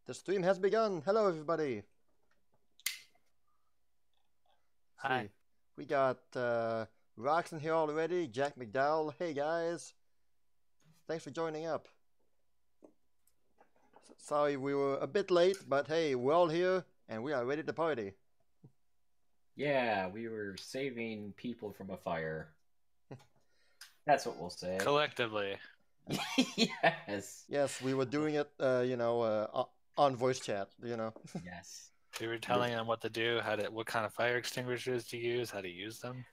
The stream has begun. Hello, everybody. Hi. See, we got Roxon here already. Jack McDowell. Hey, guys. Thanks for joining up. Sorry we were a bit late, but hey, we're all here and we are ready to party. Yeah, we were saving people from a fire. That's what we'll say. Collectively. Yes. Yes, we were doing it, on voice chat, Yes. We were telling them what to do, what kind of fire extinguishers to use, how to use them.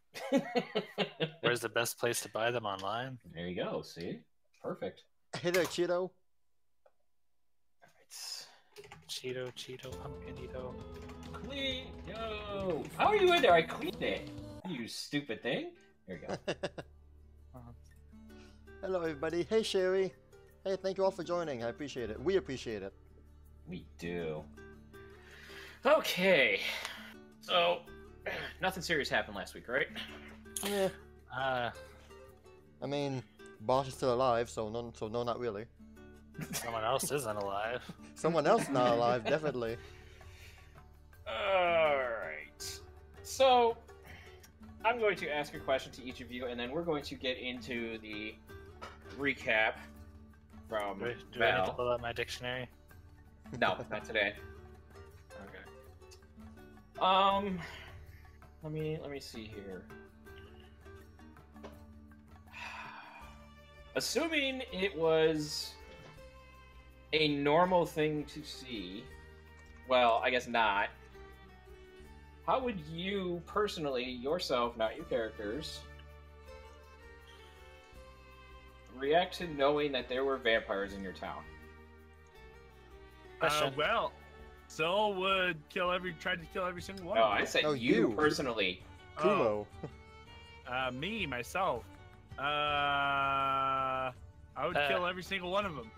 Where's the best place to buy them online? There you go. See? Perfect. Hey there, Cheeto. Cheeto, pumpkinito. Clean. Yo. How are you in there? I cleaned it. You stupid thing. There you go. Hello, everybody. Hey, Sherry. Hey, thank you all for joining. I appreciate it. We appreciate it. We do. Okay. So, nothing serious happened last week, right? Yeah. Uh, I mean, Boss is still alive, so no, not really. someone else isn't alive. Someone else not alive, definitely. Alright. So, I'm going to ask a question to each of you, and then we're going to get into the recap from Do I need to Val. pull out my dictionary? No, not today. Okay. Let me see here. Assuming it was a normal thing to see, well, I guess not. How would you personally, yourself, not your characters, react to knowing that there were vampires in your town? Question. Well, Soul would try to kill every single one. No, of them. I said No, you you. personally. Kumo. Me, myself. I would kill every single one of them.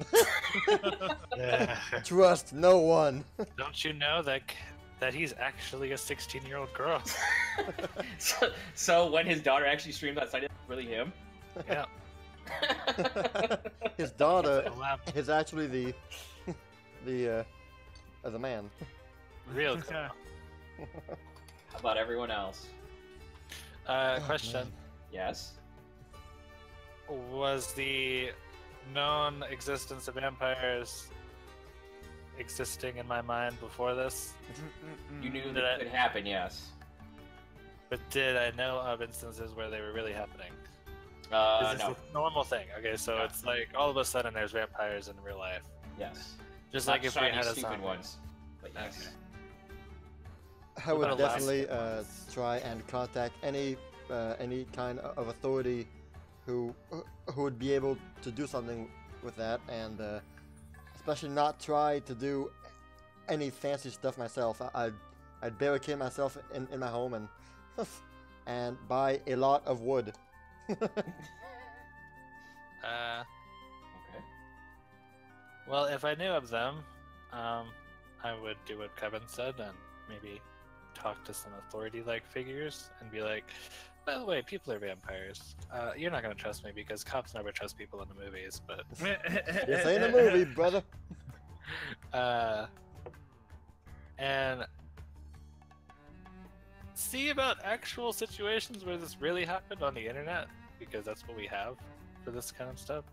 Trust no one. Don't you know that he's actually a 16-year-old girl? So when his daughter actually streamed outside, it's really him? Yeah. His daughter Allowed. is actually the man. Real girl. How about everyone else? Question. Yes? Was the known existence of vampires existing in my mind before this? You knew Did that it could happen, yes. But did I know of instances where they were really happening? Is this No. a normal thing? Okay, so No. it's like all of a sudden there's vampires in real life. Yes. Just Not like if we shiny, had a stupid zombie. ones. But yes. Okay. I would What about definitely last- try and contact any kind of authority who would be able to do something with that, and especially not try to do any fancy stuff myself. I'd barricade myself in my home and buy a lot of wood. Okay. Well, if I knew of them, I would do what Kevin said and maybe talk to some authority-like figures and be like, by the way, people are vampires. You're not going to trust me because cops never trust people in the movies, but... This ain't a movie, brother. And see about actual situations where this really happened on the internet, because that's what we have for this kind of stuff.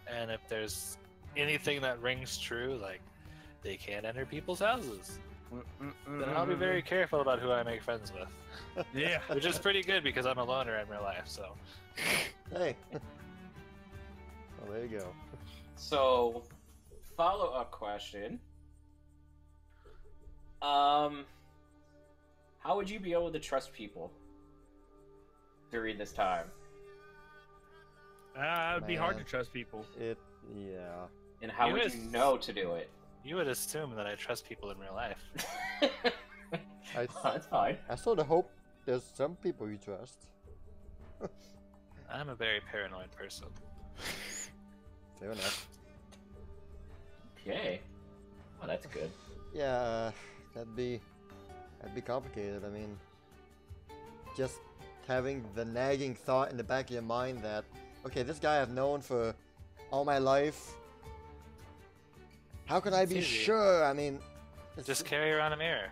And if there's anything that rings true, like they can't enter people's houses, then I'll be very careful about who I make friends with. Yeah. Which is pretty good because I'm a loner in real life, so. Hey. Well, there you go. So, follow-up question. How would you be able to trust people during this time? It would be hard to Man. trust people. Yeah. And how would you know to do it? You would assume that I trust people in real life. That's fine. I sort of hope there's some people you trust. I'm a very paranoid person. Fair enough. Okay. Oh, that's good. Yeah, that'd be complicated. I mean, just having the nagging thought in the back of your mind that, okay, this guy I've known for all my life, How can I be It's easy. sure? I mean, it's, Just carry around a mirror.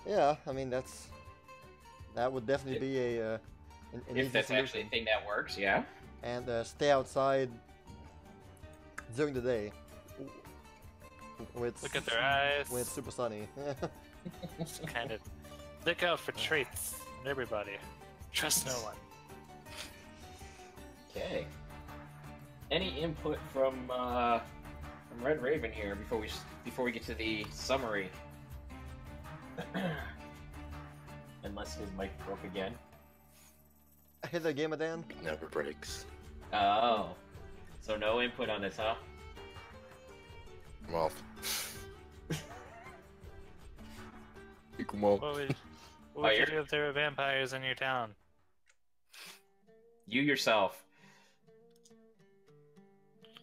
yeah. I mean, that would definitely be an If easy that's solution. actually a thing that works, yeah. And stay outside during the day. Look at their eyes. When it's super sunny. Just kind of look out for traits in everybody. Trust no one. Okay. Any input from Red Raven here before we get to the summary? Unless his mic broke again. Hey there, Gamer Dan. Never breaks. Oh. So no input on this, huh? Well. Well. What would you do if there were vampires in your town? You yourself.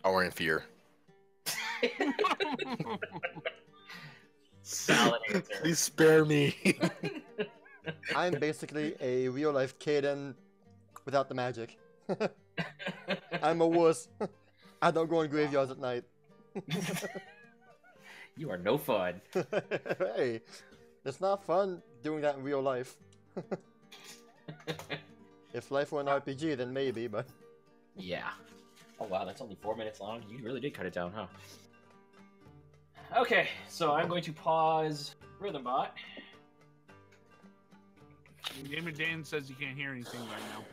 I were in fear. Solid answer. Please spare me. I'm basically a real life Kaden without the magic. I'm a wuss. I don't go in graveyards at night. You are no fun. Hey, it's not fun doing that in real life. If life were an RPG, then maybe, but... Yeah. Oh wow, that's only 4 minutes long. You really did cut it down, huh? Okay, so I'm going to pause Rhythmbot. Gamer Dan says you can't hear anything right now.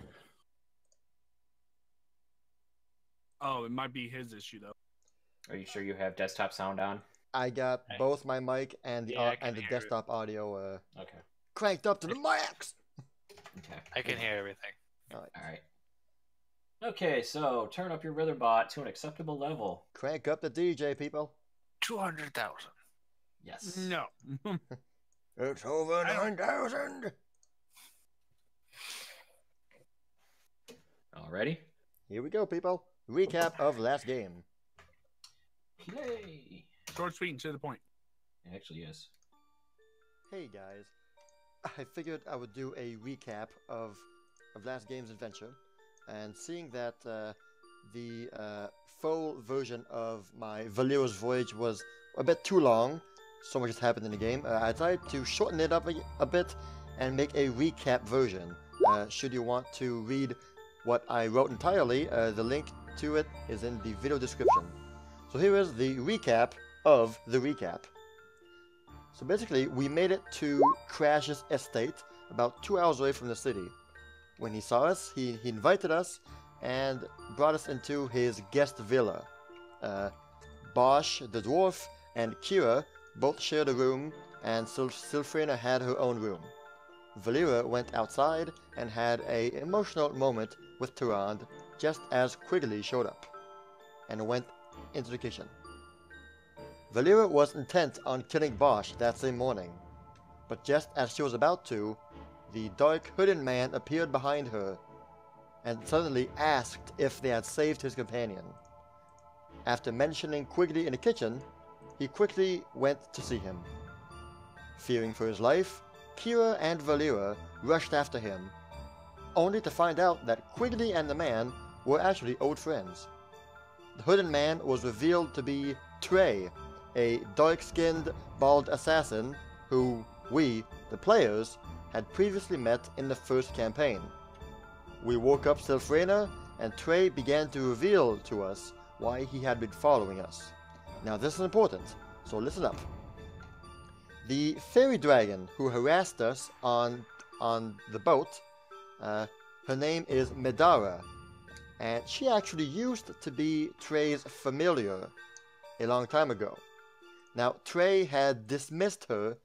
Oh, it might be his issue though. Are you sure you have desktop sound on? I got both my mic and the Yeah, I can hear desktop audio Okay. cranked up to the max. Okay. I can hear everything. Alright. Okay, so turn up your Rhythmbot to an acceptable level. Crank up the DJ, people. 200,000. Yes. No. It's over 9,000. Alrighty. Here we go, people. Recap of last game. Yay! Short, sweet, and to the point. It actually is. Hey guys, I figured I would do a recap of last game's adventure, and seeing that the full version of my Valera's Voyage was a bit too long, so much has happened in the game, I decided to shorten it up a bit and make a recap version. Should you want to read what I wrote entirely, the link to it is in the video description. So here is the recap of the recap. So basically, we made it to Crash's estate, about 2 hours away from the city. When he saw us, he invited us and brought us into his guest villa. Bosch, the dwarf, and Kira both shared a room, and Sylphrena had her own room. Valera went outside and had an emotional moment with Tyrande just as Quigley showed up, and went into the kitchen. Valera was intent on killing Bosch that same morning, but just as she was about to, the dark hooded man appeared behind her and suddenly asked if they had saved his companion. After mentioning Quigley in the kitchen, he quickly went to see him. Fearing for his life, Kira and Valera rushed after him, only to find out that Quigley and the man were actually old friends. The hooded man was revealed to be Trey, a dark-skinned, bald assassin who we, the players, had previously met in the first campaign. We woke up Sylphrena, and Trey began to reveal to us why he had been following us. Now this is important, so listen up. The fairy dragon who harassed us on the boat, her name is Medara, and she actually used to be Trey's familiar a long time ago. Now, Trey had dismissed her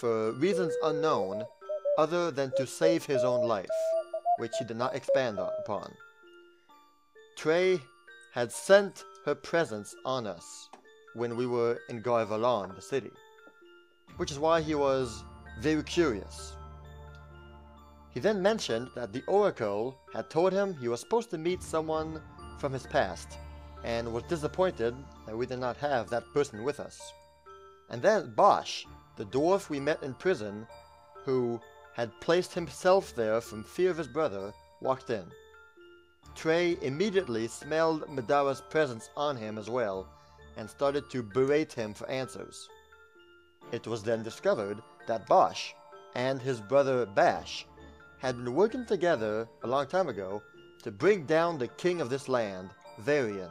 for reasons unknown, other than to save his own life, which he did not expand upon. Trey had sent her presence on us when we were in Garvalon, the city, which is why he was very curious. He then mentioned that the Oracle had told him he was supposed to meet someone from his past, and was disappointed that we did not have that person with us. And then Bosch, the dwarf we met in prison, who had placed himself there from fear of his brother, walked in. Trey immediately smelled Medara's presence on him as well, and started to berate him for answers. It was then discovered that Bosch and his brother Bash had been working together a long time ago to bring down the king of this land, Varian,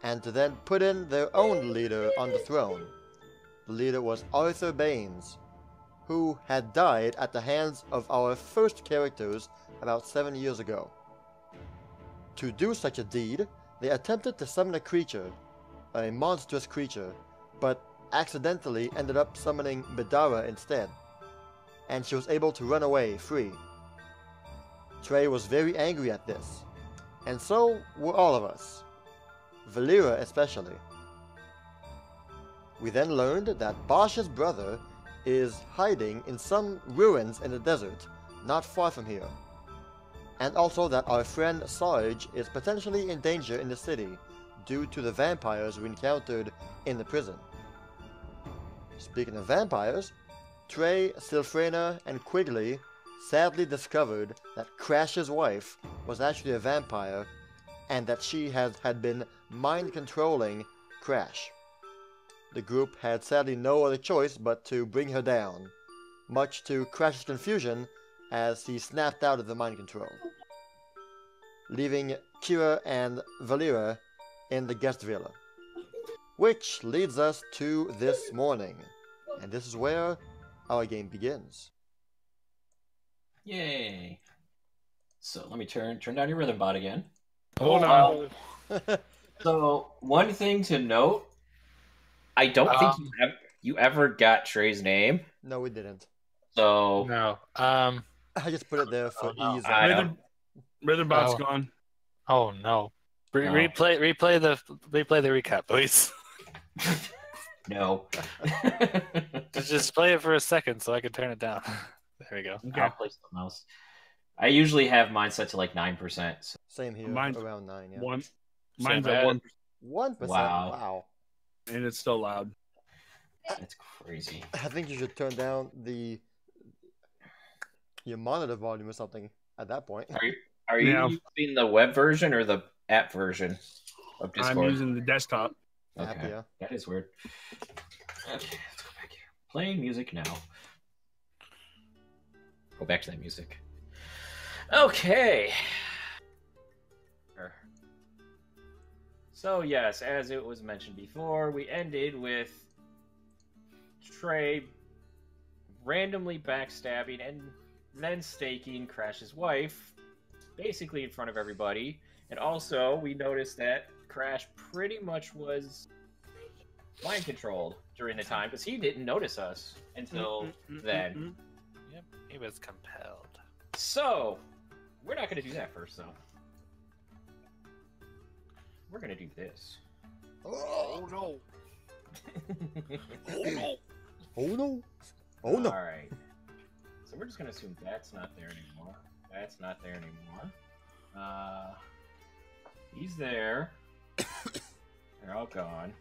and to then put in their own leader on the throne. The leader was Arthur Baines, who had died at the hands of our first characters about 7 years ago. To do such a deed, they attempted to summon a creature, a monstrous creature, but accidentally ended up summoning Midara instead, and she was able to run away free. Trey was very angry at this, and so were all of us, Valera especially. We then learned that Bosch's brother is hiding in some ruins in the desert, not far from here, and also that our friend Sarge is potentially in danger in the city due to the vampires we encountered in the prison. Speaking of vampires, Trey, Silfrena, and Quigley sadly discovered that Crash's wife was actually a vampire and that she had been mind-controlling Crash. The group had sadly no other choice but to bring her down, much to Crash's confusion as he snapped out of the mind control, leaving Kira and Valera in the guest villa. Which leads us to this morning, and this is where our game begins. Yay! So let me turn down your rhythm bot again. Hold on. So one thing to note, I don't think you ever got Trey's name. No, we didn't. So No. I just put it there for ease. Rhythm bot's Oh. gone. Oh no. No. Replay the recap, please. no. Just play it for a second so I can turn it down. There we go. Okay. I'll play something else. I usually have mine set to like 9%. So. Same here, Mine's around 9, yeah. One. So Mine's bad. at 1%, 1%? Wow. Wow. and it's still loud. That's crazy. I think you should turn down your monitor volume or something at that point. Are you Yeah. using the web version or the app version of Discord? I'm using the desktop. Okay. App, yeah. That is weird. Okay, let's go back here. Playing music now. Go back to that music. Okay. So yes, as it was mentioned before, we ended with Trey randomly backstabbing and then staking Crash's wife, basically in front of everybody. And also, we noticed that Crash pretty much was mind controlled during the time because he didn't notice us until then. Yep, he was compelled. So, we're not going to do that first, though. We're going to do this. Oh no. Oh no! Oh no! Alright. So we're just going to assume that's not there anymore. That's not there anymore. He's there. They're all gone.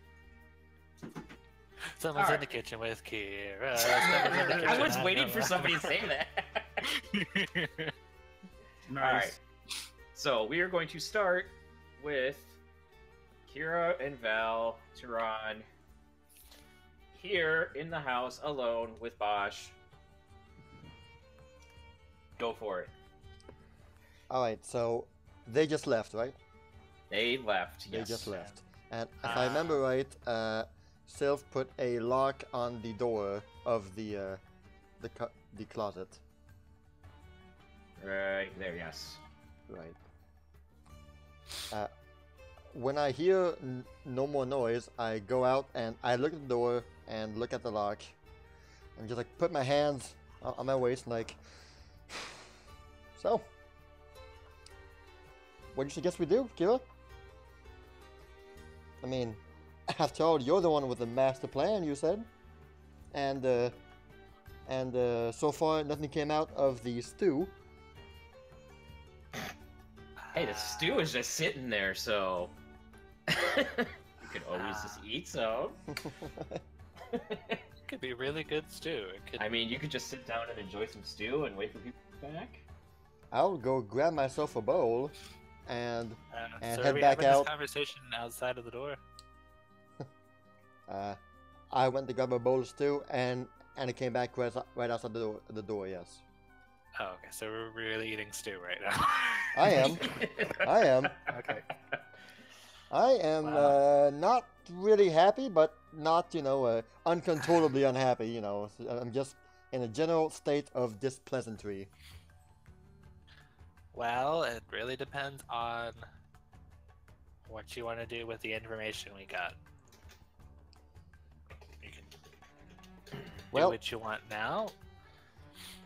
Someone's in Alright. the kitchen with Kira. Someone's in the kitchen. I was waiting for somebody to say that. Nice. Alright. So we are going to start with Kira and Val, Turan, here in the house alone with Bosch. Go for it. Alright, so they just left, right? They left. They Yes. just left. And if I remember right, Sylph put a lock on the door of the closet. Right there. Yes. Right. When I hear no more noise, I go out and I look at the door and look at the lock, and just like put my hands on my waist and like. So, what do you suggest we do, Kira? I mean, after all, you're the one with the master plan, you said, and so far nothing came out of the stew. Hey, the stew is just sitting there, so you could always just eat some. It could be really good stew. It could... I mean, you could just sit down and enjoy some stew and wait for people to come back. I'll go grab myself a bowl and so head are we back having out. this conversation outside of the door? I went to grab a bowl of stew, and it came back right outside the door. Yes, Oh, okay. So we're really eating stew right now. I am. I am. Okay. I am Wow. not really happy, but not uncontrollably unhappy. I'm just in a general state of displeasantry. Well, it really depends on what you want to do with the information we got. You can do Well, what you want now.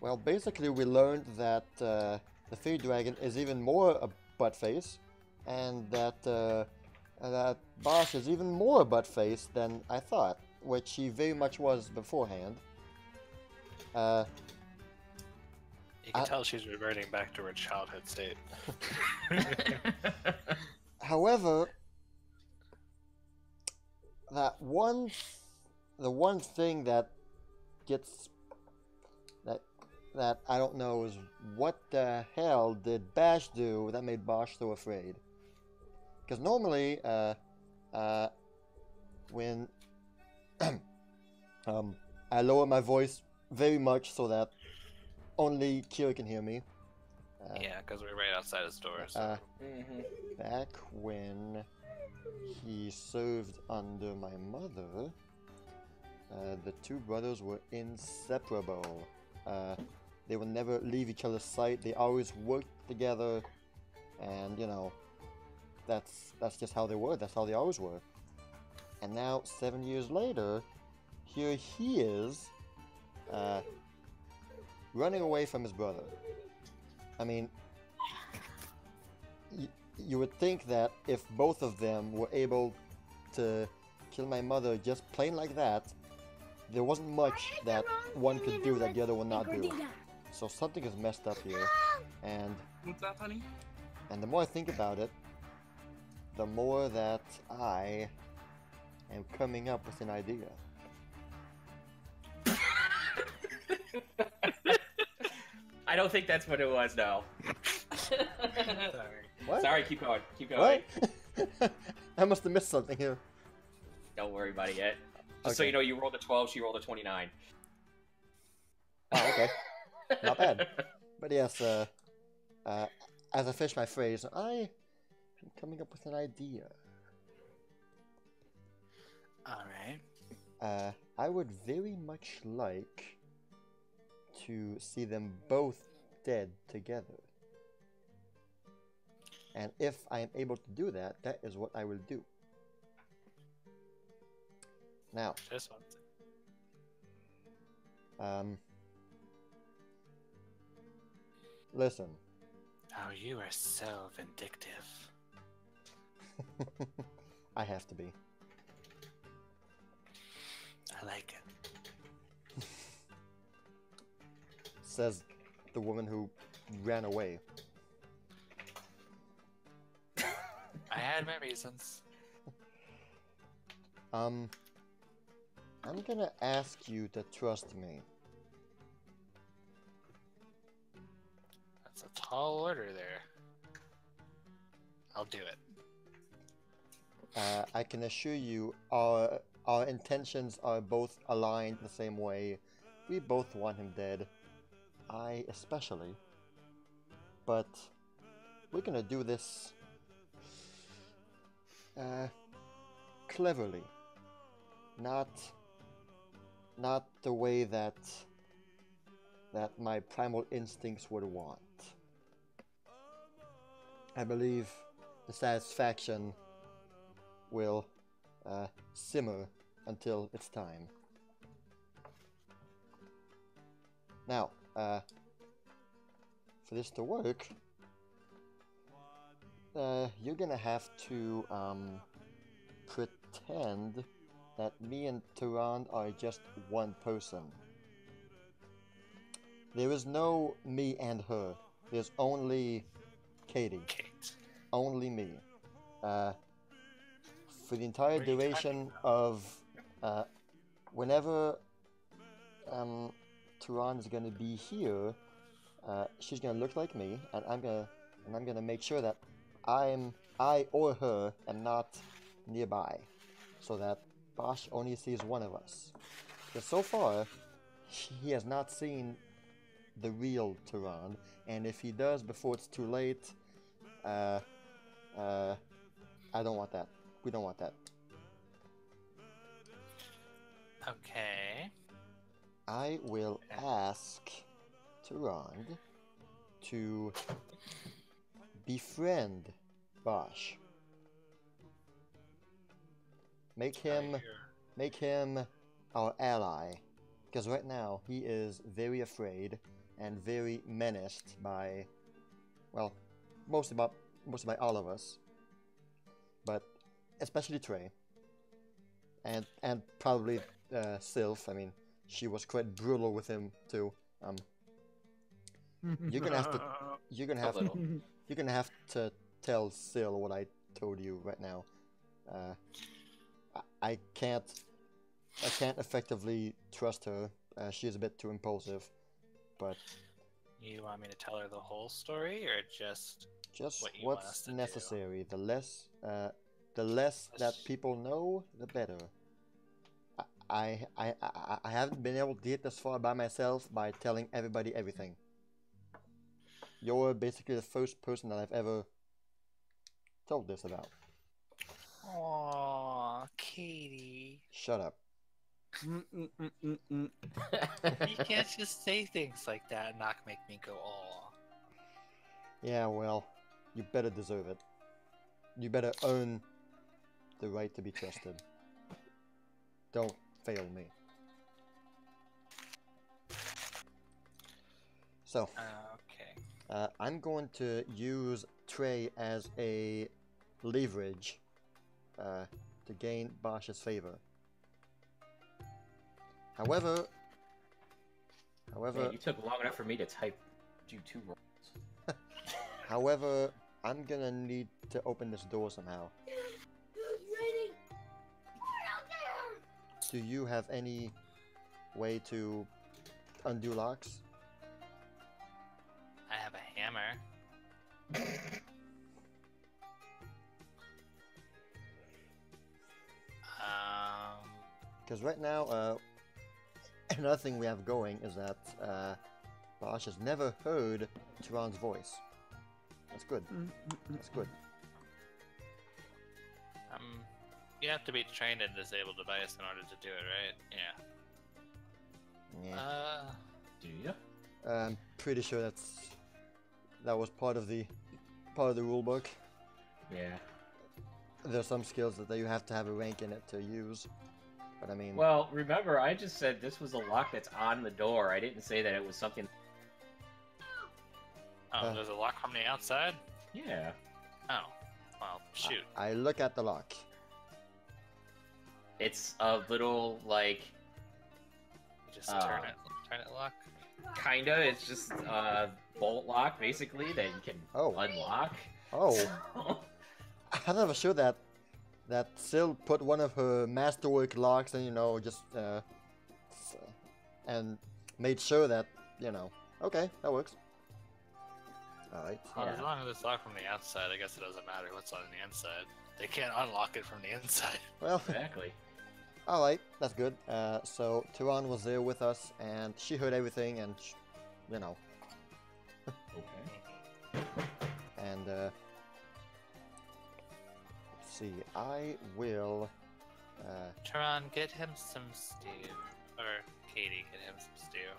well, basically we learned that the Fairy Dragon is even more a buttface, and that Bosch is even more a buttface than I thought, which he very much was beforehand. You can tell she's reverting back to her childhood state. However, the one thing that gets that I don't know is what the hell did Bash do that made Bosch so afraid? Because normally, when I lower my voice very much so that only Kira can hear me. Yeah, because we're right outside his door. So. Back when he served under my mother, the two brothers were inseparable. They would never leave each other's sight. They always worked together, and that's just how they were. That's how they always were. And now, 7 years later, here he is, running away from his brother. I mean, you would think that if both of them were able to kill my mother just plain like that, there wasn't much that one could do that the other would not do. So something is messed up here, and What's up, honey? the more I think about it, the more that I am coming up with an idea. I don't think that's what it was, no. Sorry. What? Sorry, keep going. Keep going. What? I must have missed something here. Don't worry about it yet. Just so Okay. you know, you rolled a 12, she rolled a 29. Oh, okay. Not bad. But yes, as I finish my phrase, I am coming up with an idea. Alright. I would very much like to see them both dead together. And if I am able to do that, that is what I will do. Now, Just one thing. Listen. Oh, you are so vindictive. I have to be. I like it. Says the woman who ran away. I had my reasons. I'm gonna ask you to trust me. That's a tall order there. I'll do it. I can assure you our intentions are both aligned the same way. We both want him dead. I especially. But we're gonna do this cleverly. Not the way that my primal instincts would want. I believe the satisfaction will simmer until it's time. Now, for this to work, you're gonna have to pretend that me and Turan are just one person. There is no me and her. There's only Katie. Kate. Only me. For the entire What are you talking duration of whenever Turan is gonna be here, she's gonna look like me, and I'm gonna make sure that I or her am not nearby, so that Bosch only sees one of us. Because so far, he has not seen the real Tehran, and if he does before it's too late, I don't want that. We don't want that. Okay. I will ask Tehran to befriend Bosch. Make him our ally, because right now he is very afraid and very menaced by, well, mostly by all of us, but especially Trey, and probably Sylph. I mean, she was quite brutal with him too. You're gonna have to you're gonna have to tell Syl what I told you right now. I can't effectively trust her. She is a bit too impulsive, but You want me to tell her the whole story, or just what you want us what's to do? necessary. The less that people know, the better. I haven't been able to get this far by myself by telling everybody everything. You're basically the first person that I've ever told this about. Aww, Katie. Shut up. You can't just say things like that and not make me go, aw. Yeah, well, you better deserve it. You better earn the right to be trusted. Don't fail me. So, Okay. I'm going to use Trey as a leverage to gain Bosch's favor. However, Man, you took long enough for me to type do 2 rolls. however, I'm gonna need to open this door somehow. Do you have any way to undo locks? I have a hammer. Because right now, another thing we have going is that Bosch has never heard Tehran's voice. That's good. That's good. You have to be trained in disabled device in order to do it, right? Yeah. Yeah. Do you? I'm pretty sure that was part of the rule book. Yeah. There's some skills that you have to have a rank in it to use. But I mean, Well, remember, I just said this was a lock that's on the door. I didn't say that it was something. Oh, there's a lock from the outside? Yeah. Oh. Well, shoot. I look at the lock. It's a little, like, You just turn it lock? kinda. It's just a bolt lock, basically, that you can unlock. Oh. I'm never sure that Syl put one of her masterwork locks and, just, and made sure that, okay, that works. Alright. Well, Yeah. as long as it's locked from the outside, I guess it doesn't matter what's on the inside. They can't unlock it from the inside. Well, Exactly. alright, that's good. So, Tehran was there with us, and she heard everything, and, Okay. and, let's see, I will, Tehran, get him some stew. Or Katie, get him some stew.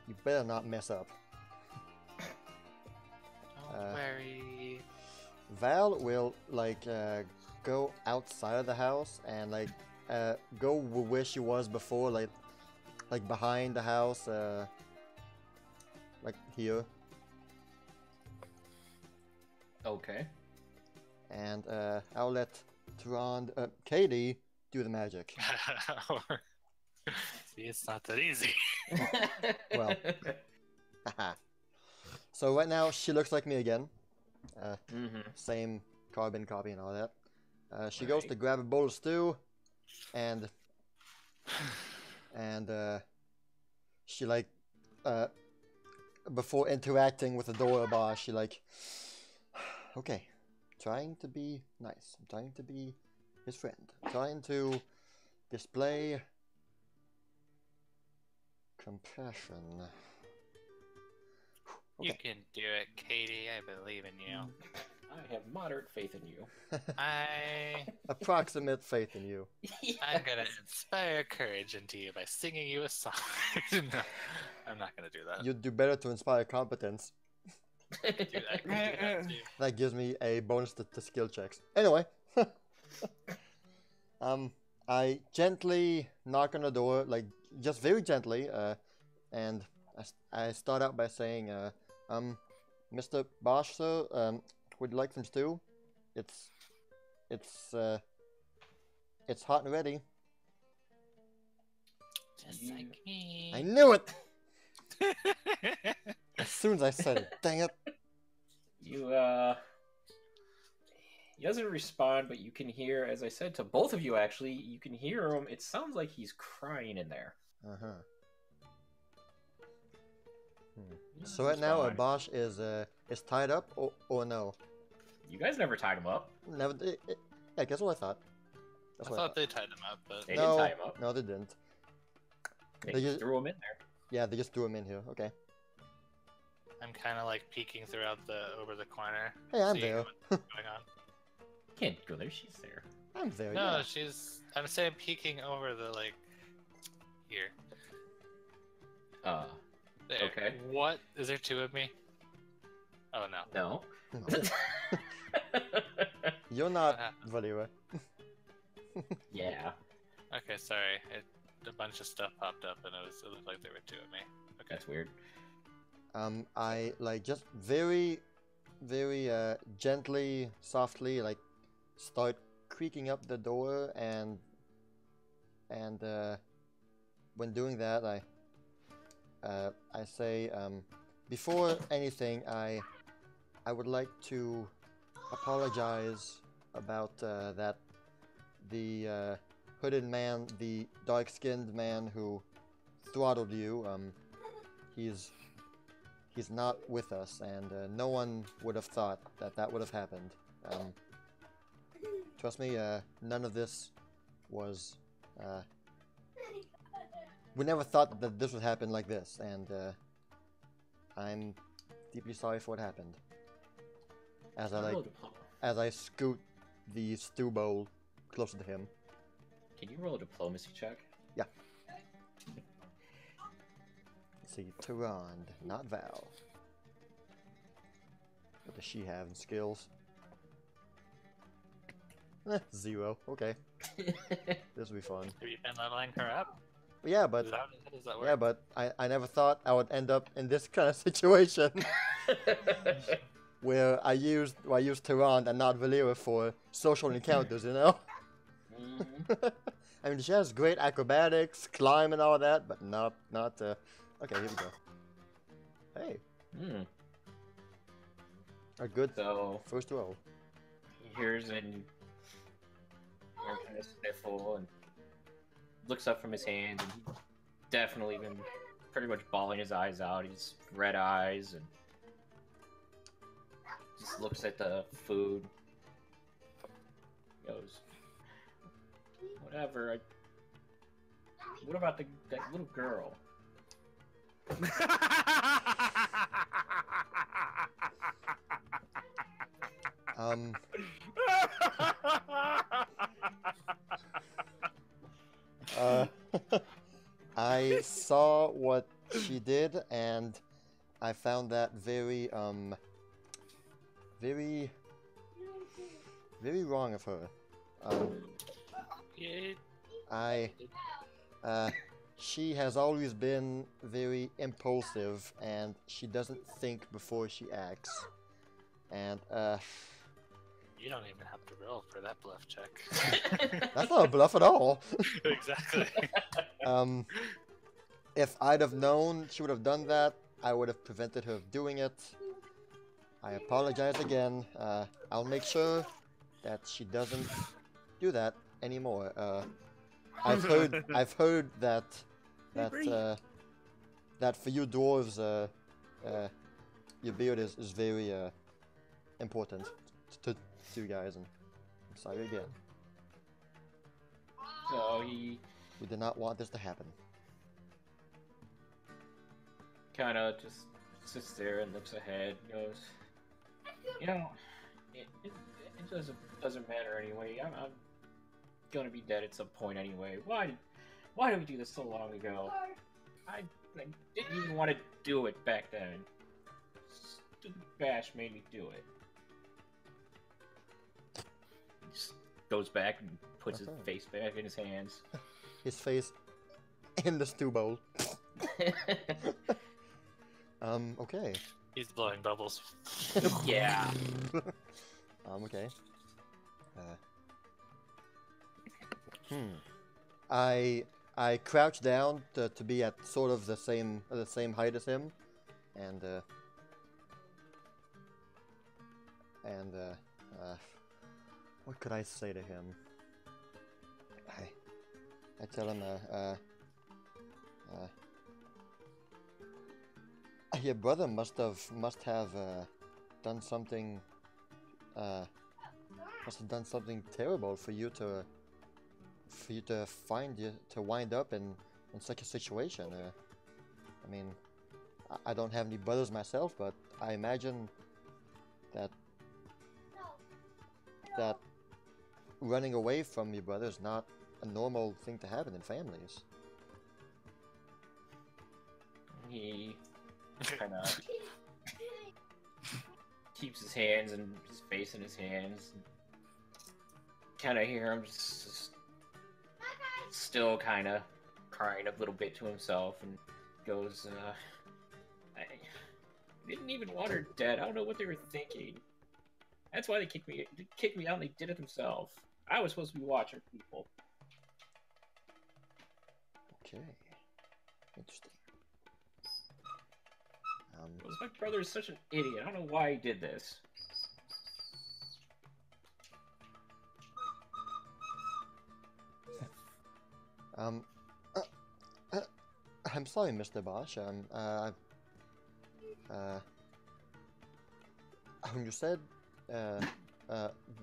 you better not mess up. Don't worry. Val will, go outside of the house and, go where she was before, like behind the house, like here. Okay. And, I'll let Tehran, Katie do the magic. See, it's not that easy. Well. Haha. So right now, she looks like me again. Same carbon copy and all that. She goes to grab a bowl of stew, and she before interacting with the door bar, she okay, trying to be nice. I'm trying to be his friend, trying to display compassion. You Okay. can do it, Katie. I believe in you. I have moderate faith in you. Approximate faith in you. I'm gonna inspire courage into you by singing you a song. No, I'm not gonna do that. You'd do better to inspire competence. I could do that too. That gives me a bonus to skill checks. Anyway, I gently knock on the door, like just very gently, and I start out by saying, Mr. Bosch, sir, would you like some stew? It's hot and ready. Just like me. I knew it! As soon as I said it, dang it. He doesn't respond, but you can hear, as I said to both of you actually, you can hear him. It sounds like he's crying in there. Uh-huh. So right now, Bosch is tied up, or no? You guys never tied him up. Never. Yeah, guess what I thought. I thought they tied him up, but They didn't tie him up. No, they didn't. They just threw him in there. Yeah, they just threw him in here. Okay. I'm kind of like peeking throughout over the corner. Hey, I'm seeing there. what's going on. Can't go there. She's there. I'm there. No, Yeah. I'm saying peeking over the here. There. Okay. What? Is there two of me? Oh no. No. No. You're not Valera. Yeah. Okay, sorry. A bunch of stuff popped up, and it looked like there were two of me. Okay. That's weird. I just very, very gently, softly, start creaking up the door, and when doing that, I say, before anything, I would like to apologize about that the hooded man, the dark-skinned man who throttled you. He's not with us, and no one would have thought that would have happened. Trust me, none of this was. We never thought that this would happen like this, and I'm deeply sorry for what happened. As I scoot the stew bowl closer to him. Can you roll a diplomacy check? Yeah. Let's see, Tyrande, not Val. What does she have in skills? 0. Okay. This will be fun. Have you been leveling her up? Yeah, but How does that work? yeah, but I never thought I would end up in this kind of situation where I used Tyrande and not Valera for social encounters, you know? Mhm. I mean, she has great acrobatics, climb and all that, but not okay, here we go. Hey, Hmm. a good So first roll. he hears and kind of sniffle and looks up from his hands, and he's definitely been pretty much bawling his eyes out. He's red eyes and just looks at the food. Goes, whatever. What about that little girl? I saw what she did, and I found that very wrong of her. She has always been very impulsive, and she doesn't think before she acts. And You don't even have to roll for that bluff check. that's not a bluff at all. Exactly. If I'd have known she would have done that, I would have prevented her of doing it. I apologize again. I'll make sure that she doesn't do that anymore. I've heard that for you dwarves, your beard is very important to you guys, and I'm sorry again. So he We did not want this to happen. kind of just sits there and looks ahead and goes, you know, it doesn't matter anyway. I'm gonna be dead at some point anyway. Why did we do this so long ago? I didn't even want to do it back then. Stupid Bash made me do it. He just goes back and puts his Okay. face back in his hands. His face in the stew bowl. Okay. He's blowing bubbles. Yeah. Okay. I crouch down to be at sort of the same height as him, and what could I say to him? I tell him your brother must have done something terrible for you to wind up in such a situation. I mean, I don't have any brothers myself, but I imagine that running away from your brother is not a normal thing to happen in families. He kind of keeps his hands and his face in his hands. Kind of hear him just still kind of crying a little bit to himself, and goes, I didn't even want her dead. I don't know what they were thinking. That's why they kicked me out, and they did it themselves. I was supposed to be watching people. Okay, interesting. My brother is such an idiot. I don't know why he did this. I'm sorry, Mr. Bosch. When you said,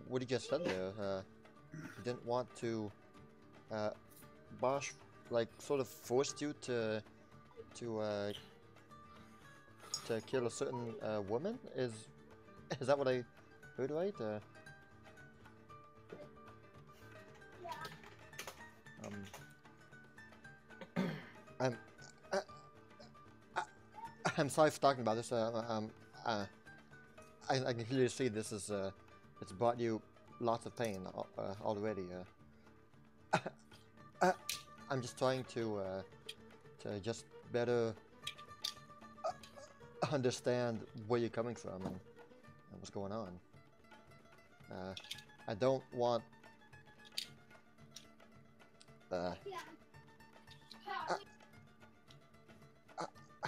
what you just said there, you didn't want to, Bosch, like, sort of forced you to kill a certain woman? Is that what I heard right? I'm sorry for talking about this. I can clearly see this is it's brought you lots of pain already. I'm just trying to just better understand where you're coming from and what's going on. I don't want.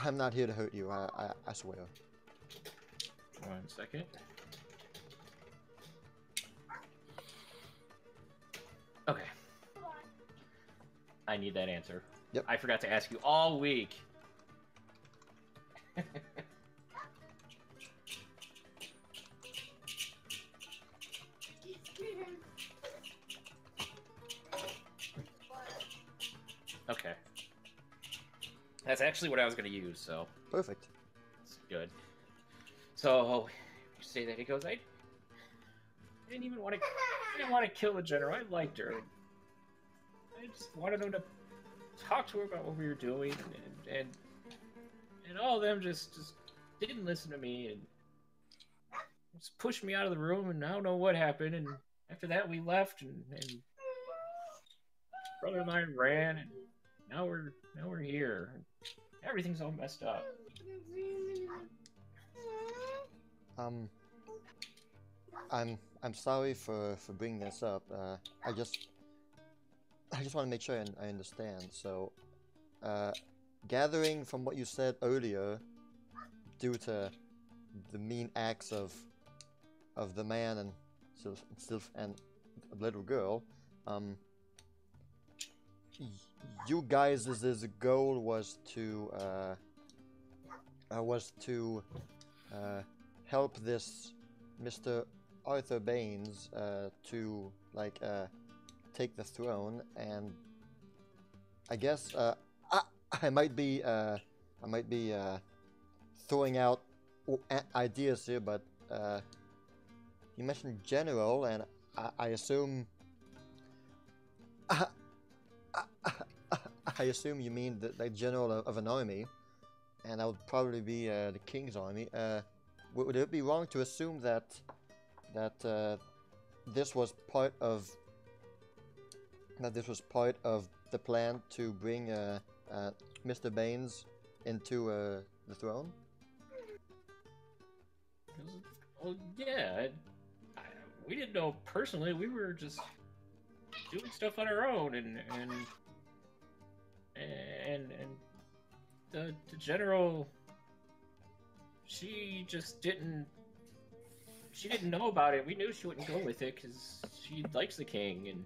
I'm not here to hurt you. I swear. 1 second. Okay. I need that answer. Yep. I forgot to ask you all week. Okay. That's actually what I was going to use, so Perfect. it's good. So, you say that, he goes, I didn't even want to, I didn't want to kill the general. I liked her. I just wanted him to talk to her about what we were doing, and all of them just didn't listen to me, and just pushed me out of the room, and I don't know what happened, and after that we left, and brother and I ran, and now we're here. Everything's all messed up. I'm sorry for bringing this up. I just want to make sure I understand. So, gathering from what you said earlier, due to the mean acts of the man and the little girl, you guys' goal was to help this Mr. Arthur Baines to take the throne, and I guess I might be throwing out ideas here, but you mentioned general, and I assume I assume you mean the general of an army, and that would probably be the king's army. Would it be wrong to assume that this was part of the plan to bring Mr. Baines into the throne? Well, yeah. We didn't know personally. We were just doing stuff on our own, and the general, she just didn't. She didn't know about it. We knew she wouldn't go with it because she likes the king, and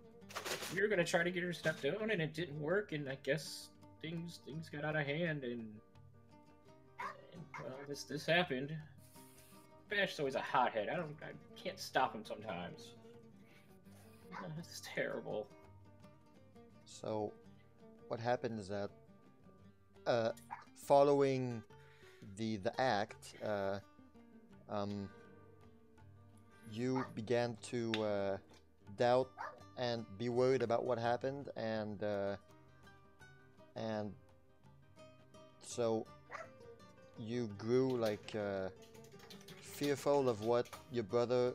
we were gonna try to get her to step down, and it didn't work. And I guess things got out of hand, and well, this happened. Bash is always a hothead. I can't stop him sometimes. It's terrible. So, what happened is that, following the act, you began to doubt and be worried about what happened, and so you grew like fearful of what your brother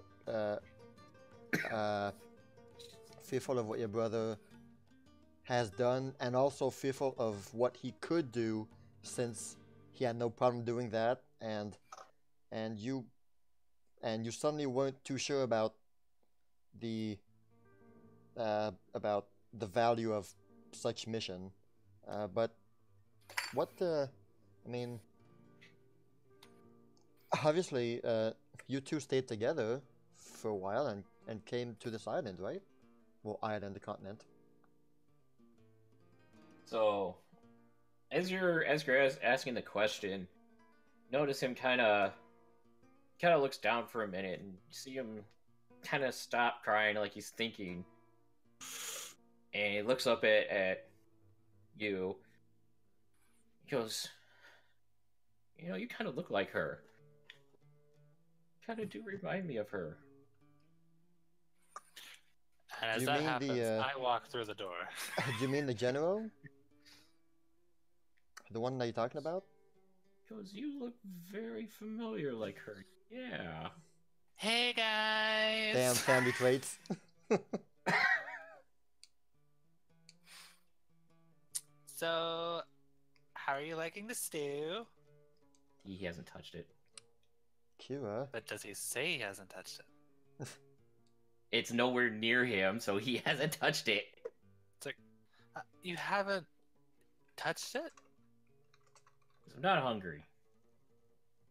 has done, and also fearful of what he could do, since he had no problem doing that, and you suddenly weren't too sure about the value of such mission. But what I mean, obviously, you two stayed together for a while and came to this island, right? Well, island, the continent. So, as you're asking the question, notice him kind of looks down for a minute, and you see him kind of stop crying, like he's thinking, and he looks up at you. He goes, you kind of look like her. Kind of do remind me of her. And as You that mean happens, I walk through the door. Do you mean the general? The one that you're talking about? He goes, you look very familiar like her. Yeah. Hey guys! Damn family traits. So, how are you liking the stew? He hasn't touched it. Kira. But does he say he hasn't touched it? It's nowhere near him, so he hasn't touched it. It's like, you haven't touched it? I'm not hungry.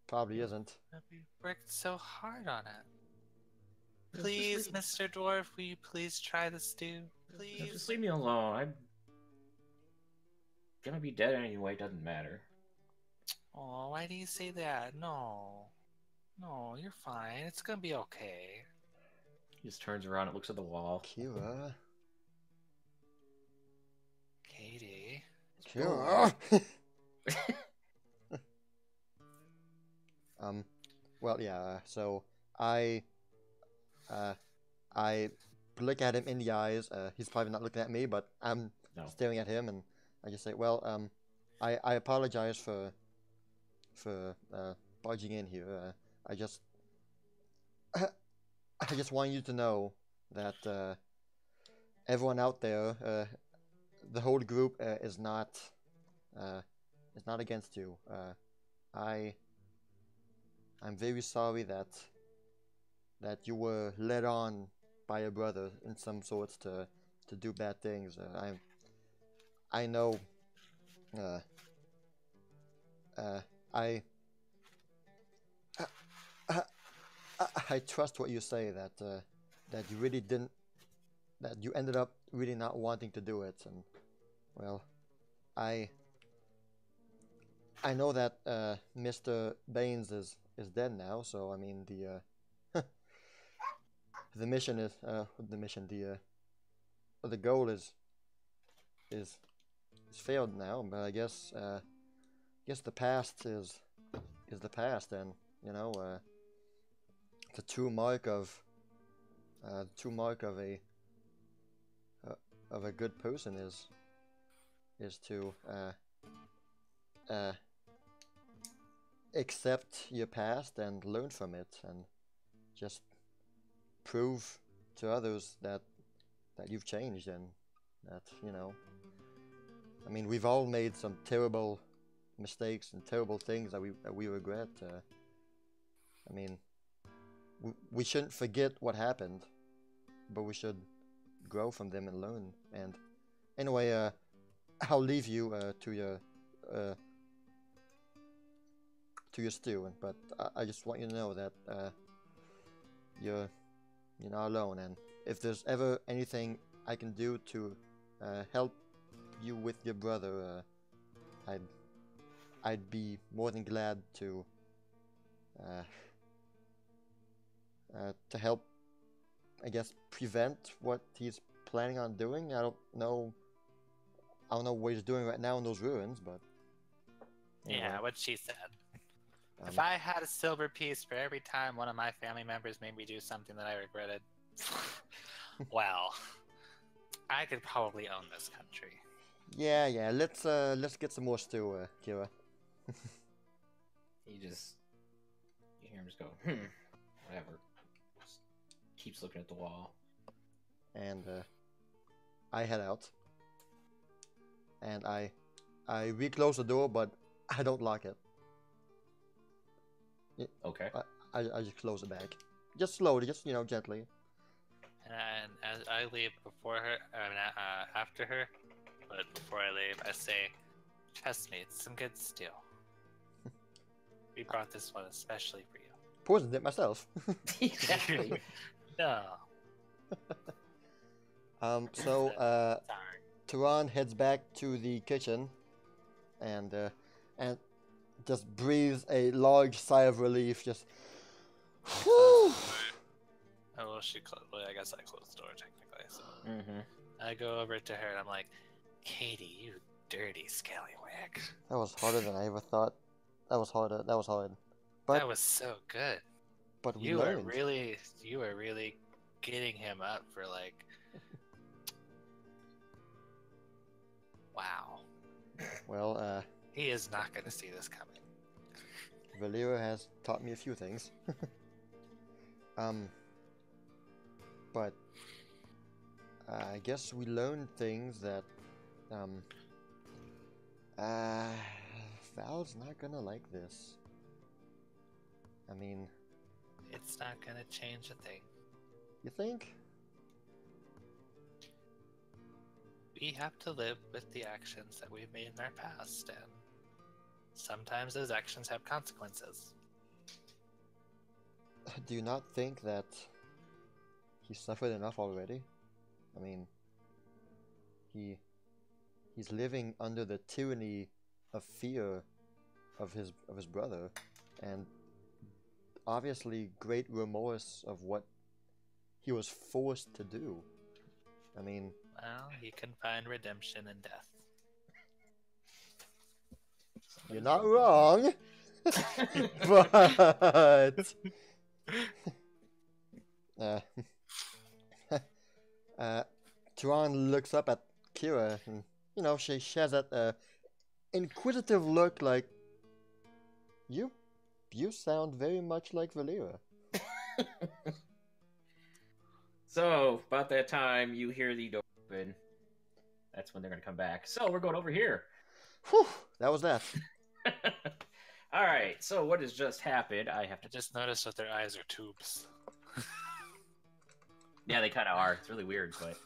Probably isn't. But we worked so hard on it. Please, Mr. Dwarf, will you please try the stew? Please? Just leave me alone. I'm gonna be dead anyway, doesn't matter. Oh, why do you say that? No. No, you're fine. It's gonna be okay. He just turns around and looks at the wall. Kira. Katie. Kira. Well, yeah. So I look at him in the eyes. He's probably not looking at me, but I'm staring at him, and I just say, "Well, I apologize for barging in here. I just want you to know that everyone out there, the whole group is not against you. I'm very sorry that you were led on by your brother in some sorts to do bad things. I know. I trust what you say, that you really didn't, that you ended up really not wanting to do it, and well, I know that Mr. Baines is dead now, so I mean the mission is the goal is failed now. But I guess the past is the past, and you know, the true mark of a good person is to accept your past and learn from it, and just prove to others that you've changed, and that, you know, I mean, we've all made some terrible mistakes and terrible things that we regret. I mean, we shouldn't forget what happened, but we should grow from them and learn. And anyway, I'll leave you to your stew, but I just want you to know that you're not alone, and if there's ever anything I can do to help you with your brother, I'd be more than glad to help, I guess, prevent what he's planning on doing. I don't know what he's doing right now in those ruins, but anyway. Yeah, what she said. If I had a silver piece for every time one of my family members made me do something that I regretted, well, I could probably own this country. Yeah. Let's get some more stew, Kira. You hear him just go, whatever. Just keeps looking at the wall. And I head out. And I reclose the door, but I don't lock it. Okay. I just close it back. Just slowly, just, gently. And as I leave before her, after her, but before I leave, I say, trust me, it's some good stew. We brought this one especially for you. Poisoned it myself. Exactly. No. So, Sorry. Turan heads back to the kitchen, and just breathes a large sigh of relief. Just, whew. Oh, well, I guess I closed the door technically. So Mm-hmm. I go over to her and I'm like, Katie, you dirty scallywag. That was harder than I ever thought. That was hard. But That was so good. But we You learned. were really getting him up for like. Wow. Well, He is not going to see this coming. Valera has taught me a few things. But I guess we learned things that Val's not gonna like this. I mean, It's not going to change a thing. you think? We have to live with the actions that we've made in our past, and sometimes those actions have consequences. Do you not think that he suffered enough already? I mean, he's living under the tyranny of fear of his brother, and obviously great remorse of what he was forced to do. I mean, Well, he can find redemption in death. you're not wrong, but Turan looks up at Kira, and she has that inquisitive look, like, you sound very much like Valera. So, about that time, you hear the door open. That's when they're going to come back. So, we're going over here. Whew, that was that. All right, so what has just happened? I have I to... just noticed that their eyes are tubes. Yeah, they kind of are. It's really weird, but...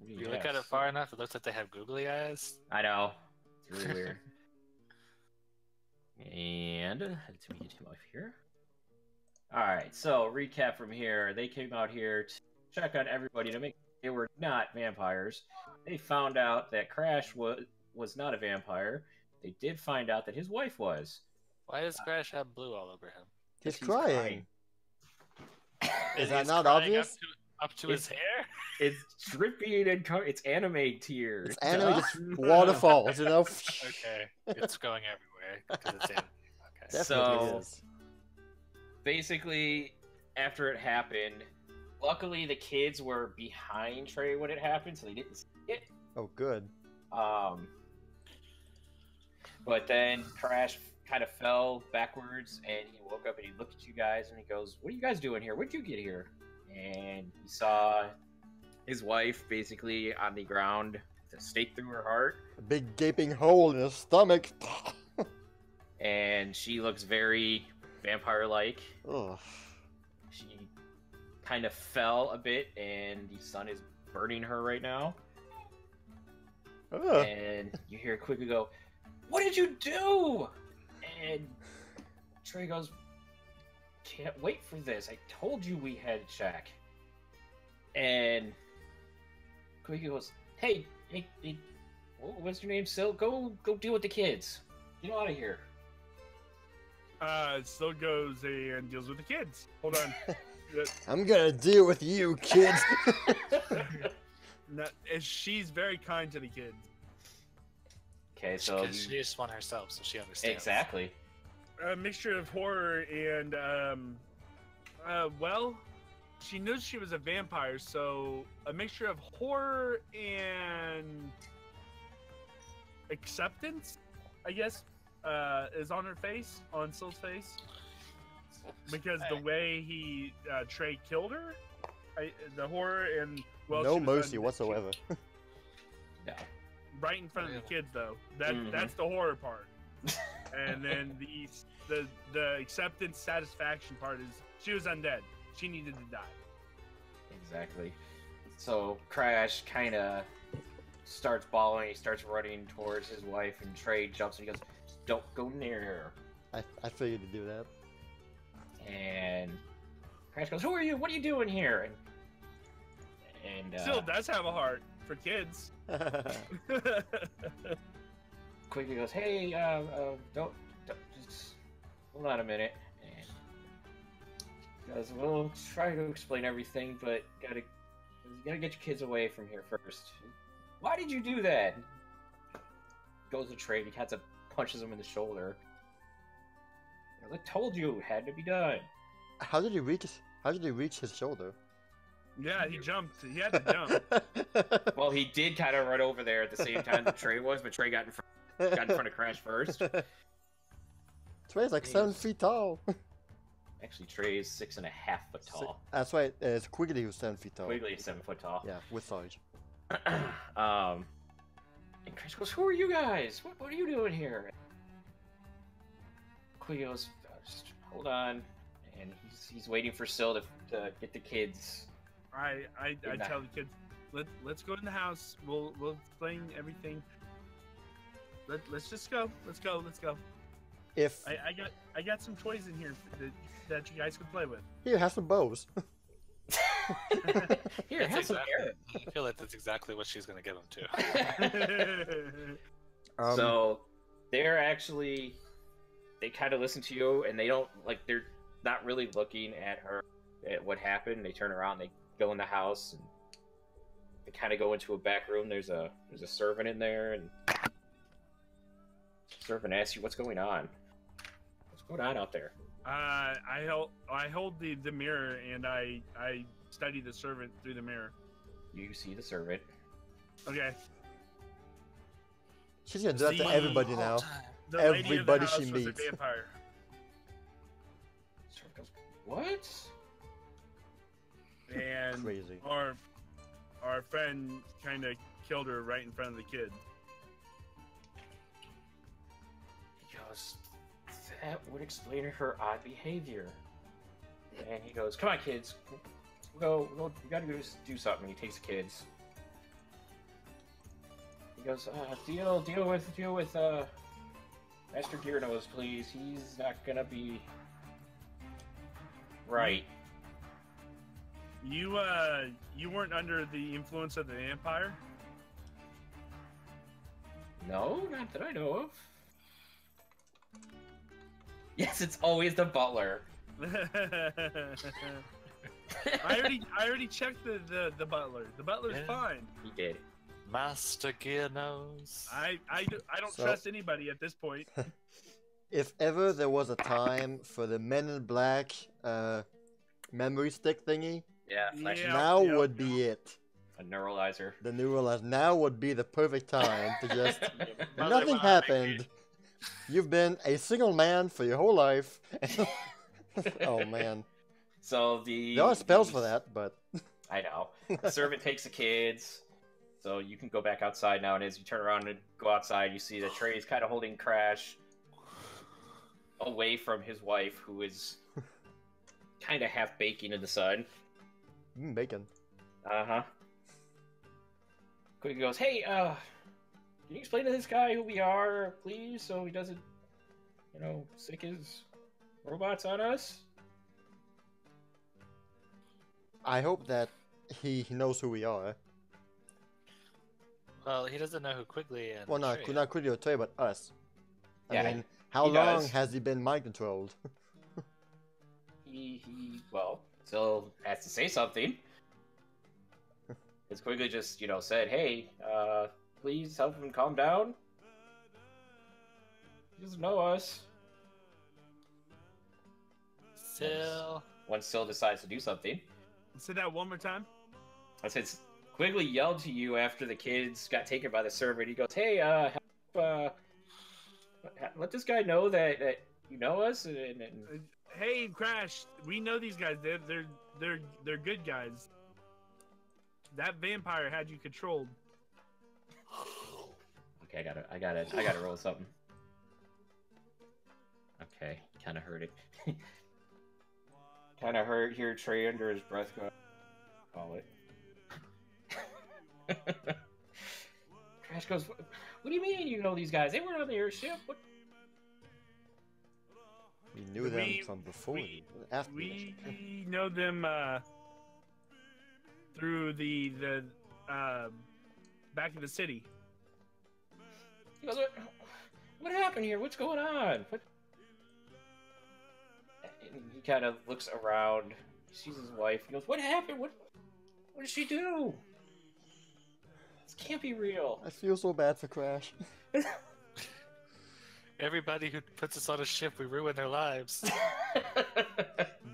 If you look at it far enough, it looks like they have googly eyes. I know. It's really weird. And let's get him off here. Alright, so recap from here. They came out here to check on everybody to make sure they were not vampires. They found out that Crash was not a vampire. They did find out that his wife was. Why does Crash have blue all over him? He's He's crying. Is that He's not crying obvious? Up to his hair? It's drippy and it's anime tears. It's anime, just waterfalls, you know? Okay. It's going everywhere because it's anime. Okay. Definitely So- is. Basically, after it happened, luckily the kids were behind Trey when it happened, so they didn't see it. Oh, good. But then Crash kind of fell backwards, and he woke up and he looked at you guys, and he goes, "What are you guys doing here? Where'd you get here?" And he saw his wife basically on the ground with a stake through her heart, A big gaping hole in his stomach. and she looks very vampire-like. Ugh. She kind of fell a bit, and the sun is burning her right now. Ugh. And you hear quickly go, "What did you do?" And Trey goes, "Can't wait for this. I told you we had to check." And Quicky goes, hey, what's your name, Sil? Go deal with the kids. Get out of here. Still goes and deals with the kids. Hold on. I'm gonna deal with you, kids. She's very kind to the kids. Okay, so Because she just won herself, so she understands. exactly. A mixture of horror and well, she knows she was a vampire, so a mixture of horror and acceptance, I guess, is on her face, on Sil's face, because the way Trey killed her, the horror and well, No she was mercy undead. whatsoever. No. Right in front of the Really? kids, though. Mhm. That's the horror part. And then the acceptance, satisfaction part is she was undead. She needed to die. Exactly. So Crash kind of starts bawling. He starts running towards his wife, and Trey jumps and he goes, "Don't go near her." I figured to do that. And Crash goes, "Who are you? What are you doing here?" And Still does have a heart for kids. Quickly goes, "Hey, don't just hold on a minute." And he goes, "We'll try to explain everything, but you gotta get your kids away from here first." "Why did you do that?" Goes to Trey, he kind of punches him in the shoulder. "I told you it had to be done." How did he reach his shoulder? Yeah, he jumped. He had to jump. Well, he did kind of run over there at the same time that Trey was, but Trey got in front of Crash first. Trey's like 7 feet tall. Actually, Trey is 6.5 foot tall. That's right. It's Quigley who's 7 feet tall. Quigley is 7 foot tall. Yeah, with Sarge. And Crash goes, "Who are you guys? What are you doing here?" Quigley goes, "Just hold on," and he's waiting for Sil to get the kids. I tell the kids, let's go in the house. We'll explain everything. Let's just go. Let's go. If I got some toys in here that you guys can play with. here, have some bows. Here, That's have some exactly, air. I feel like that's exactly what she's going to give him, too. So they kind of listen to you, and they're not really looking at what happened. They turn around, they go in the house, and they kind of go into a back room. There's a servant in there, and the servant asks you, "What's going on? What's going on out there?" I hold the mirror and I study the servant through the mirror. You see the servant. Okay. She's gonna do that to The everybody now. The lady of the Everybody house she was a meets. vampire. The servant goes, "What?" And Crazy. our friend kind of killed her right in front of the kids. He goes, "That would explain her odd behavior." And he goes, "Come on, kids. We gotta go do something." He takes the kids. He goes, deal with Master Gearnose, please. He's not gonna be right." You weren't under the influence of the vampire? "No, not that I know of." Yes, it's always the butler. I already checked the butler. The butler's Yeah. fine. He did. Master Gear knows. I don't So- trust anybody at this point. If ever there was a time for the Men in Black memory stick thingy, Yeah, flash Yeah. now yep, would be it. a neuralizer. The neuralize now would be the perfect time to just Mother nothing would happened. You've been a single man for your whole life. Oh man, So the there are spells for that, but I know. The servant takes the kids, so you can go back outside now. And as you turn around and go outside, you see that Trey's kind of holding Crash away from his wife, who is kind of half baking in the sun. bacon. Uh-huh. Quick goes, hey, can you explain to this guy who we are, please, so he doesn't, sick his robots on us? I hope that he knows who we are. Well, he doesn't know who Quigley and Well, not Trey not Quigley or Trey, but us. Yeah, I mean, how he long does. has he been mind controlled? He still has to say something. Because Quigley just, said, hey, please help him calm down. He doesn't know us. Still. One still decides to do something. Say that one more time. I said, Quigley yelled to you after the kids got taken by the servant. He goes, hey, let this guy know that you know us. And Hey, Crash, we know these guys. They're good guys. That vampire had you controlled. Okay, I gotta roll something. Okay, kind of heard it. Kind of heard here Trey under his breath go, call it. Crash goes, what do you mean you know these guys? They weren't on the airship. What? We knew them We- from before. we- After the We mission. know them through the back in the city. He goes, what happened here? What's going on? What? And he kind of looks around, sees his wife. He goes, what happened? What did she do? This can't be real. I feel so bad for Crash. Everybody who puts us on a ship, we ruin their lives.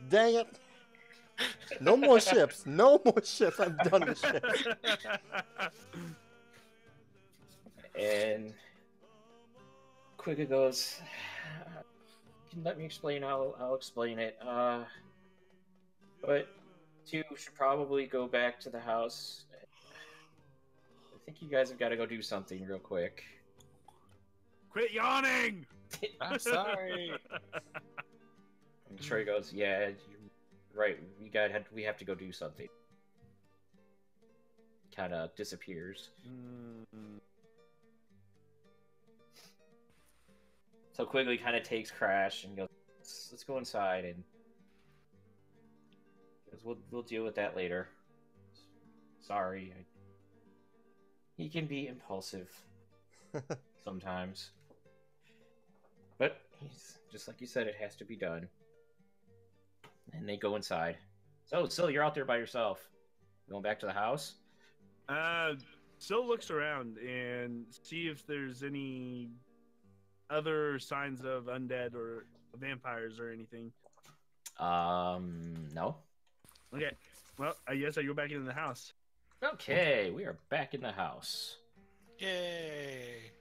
Dang it! No more ships. No more ships. I'm done with ships. And Quigley goes, you can let me explain, I'll explain it. But two should probably go back to the house. I think you guys have got to go do something real quick. Quit yawning! I'm sorry. And Trey goes, yeah, you're right. We have to go do something. Kind of disappears. So Quigley kind of takes Crash and goes, let's go inside, and goes, we'll deal with that later. Sorry. He can be impulsive sometimes. But he's just like you said, it has to be done. And they go inside. So, Sil, you're out there by yourself. Going back to the house? Still looks around and see if there's any other signs of undead or vampires or anything. No. Okay. Well, I guess I go back into the house. Okay, we are back in the house. Yay!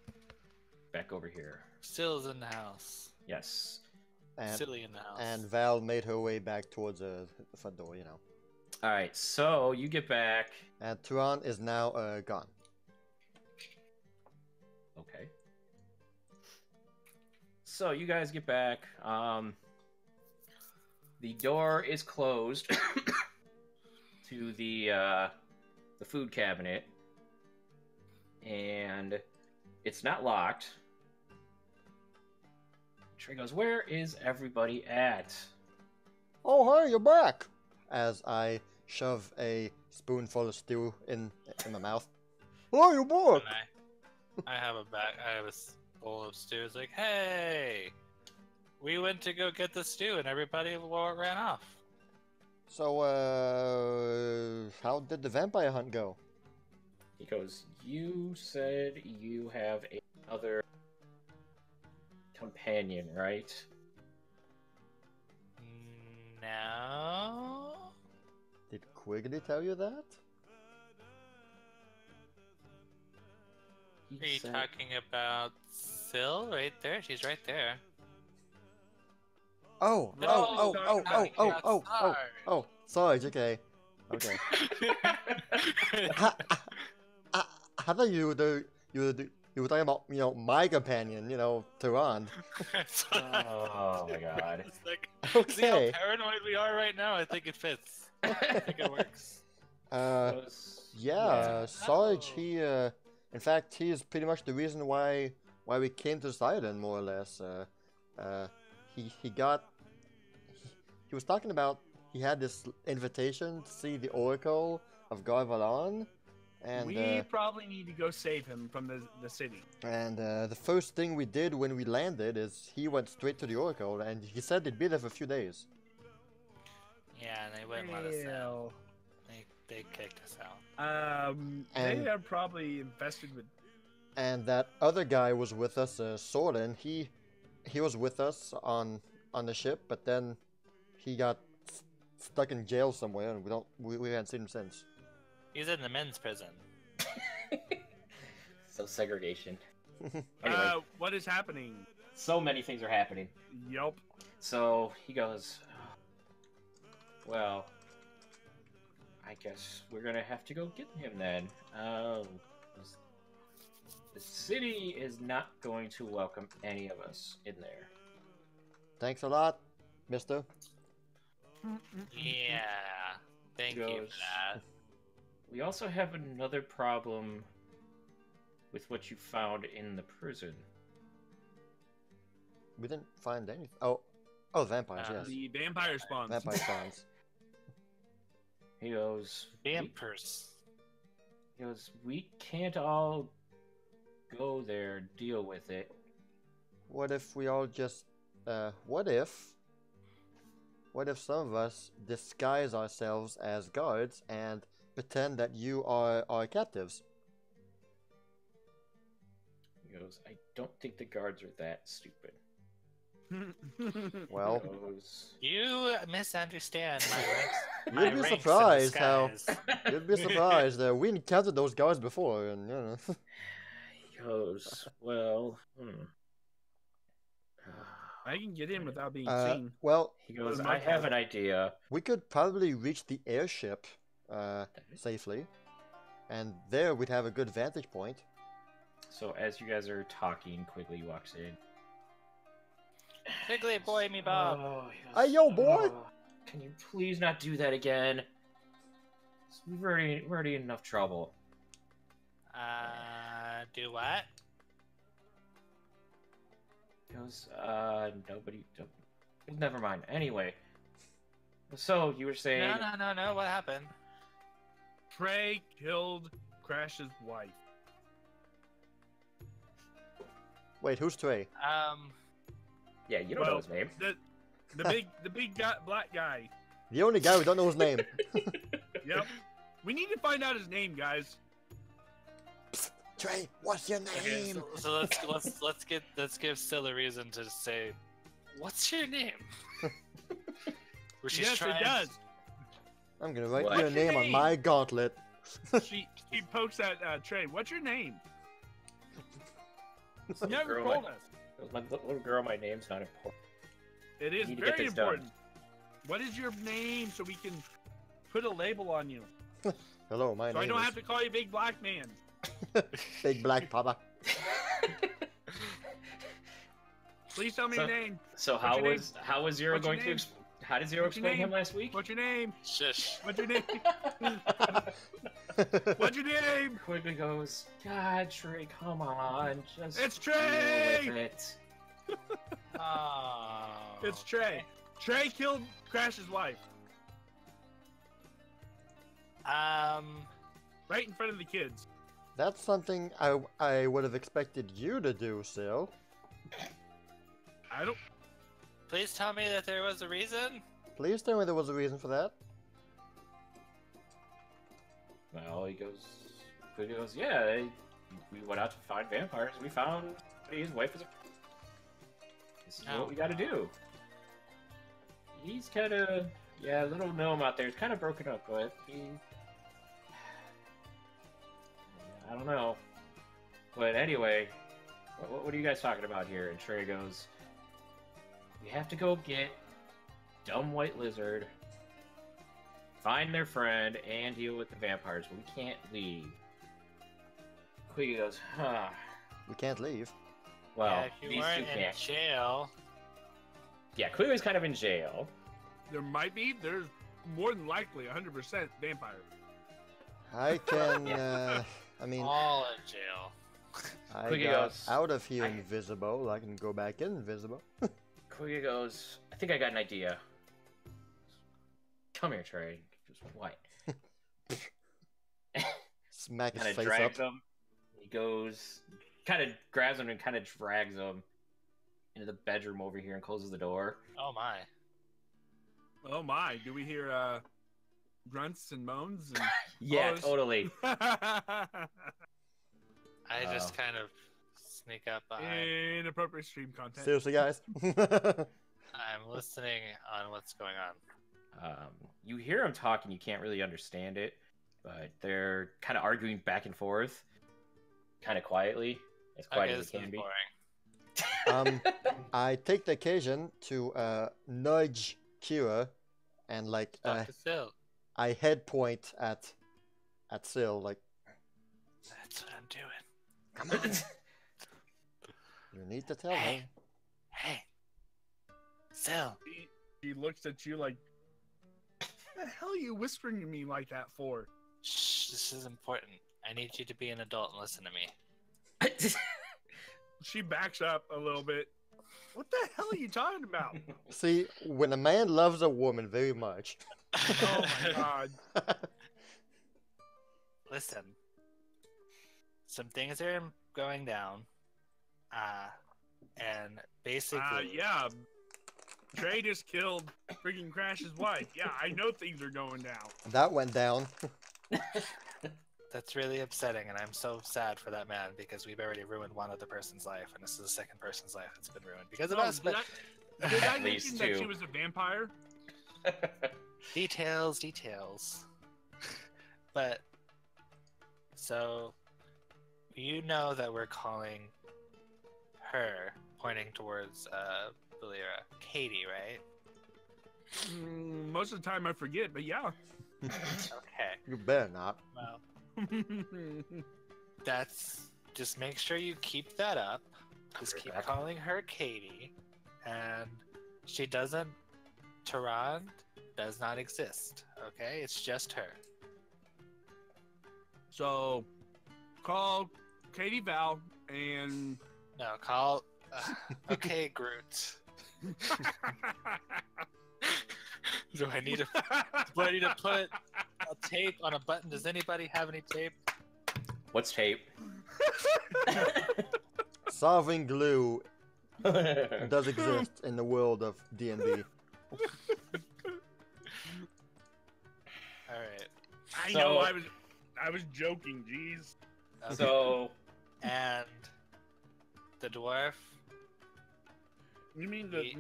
Back over here. Still's in the house. Yes. And, Silly in the house. and Val made her way back towards the front door, All right, so you get back. And Turan is now gone. Okay. So you guys get back. The door is closed to the food cabinet, and it's not locked. Trey goes, "Where is everybody at?" Oh, hey, you're back! As I shove a spoonful of stew in my mouth. Oh, you're back! And I have a bowl of stew. It's like, hey, we went to go get the stew, and everybody ran off. So, how did the vampire hunt go? He goes, you said you have another companion, right? No. Did Quigley tell you that? He Are you said- talking about Syl right there? She's right there. Oh, No, oh, no, oh, no, oh, no, oh, that's oh, oh, oh, Sarge, okay. Okay. I thought you were talking about, my companion, Tehran. Oh my god. It's like, see how Okay. paranoid we are right now? I think it fits. I think it works. Yeah, Sarge, Oh. in fact, he is pretty much the reason why we came to this island, more or less. He was talking about, he had this invitation to see the Oracle of Garvalan, and we probably need to go save him from the city. the first thing we did when we landed is he went straight to the Oracle, and he said they'd be there for a few days. Yeah, and they wouldn't let us out. They kicked us out. They are probably infested with. And that other guy was with us, Soren. He was with us on the ship, but then he got stuck in jail somewhere, and we haven't seen him since. He's in the men's prison. So segregation. Anyway, What is happening? so many things are happening. Yelp. So he goes, well, I guess we're gonna have to go get him then. The city is not going to welcome any of us in there. Thanks a lot, mister. Yeah. Thank you for Goes, that. We also have another problem with what you found in the prison. We didn't find anything. Oh, vampires, yes. The vampire spawns. Vampire spawns. He goes, Vampers. we can't all go there, deal with it. What if we all just, what if some of us disguise ourselves as guards and pretend that you are our captives? He goes, I don't think the guards are that stupid. Well, He goes, You misunderstand my ranks. you'd my be ranks in surprised how disguise. you'd be surprised. We encountered those guards before, and he goes, well, I can get in without being Uh, seen. well, He goes, With I my have an idea. we could probably reach the airship safely, and there we'd have a good vantage point. So as you guys are talking, Quigley walks in. Quigley, boy, me Bob. Oh, he Hey, yo, boy! "Oh, can you please not do that again? We're already in enough trouble. Do what? He goes, nobody. Never mind. Anyway, so you were saying? No. What happened? Trey killed Crash's wife. Wait, who's Trey? Yeah, you don't know his name. The big black guy. The only guy we don't know his name. Yep. We need to find out his name, guys. Trey, what's your Okay, name? so let's give Syl a reason to say, "What's your name?" Where she's Yes, trying. it does. I'm gonna write What? your What's your name on name? my gauntlet. She pokes at Trey. What's your name? Little Never girl, told us. my little girl, my name's not important. It is need to get very this done. important. What is your name so we can put a label on you? Hello, my So I name don't is have to call you Big Black Man. Big Black Papa. Please tell me So- your name. So What's how your name? was Zero What's your going to? name? How did Zero What's your explain him name? last week? What's your name? Shush. What's your name? What's your name? Quigley goes, God, Trey, come on, just It's deal Trey! with it. Oh. It's Trey. Trey killed Crash's wife right in front of the kids. That's something I would have expected you to do, Sil. I don't. Please tell me that there was a reason. Please tell me there was a reason for that. Well, Quigley goes, yeah, we went out to find vampires. We found his wife was a... This is what we gotta do. He's kind of, yeah, little gnome out there is kind of broken up, but I don't know. But anyway, what are you guys talking about here? And Trey goes, we have to go get dumb white lizard, find their friend, and deal with the vampires. We can't leave. Quigley goes, huh. We can't leave. Well, yeah, if you these weren't two in can't. jail, Yeah, Quigley's kind of in jail. There might be. There's more than likely 100% vampire. I can. I mean, all in jail. I Quigley got goes, out of here invisible. I can go back in invisible. Quigley goes, I think I got an idea. Come here, Trey. Just what? Smack his Kind of face drags up. him. He goes, kind of grabs him and kind of drags him into the bedroom over here and closes the door. Oh my. Oh my! Do we hear grunts and moans? And Yeah, Oh, totally. I just kind of sneak up behind. Inappropriate stream content. Seriously, guys. I'm listening on what's going on. You hear them talking, you can't really understand it, but they're kind of arguing back and forth, kind of quietly, as quiet Okay, as this it is can be. boring. I take the occasion to nudge Kira, and like Talk to Sil. I head point at Sil, like, That's what I'm doing. come on. You need to tell her. Hey, Sil. He looks at you like, "What the hell are you whispering to me like that for?" Shh, this is important. I need you to be an adult and listen to me. She backs up a little bit. What the hell are you talking about? See, when a man loves a woman very much, Oh my god! Listen. Some things are going down. And basically... Yeah. Trey just killed freaking Crash's wife. Yeah, I know things are going down. that went down. That's really upsetting, and I'm so sad for that man because we've already ruined one other person's life, and this is the second person's life that's been ruined because of Oh, us. But did I At least mention that she two. was a vampire? details. But so you know that we're calling her, pointing towards Valera, Katie, right? Most of the time I forget, but yeah. Okay. You better not. Well, just make sure you keep that up. Just keep calling her Katie, and she doesn't. Tehran does not exist. Okay, it's just her. So, call Katie Val and. No, call. Okay, Groot. Do I need to put a tape on a button? Does anybody have any tape? What's tape? Solving glue does exist in the world of D&D. All right. I know I was joking. Jeez. Okay. So, And the dwarf. You mean the Ye-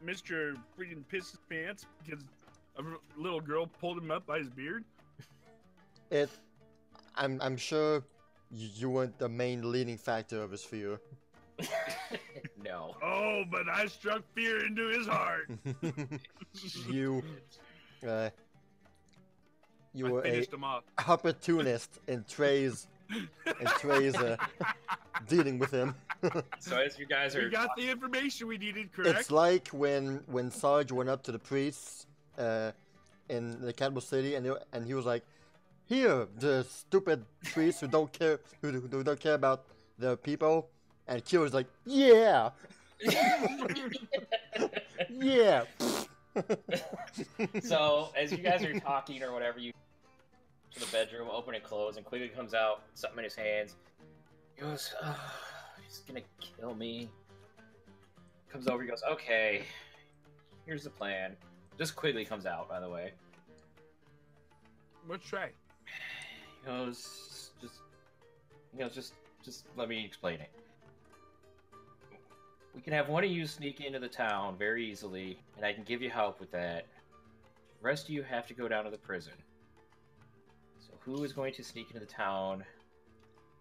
Mr. freaking piss his pants because a little girl pulled him up by his beard? I'm sure you weren't the main leading factor of his fear. no. Oh, but I struck fear into his heart. you I were a finished him off. opportunist in Trey's dealing with him. So as you guys We are, got the information we needed, correct? It's like when Sarge went up to the priests in the capital city, and he was like, "Here, the stupid priests who don't care about the people," and Kira was like, "Yeah, yeah." so as you guys are talking or whatever, you to the bedroom, open and close, and Quigley comes out, something in his hands. He goes, oh, he's gonna kill me. Comes over, he goes, okay, here's the plan. Just Quigley comes out, by the way. What's Trey? He goes, just let me explain it. We can have one of you sneak into the town very easily, and I can give you help with that. The rest of you have to go down to the prison. So who is going to sneak into the town?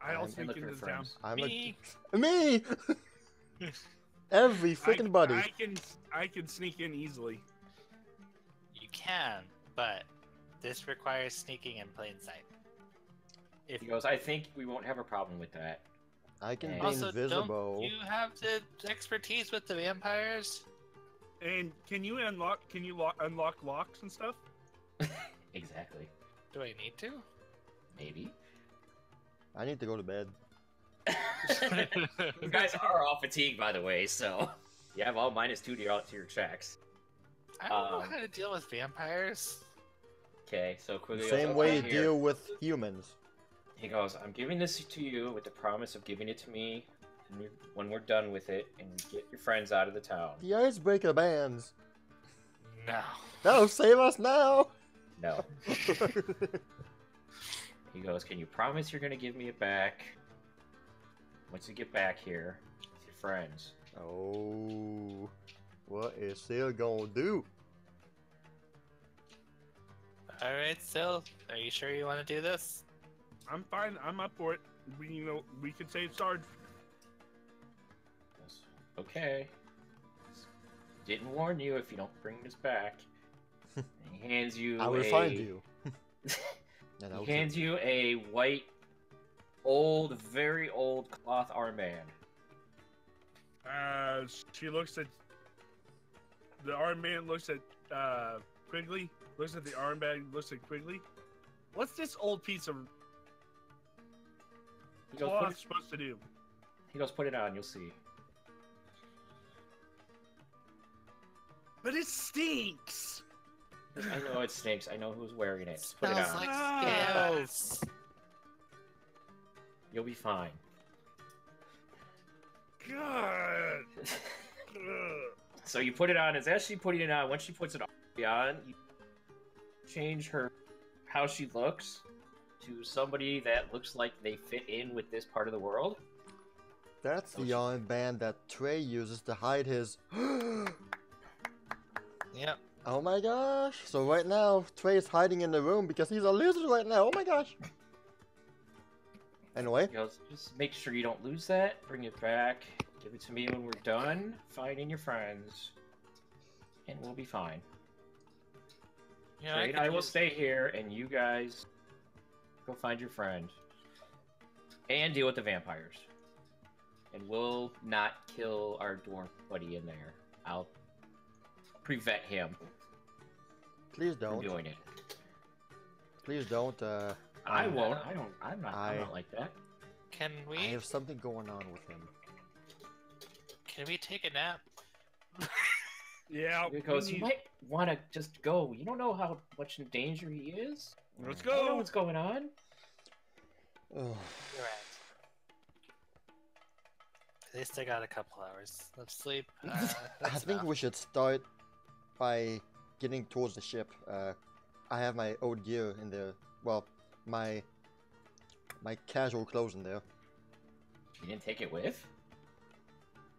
I'll and sneak look for into the town. friends? Me. Me. Every freaking buddy. I can sneak in easily. You can, but this requires sneaking in plain sight. If He goes, I think we won't have a problem with that. I can be also, invisible. don't you have the expertise with the vampires? And can you unlock locks and stuff? Exactly. Do I need to? Maybe. I need to go to bed. You guys are all fatigued, by the way, so you have all -2 to your checks. I don't know how to deal with vampires. Okay, so quickly. Same way you deal with humans. He goes, I'm giving this to you with the promise of giving it to me when we're done with it and we get your friends out of the town. The icebreaker bands. No. That'll save us now. No. He goes, can you promise you're going to give me it back once you get back here with your friends? Oh, what is Sil gonna do? Alright, Sil, are you sure you want to do this? I'm fine. I'm up for it. We can save Sarge. He goes, okay. Didn't warn you if you don't bring this back. And he hands you I will find you. He hands you a white, very old cloth armband. She looks at the armband. Looks at Quigley. Looks at the armband. Looks at Quigley. What's this old piece of He goes, cloth supposed to do? He goes, put it on. You'll see. But it stinks. I know it stinks. I know who's wearing it. Put it Smells on. like Ah. scales. You'll be fine. God. So you put it on. As she putting it on, once she puts it on, you change how she looks to somebody that looks like they fit in with this part of the world. That's the armband that Trey uses to hide his. Yep. Oh my gosh! So right now, Trey is hiding in the room because he's a lizard right now. Oh my gosh! Anyway, He goes, just make sure you don't lose that. Bring it back. Give it to me when we're done finding your friends, and we'll be fine. Yeah, Trade, I will stay here, and you guys go find your friend and deal with the vampires. And we'll not kill our dwarf buddy in there. I'll prevent him please from don't. doing it. Please don't. I won't. I'm not like that. Can we? I have something going on with him. Can we take a nap? Yeah. Because you might want to just go. You don't know how much in danger he is. Let's I don't know go. what's going on. Ugh. You're right. At least I got a couple hours of sleep. I That's think enough. we should start by getting towards the ship. I have my old gear in there. Well, my casual clothes in there. You didn't take it with?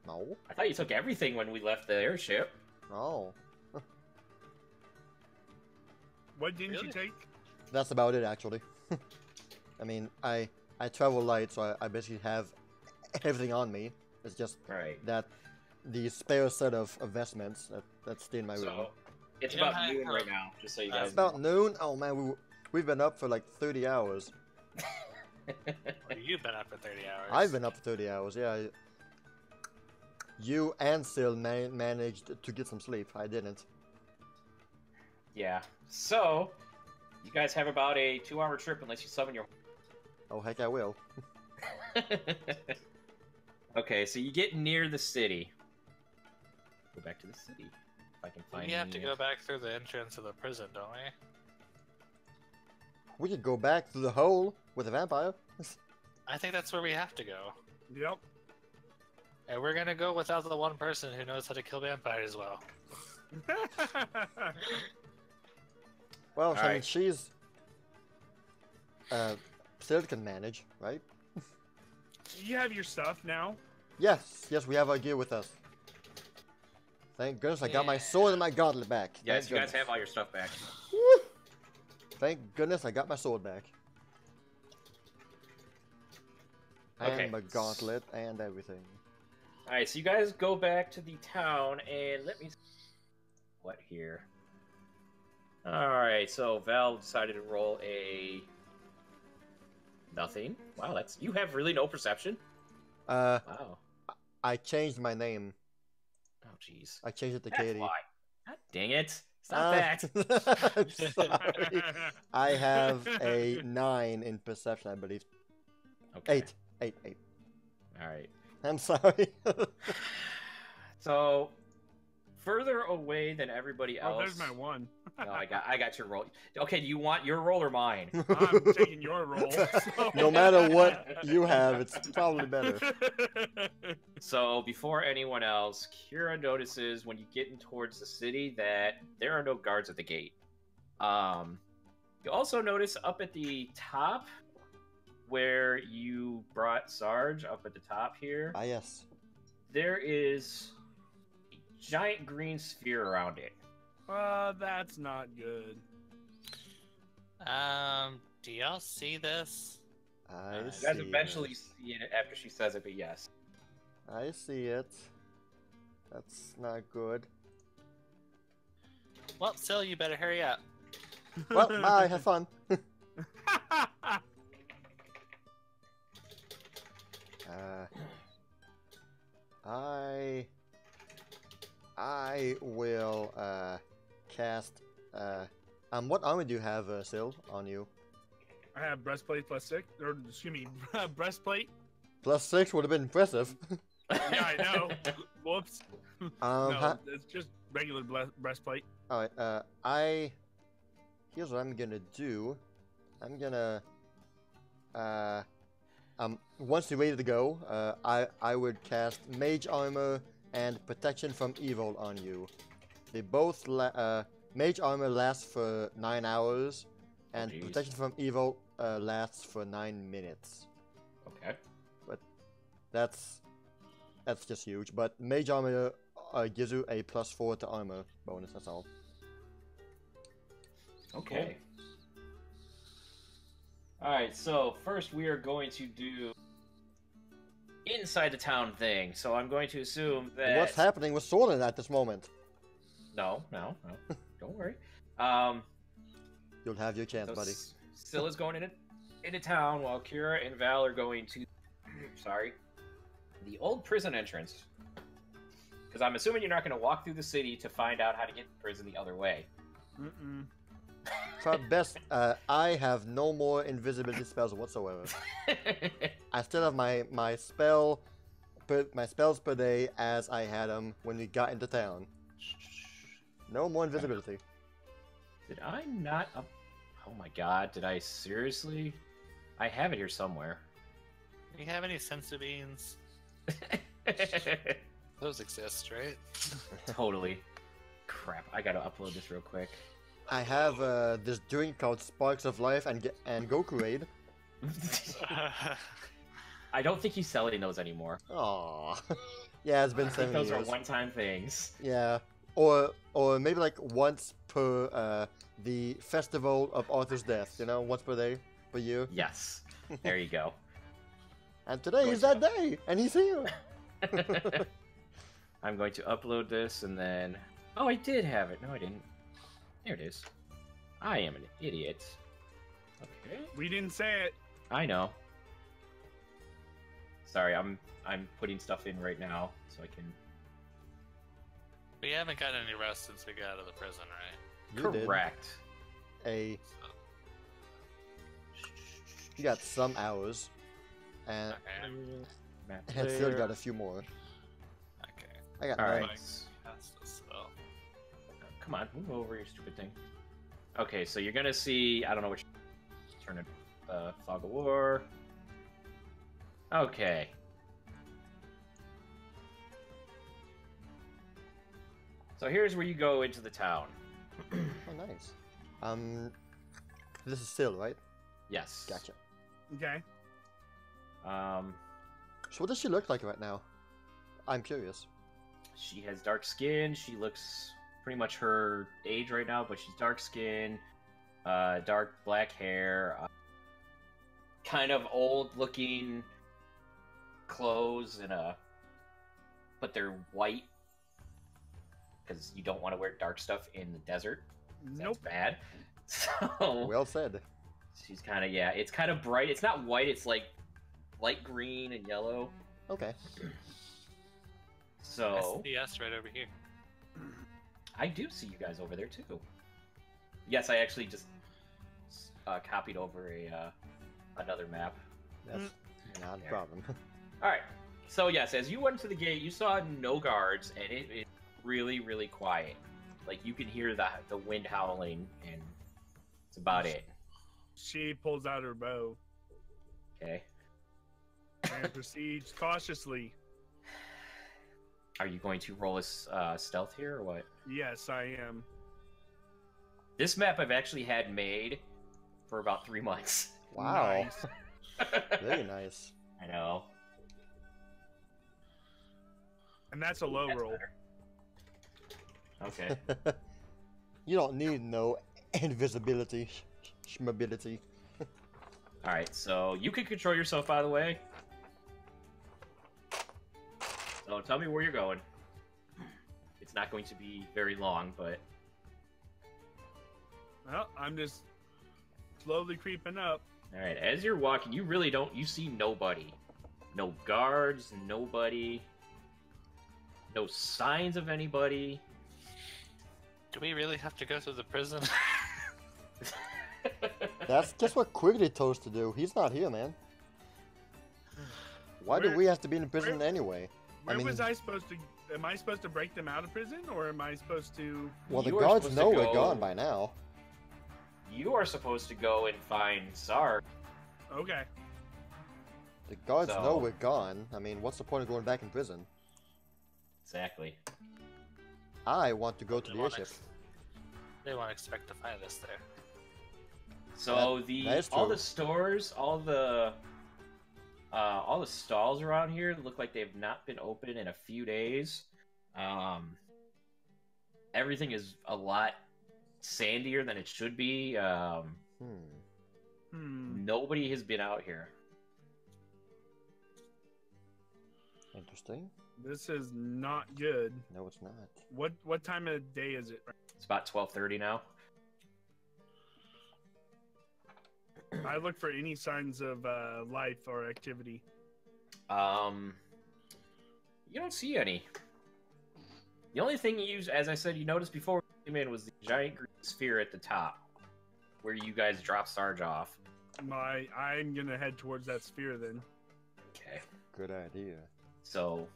No. I thought you took everything when we left the airship. No. What didn't Really? you take? That's about it, actually. I mean, I travel light, so I basically have everything on me. It's just Right. that the spare set of vestments that's still in my room. So it's You know about how- noon right now, just so you guys It's about noon. Oh man, we've been up for like 30 hours. Well, you've been up for 30 hours. I've been up for 30 hours. Yeah. You and Sil managed to get some sleep. I didn't. Yeah. So you guys have about a 2-hour trip unless you summon your. Oh heck, I will. Okay, so you get near the city. Go back to the city. If I can find. We have to any- go back through the entrance of the prison, don't we? We could go back through the hole with a vampire. I think that's where we have to go. Yep. And we're gonna go without the one person who knows how to kill vampires well. Well, I mean, Alright. she's Still can manage, right? You have your stuff now. Yes, we have our gear with us. Thank goodness I got my sword and my gauntlet back. Yes, Thank you guys goodness. have all your stuff back. Woo! Thank goodness I got my sword back. Okay. And my gauntlet and everything. Alright, so you guys go back to the town, and let me see what here. Alright, so Val decided to roll a... Nothing. Wow, that's... You have really no perception? Wow. I changed my name. Oh, jeez. I changed it to That's Katie. why. God dang it. Stop that. I'm sorry. I have a 9 in perception, I believe. Okay. 8. Alright. I'm sorry. So, further away than everybody else... Oh, there's my 1. No, I got your roll. Okay, do you want your roll or mine? I'm taking your roll. So. No matter what you have, it's probably better. So, before anyone else, Kira notices when you get in towards the city that there are no guards at the gate. You also notice up at the top, where you brought Sarge, up at the top here, Ah, yes. there is a giant green sphere around it. That's not good. Do y'all see this? I You see guys eventually it. see it after she says it, but yes. I see it. That's not good. Well, Sil, you better hurry up. Well, bye, have fun. I will cast what armor do you have, Sil, on you? I have breastplate +6, or excuse me, breastplate. +6 would have been impressive. Yeah, I know. Whoops. Um, No, it's just regular breastplate. Alright, here's what I'm gonna do. I'm gonna, once you're ready to go, I would cast Mage Armor and Protection from Evil on you. They both, Mage Armor lasts for 9 hours, and jeez. Protection from Evil lasts for 9 minutes. Okay. But that's just huge. But Mage Armor gives you a +4 to armor bonus, that's all. Okay. Alright, so first we are going to do inside the town thing. So I'm going to assume that... What's happening with Soren at this moment? No. Don't worry. You'll have your chance, So buddy. Scylla's going into town while Kira and Val are going to... Sorry. The old prison entrance. Because I'm assuming you're not going to walk through the city to find out how to get to prison the other way. Mm-mm. For best, I have no more invisibility spells whatsoever. I still have my spells per day as I had them when we got into town. No more invisibility. Did I not... Oh my god, did I seriously? I have it here somewhere. Do you have any sensu beans? Those exist, right? Totally. Crap, I gotta upload this real quick. I have this drink called Sparks of Life and Goku Raid. I don't think he's selling those anymore. Aww. Yeah, it's been I think 7 those years. are one-time things. Yeah. Or maybe like once per the Festival of Arthur's Death, you know, once per day, per year. Yes. There you go. And today is that day, and he's here. I'm going to upload this and then... Oh, I did have it. No, I didn't. There it is. I am an idiot. Okay. We didn't say it. I know. Sorry, I'm putting stuff in right now so I can... We haven't gotten any rest since we got out of the prison, right? You did. Correct. You got some hours, and Okay. Map and still there. got a few more. Okay. I got All none. right. Pass this, though. Come on, move over, you stupid thing. Okay, so you're gonna see... I don't know which... Turn it... Fog of War... Okay. So here's where you go into the town. Oh, nice. This is still right. Yes. Gotcha. Okay. So what does she look like right now? I'm curious. She has dark skin. She looks pretty much her age right now, but she's dark skin, dark black hair, kind of old looking clothes, but they're white because you don't want to wear dark stuff in the desert. Nope. That's bad. So Well said. she's kind of, yeah, it's kind of bright. It's not white. It's like light green and yellow. Okay. So SDS right over here. I do see you guys over there too. Yes, I actually just copied over another map. That's not a There. problem. All right. So yes, as you went to the gate, you saw no guards, and it is really, really quiet. Like you can hear the wind howling, and that's about it. She pulls out her bow Okay. and proceeds cautiously. Are you going to roll a stealth here, or what? Yes, I am. This map I've actually had made for about 3 months. Wow. Nice. Very nice. I know. And that's a low That's roll. better. Okay. You don't need no invisibility, mobility. All right. So you can control yourself, by the way. So tell me where you're going. It's not going to be very long, but Well, I'm just slowly creeping up. all right. As you're walking, you really don't. You see nobody. No guards. Nobody. No signs of anybody. Do we really have to go to the prison? That's just what Quigley told us to do. He's not here, man. Why do Where- we have to be in prison anyway? Where mean- was I supposed to? Am I supposed to break them out of prison, or am I supposed to? Well, the You are guards supposed know to we're go- gone by now. You are supposed to go and find Sark. Okay. The guards So- know we're gone. I mean, what's the point of going back in prison? Exactly. I want to go to They the won't airship. ex- They won't expect to find us there. So that is all true. the stores, all the stalls around here look like they've not been open in a few days. Everything is a lot sandier than it should be. Nobody has been out here. Interesting. This is not good. No, it's not. What time of day is it? It's about 12:30 now. I look for any signs of life or activity. You don't see any. The only thing as I said, you noticed before we came in was the giant green sphere at the top, where you guys drop Sarge off. I'm gonna head towards that sphere then. Okay. Good idea. So,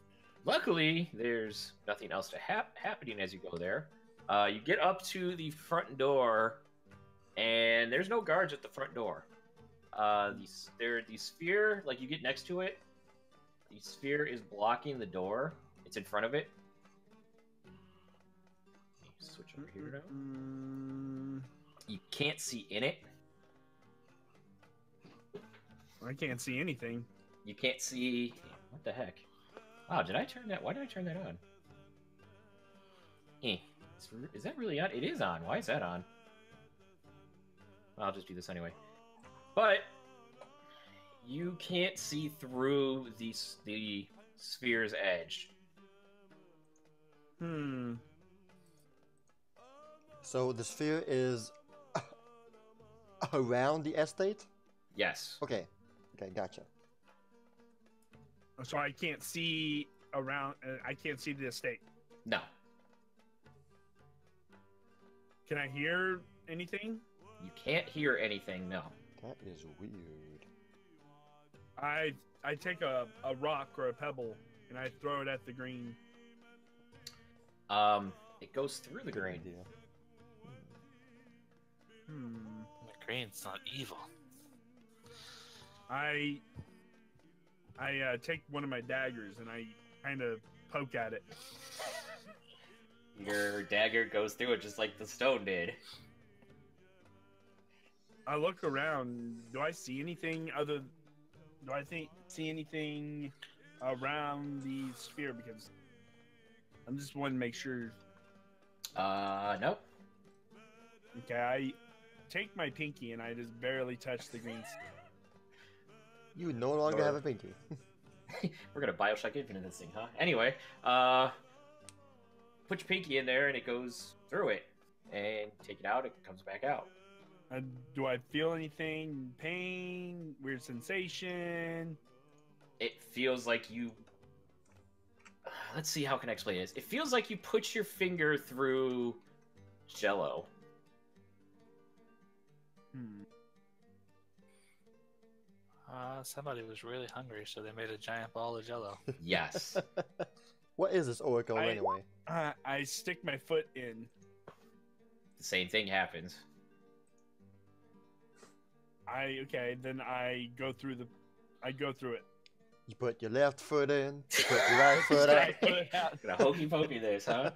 luckily, there's nothing else to happening as you go there. You get up to the front door, and there's no guards at the front door. The sphere, like you get next to it, the sphere is blocking the door. It's in front of it. Let me switch over here now. You can't see in it. I can't see anything. You can't see. What the heck? Wow, did I turn that? Why did I turn that on? Is that really on? It is on. Why is that on? I'll just do this anyway. But you can't see through the sphere's edge. So the sphere is around the estate? Yes. Okay. Okay, gotcha. So I can't see around. I can't see the estate. No. Can I hear anything? You can't hear anything. No. That is weird. I take a rock or a pebble and I throw it at the green. It goes through the Good green. idea. The green's not evil. I take one of my daggers and I kind of poke at it. Your dagger goes through it just like the stone did. I look around. Do I see anything other? Do I see anything around the sphere? Because I'm just wanting to make sure. Nope. Okay, I take my pinky and I just barely touch the green. You no longer have a pinky. We're gonna Bioshock Infinite this thing, huh? Anyway, put your pinky in there and it goes through it, and take it out, it comes back out. Do I feel anything? Pain? Weird sensation? It feels like you. Let's see, how can I explain this? It feels like you put your finger through Jello. Somebody was really hungry, so they made a giant ball of Jello. Yes. What is this oracle anyway? I stick my foot in. The same thing happens. Then I go through it. You put your left foot in, you put your right foot out. Gonna hokey pokey this, huh?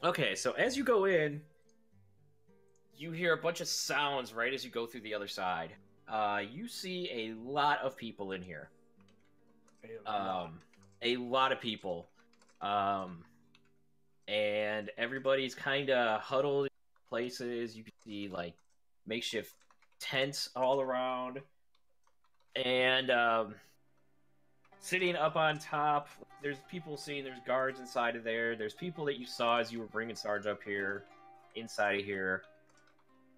Okay, so as you go in, you hear a bunch of sounds right as you go through the other side. You see a lot of people in here. A lot of people. And everybody's kind of huddled in places. You can see, like, makeshift tents all around. And sitting up on top, there's people seeing, there's guards inside of there. There's people that you saw as you were bringing Sarge up here, inside of here.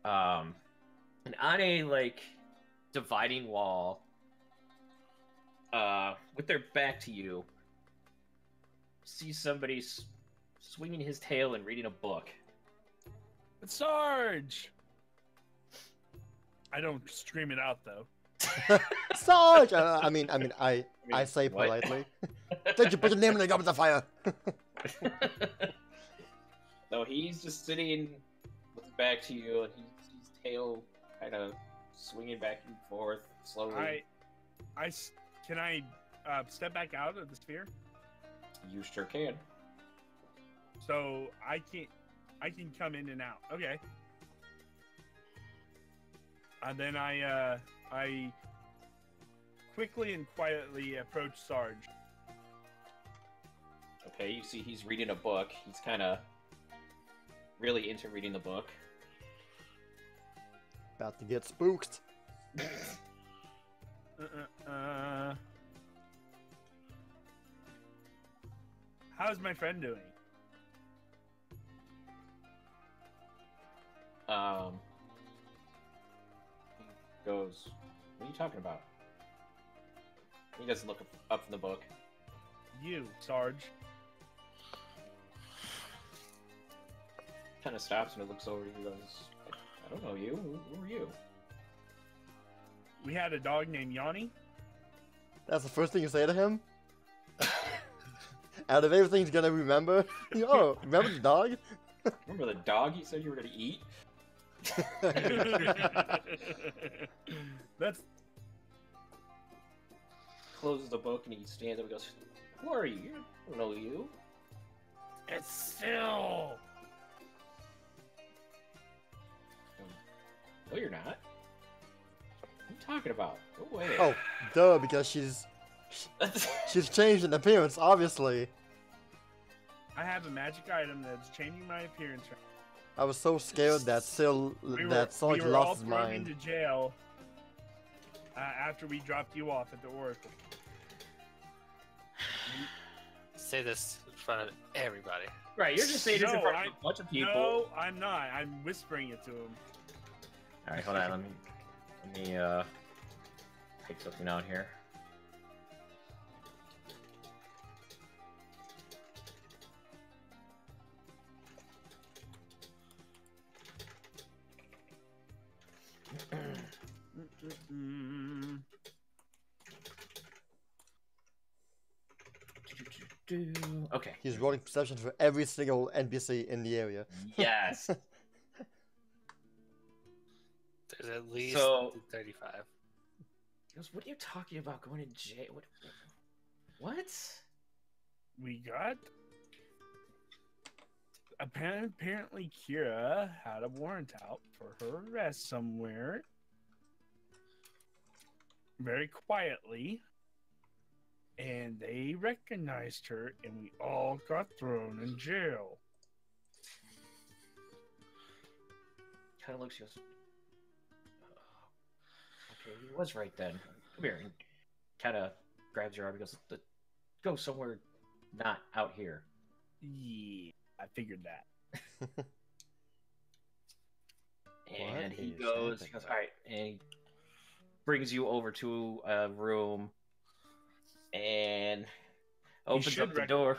And on a, like, dividing wall, with their back to you, see somebody swinging his tail and reading a book. It's Sarge! I don't scream it out, though. Sarge! I say what? politely. Did you put your name in the goblet of fire? No, he's just sitting with his back to you, and his tail kind of swinging back and forth slowly. Can I step back out of the sphere? You sure can. So I can come in and out. Okay. And then I quickly and quietly approach Sarge. Okay, you see he's reading a book. He's kind of really into reading the book. About to get spooked. How's my friend doing? He goes, what are you talking about? He doesn't look up from the book. You, Sarge. Kind of stops and it looks over. He goes, I don't know you. Who are you? We had a dog named Yanni. That's the first thing you say to him? Out of everything he's gonna remember? Oh, remember the dog? Remember the dog you said you were going to eat? That's Closes the book and he stands up and goes, who are you? I don't know you. it's Phil. No, you're not. What are you talking about? Go away. Oh, duh, because she's changed in appearance, obviously. I have a magic item that's changing my appearance. I was so scared that Sarge We lost were all his thrown mind. into jail after we dropped you off at the Oracle. Say this in front of everybody. Right, you're just saying this in No, front of a bunch of people. No, I'm not. I'm whispering it to him. Alright, hold on. Let me take something out here. Okay. He's rolling perception for every single NPC in the area. Yes. There's at least So- 35. He goes, what are you talking about going in jail? What? We got apparently Kira had a warrant out for her arrest somewhere. Very quietly. And they recognized her, and we all got thrown in jail. Kind of looks, she goes, okay, he was right then. Come here. And kind of grabs your arm and goes, go somewhere not out here. Yeah, I figured that. And he is goes, happening? all right, and he brings you over to a room and opens up the door.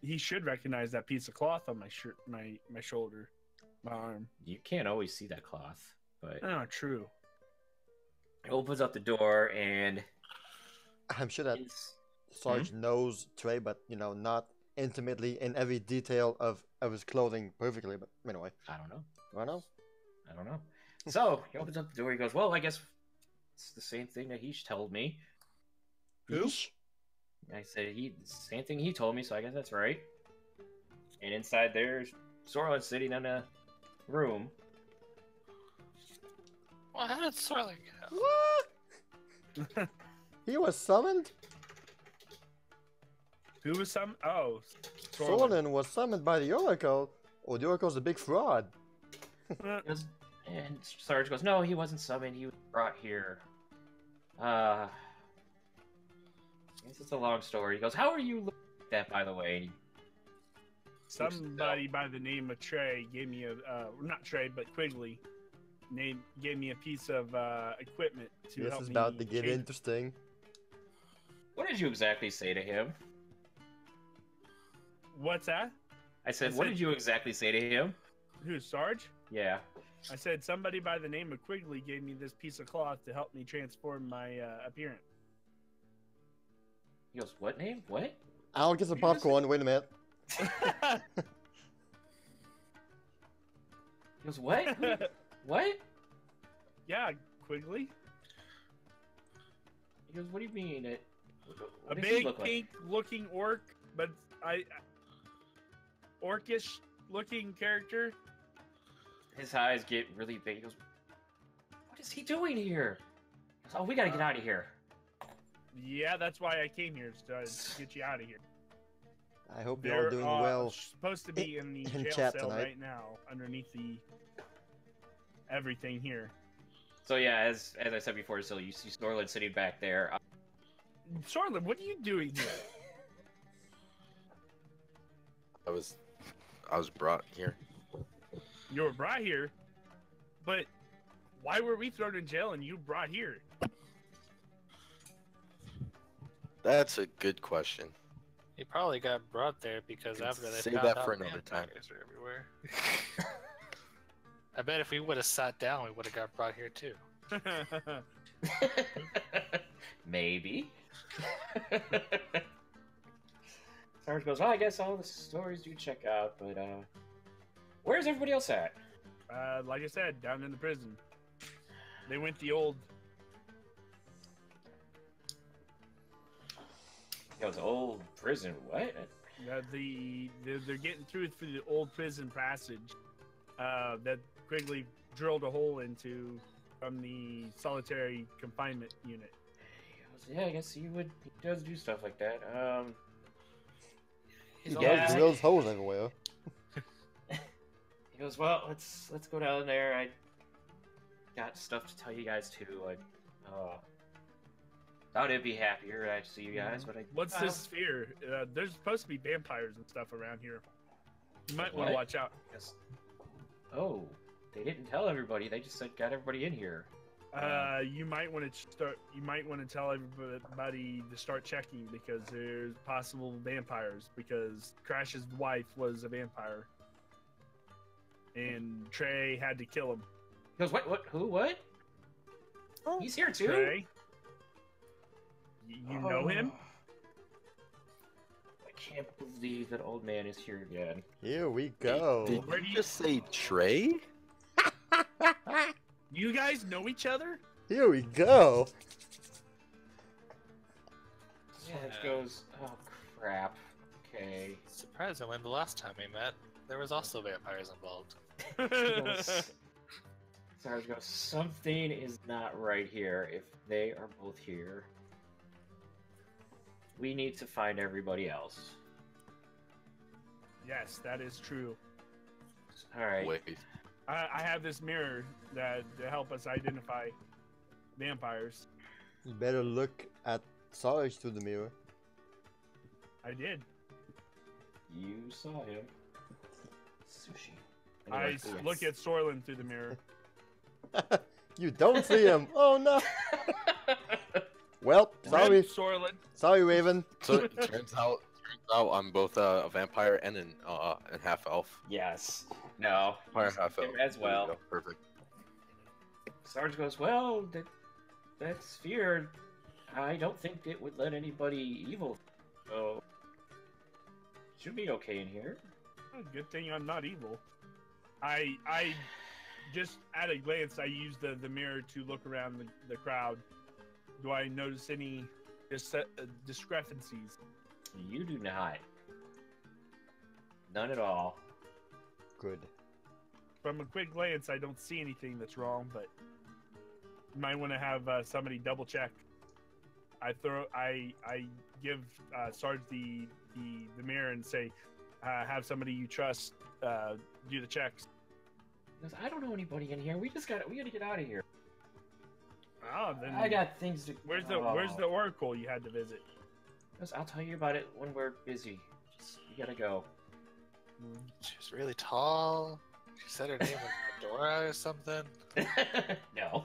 He should recognize that piece of cloth on my shirt, my shoulder, my arm. You can't always see that cloth, but Oh, true. he opens up the door and I'm sure that it's- Sarge knows Trey, but not intimately in every detail of his clothing perfectly. But anyway, I don't know. do I know? I don't know. So he opens up the door. He goes, well, I guess it's the same thing that he told me. Who? Yeesh. I said same thing he told me, so I guess that's right. And inside there's Sorlin sitting in a room. Well, how did Sorlin get out? What? He was summoned? Who was some? Oh, Sorlin was summoned by the Oracle. Oh, the Oracle's a big fraud. And Sarge goes, no, he wasn't summoned. He was brought here. I guess it's a long story. He goes, how are you looking at that, by the way? Somebody by the name of Trey gave me not Trey, but Quigley, gave me a piece of equipment to This help is me. about to get change- interesting. What did you exactly say to him? What's that? I said, I what said- did you exactly say to him? Who, Sarge? Yeah. I said somebody by the name of Quigley gave me this piece of cloth to help me transform my appearance. He goes, what name? What? I'll get some You just- popcorn. Wait a minute. He goes, what? What? Yeah, Quigley. He goes, what do you mean? What A does he big look like? pink-looking orc, but orcish-looking character. His eyes get really big. He goes, what is he doing here? He goes, oh, we gotta get out of here. Yeah, that's why I came here, to get you out of here. I hope you're They're all doing well. supposed to be in the in jail chat cell tonight. right now, underneath the everything here. So yeah, as I said before, so you see Snorlin sitting back there. Sorlin, what are you doing here? I was brought here. You were brought here, but why were we thrown in jail and you brought here? That's a good question. He probably got brought there because Can after they save found that out for another time. vampires are everywhere. I bet if we would have sat down, we would have got brought here too. Maybe. Sarge goes, oh, I guess all the stories do check out, but where's everybody else at? Like I said, down in the prison. They went the old. He goes, old prison, what? They're getting through the old prison passage that Quigley drilled a hole into from the solitary confinement unit. He goes, yeah, I guess he does do stuff like that. He's He Yeah. does drills holes everywhere. He goes, well, let's go down there. I got stuff to tell you guys too. I thought it'd be happier to see you guys, but What's this sphere? There's supposed to be vampires and stuff around here. You might want What? to watch out. Guess... Oh, they didn't tell everybody. They just said got everybody in here. You might want to start. You might want to tell everybody to start checking because there's possible vampires. Because Crash's wife was a vampire, and Trey had to kill him. He goes, what? What? Who? What? He's here too. Trey, you know him? I can't believe that old man is here again. Here we go. Did Where do you you- just say Trey? You guys know each other? Here we go. Yeah, it goes, oh crap. Okay. Surprisingly, the last time we met, There was also vampires involved. Sarge goes, something is not right here if they are both here. We need to find everybody else. Yes, that is true. Alright. Wait. I have this mirror that to help us identify vampires. You better look at Sarge through the mirror. I did. You saw him. Sushi. I Anyway, look at Sorlin through the mirror. You don't see him. Oh no. Well, sorry, Rip Sorlin. sorry, Raven. So it turns out I'm both a vampire and an half elf. Yes. No. Vampire, half elf. Him as There we well. go. Perfect. Sarge goes, well, that sphere, I don't think it would let anybody evil. So, should be okay in here. Good thing I'm not evil. I just at a glance, I use the mirror to look around the crowd. Do I notice any discrepancies? You do not. None at all. Good. From a quick glance, I don't see anything that's wrong, but you might want to have somebody double check. I give Sarge the mirror and say, have somebody you trust do the checks. He goes, I don't know anybody in here. We gotta get out of here. Oh, then I got things to. where's the oracle you had to visit? He goes, I'll tell you about it when we're busy. We gotta go. She was really tall. She said her name was Dora or something. No.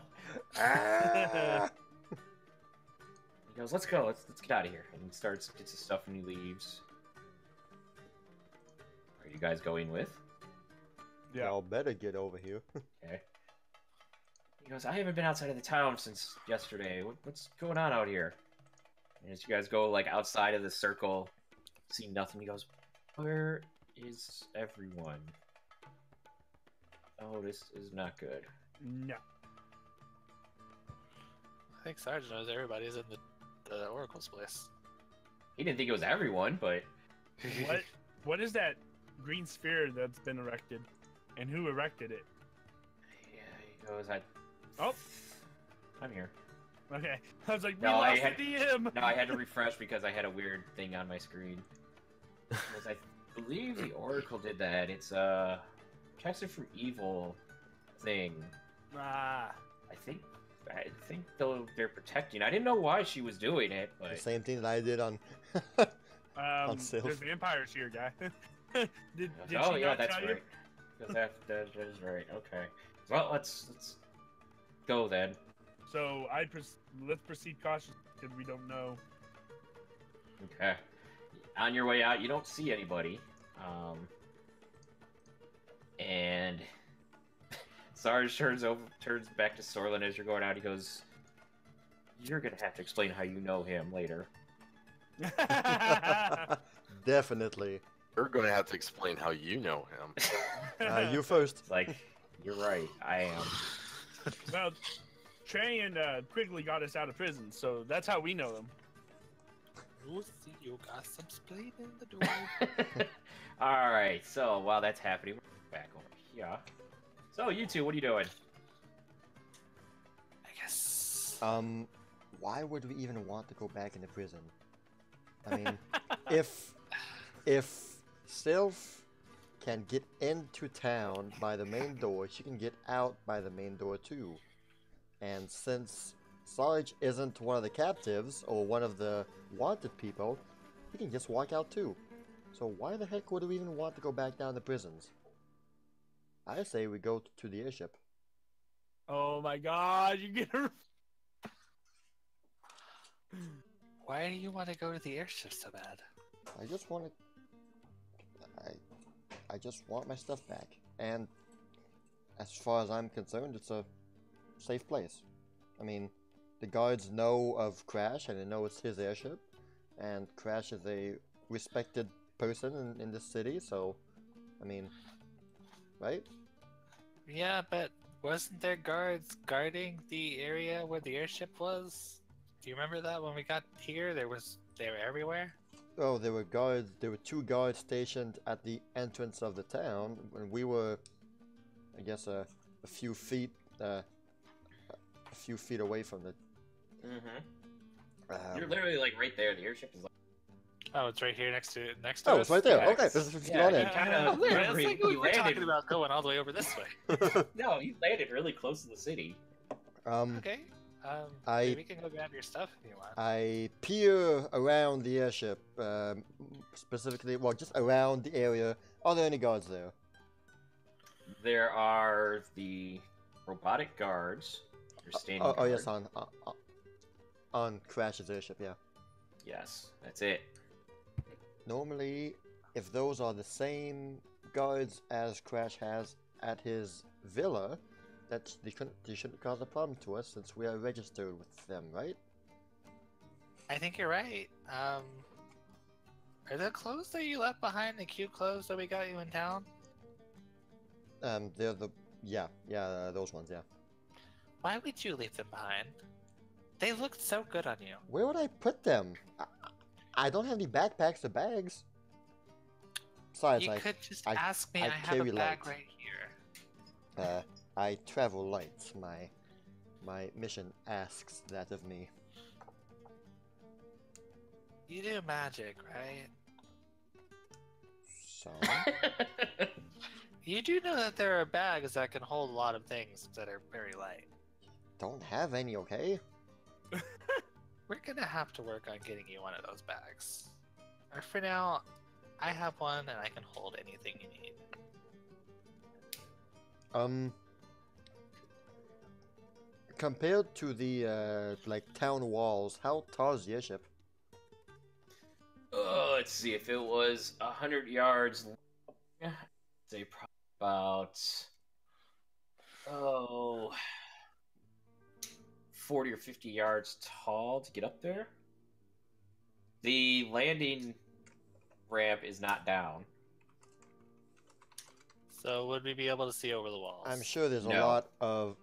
He goes, let's go. Let's get out of here. And he gets his stuff and he leaves. Are you guys going with? Yeah. Y'all better get over here. Okay. He goes, I haven't been outside of the town since yesterday. What's going on out here? And as you guys go like outside of the circle, see nothing. He goes, where is everyone? Oh, this is not good. No. I think Sarge knows everybody's in the Oracle's place. He didn't think it was everyone, but What is that green sphere that's been erected, and who erected it? yeah, he goes, Oh, I'm here. okay. I was like, we No, I lost had- the DM. No, I had to refresh because I had a weird thing on my screen. Because I believe the Oracle did that. It's a Casted from Evil thing. Ah, I think they're protecting. I didn't know why she was doing it, The but same thing that I did on. Sylph. there's vampires here, guy. did oh she yeah, not that's tell you? right. Because that is right. Okay. Well, let's go then. So let's proceed cautiously because we don't know. Okay. On your way out, you don't see anybody. And Sarge turns back to Sorlin as you're going out. He goes, "You're gonna have to explain how you know him later." Definitely. You're gonna have to explain how you know him. You first. It's like, you're right. I am. Well, Trey and Quigley got us out of prison, so that's how we know them. Lucy, you got some spleen in the door. All right. So while that's happening, we're back over here. So you two, what are you doing? I guess. Why would we even want to go back into prison? I mean, if Sylph can get into town by the main door, she can get out by the main door too. And since Sarge isn't one of the captives or one of the wanted people, he can just walk out too. So why the heck would we even want to go back down to prisons? I say we go to the airship. Oh my God, you get her. Why do you want to go to the airship so bad? I just want to. I just want my stuff back, and as far as I'm concerned, it's a safe place. I mean, the guards know of Crash, and they know it's his airship, and Crash is a respected person in this city, so, I mean, right? Yeah, but wasn't there guards guarding the area where the airship was? Do you remember that when we got here? They were everywhere. Oh, there were guards. There were 2 guards stationed at the entrance of the town, and we were, I guess, a few feet away from it. You're literally like right there. The airship is like. Oh, it's right here next to Oh, us. it's right there. Yeah, Okay, let's get on in. kind of. Yeah, it's like we were talking about going all the way over this way. No, you landed really close to the city. Okay. Maybe we can go grab your stuff if you want. I peer around the airship, specifically, well, just around the area. Are there any guards there? There are the robotic guards. They're standing. Oh, guard. yes, on Crash's airship, yeah. Yes, that's it. Normally, if those are the same guards as Crash has at his villa, they shouldn't cause a problem to us since we are registered with them, right? I think you're right. Are the clothes that you left behind the cute clothes that we got you in town? They're those ones, yeah. Why would you leave them behind? They looked so good on you. Where would I put them? I don't have any backpacks or bags. Besides, You could just I- ask me. I I have a carry bag light. right here. I travel light. My mission asks that of me. You do magic, right? So, You do know that there are bags that can hold a lot of things that are very light. don't have any, okay? We're gonna have to work on getting you one of those bags. Or for now, I have one and I can hold anything you need. Compared to the town walls, how tall is the airship? Let's see. If it was 100 yards, I'd say probably about 40 or 50 yards tall to get up there. The landing ramp is not down. So would we be able to see over the walls? I'm sure there's a No. lot of.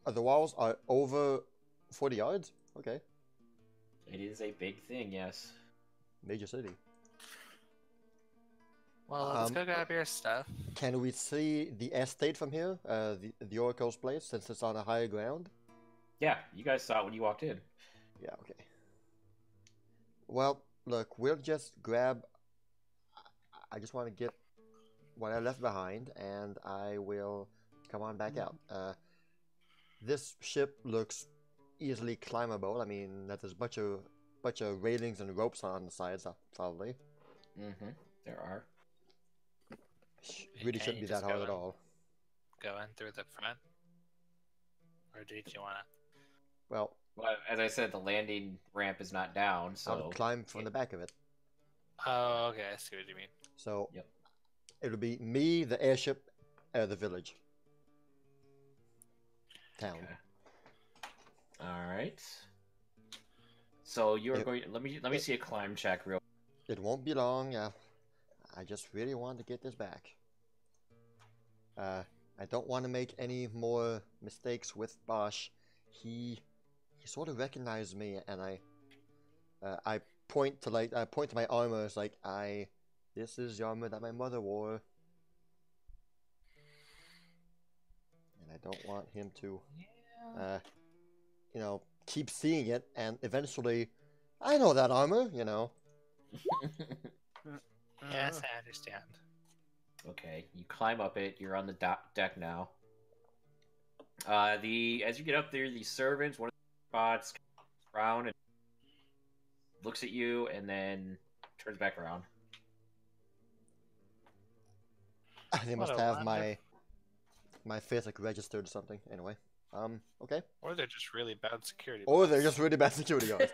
The walls are over 40 yards? Okay. It is a big thing, yes. Major city. Well, let's go grab your stuff. Can we see the estate from here? The Oracle's place, since it's on a higher ground? Yeah, you guys saw it when you walked in. Yeah, okay. Well, look, we'll just grab. I just want to get what I left behind, and I will come on back out. This ship looks easily climbable. I mean, there's a bunch of railings and ropes on the sides, probably. Mm-hmm. There are. Really Can shouldn't you be that just hard go at in? all. Go in through the front? Or did you wanna? Well, Well, as I said, the landing ramp is not down, so I'll climb from the back of it. Oh, okay, I see what you mean. So, Yep. it'll be me, the airship, the village. Town. Okay. All right. So you are It- going. Let me see a climb check real. It won't be long. I just really want to get this back. I don't want to make any more mistakes with Bosch. He sort of recognized me, and I point to my armor. It's like this is the armor that my mother wore, and I don't want him to, Yeah. keep seeing it, and eventually, I know that armor, Yes, I understand. Okay, you climb up it. You're on the deck now. As you get up there, the servants, one of the spots, around and looks at you, and then turns back around. They must What a have wonder. my face registered or something. Anyway, okay. Or they're just really bad security. Or they're just really bad security guards.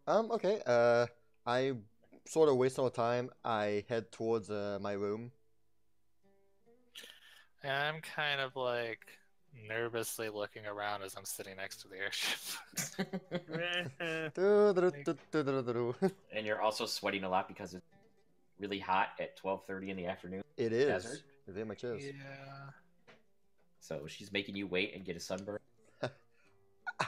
Okay. I sort of waste no time. I head towards my room. And I'm kind of like nervously looking around as I'm sitting next to the airship. Do-do-do-do-do-do-do. And you're also sweating a lot because it's really hot at 12:30 in the afternoon. It is. Desert. It very much is. Yeah. So she's making you wait and get a sunburn.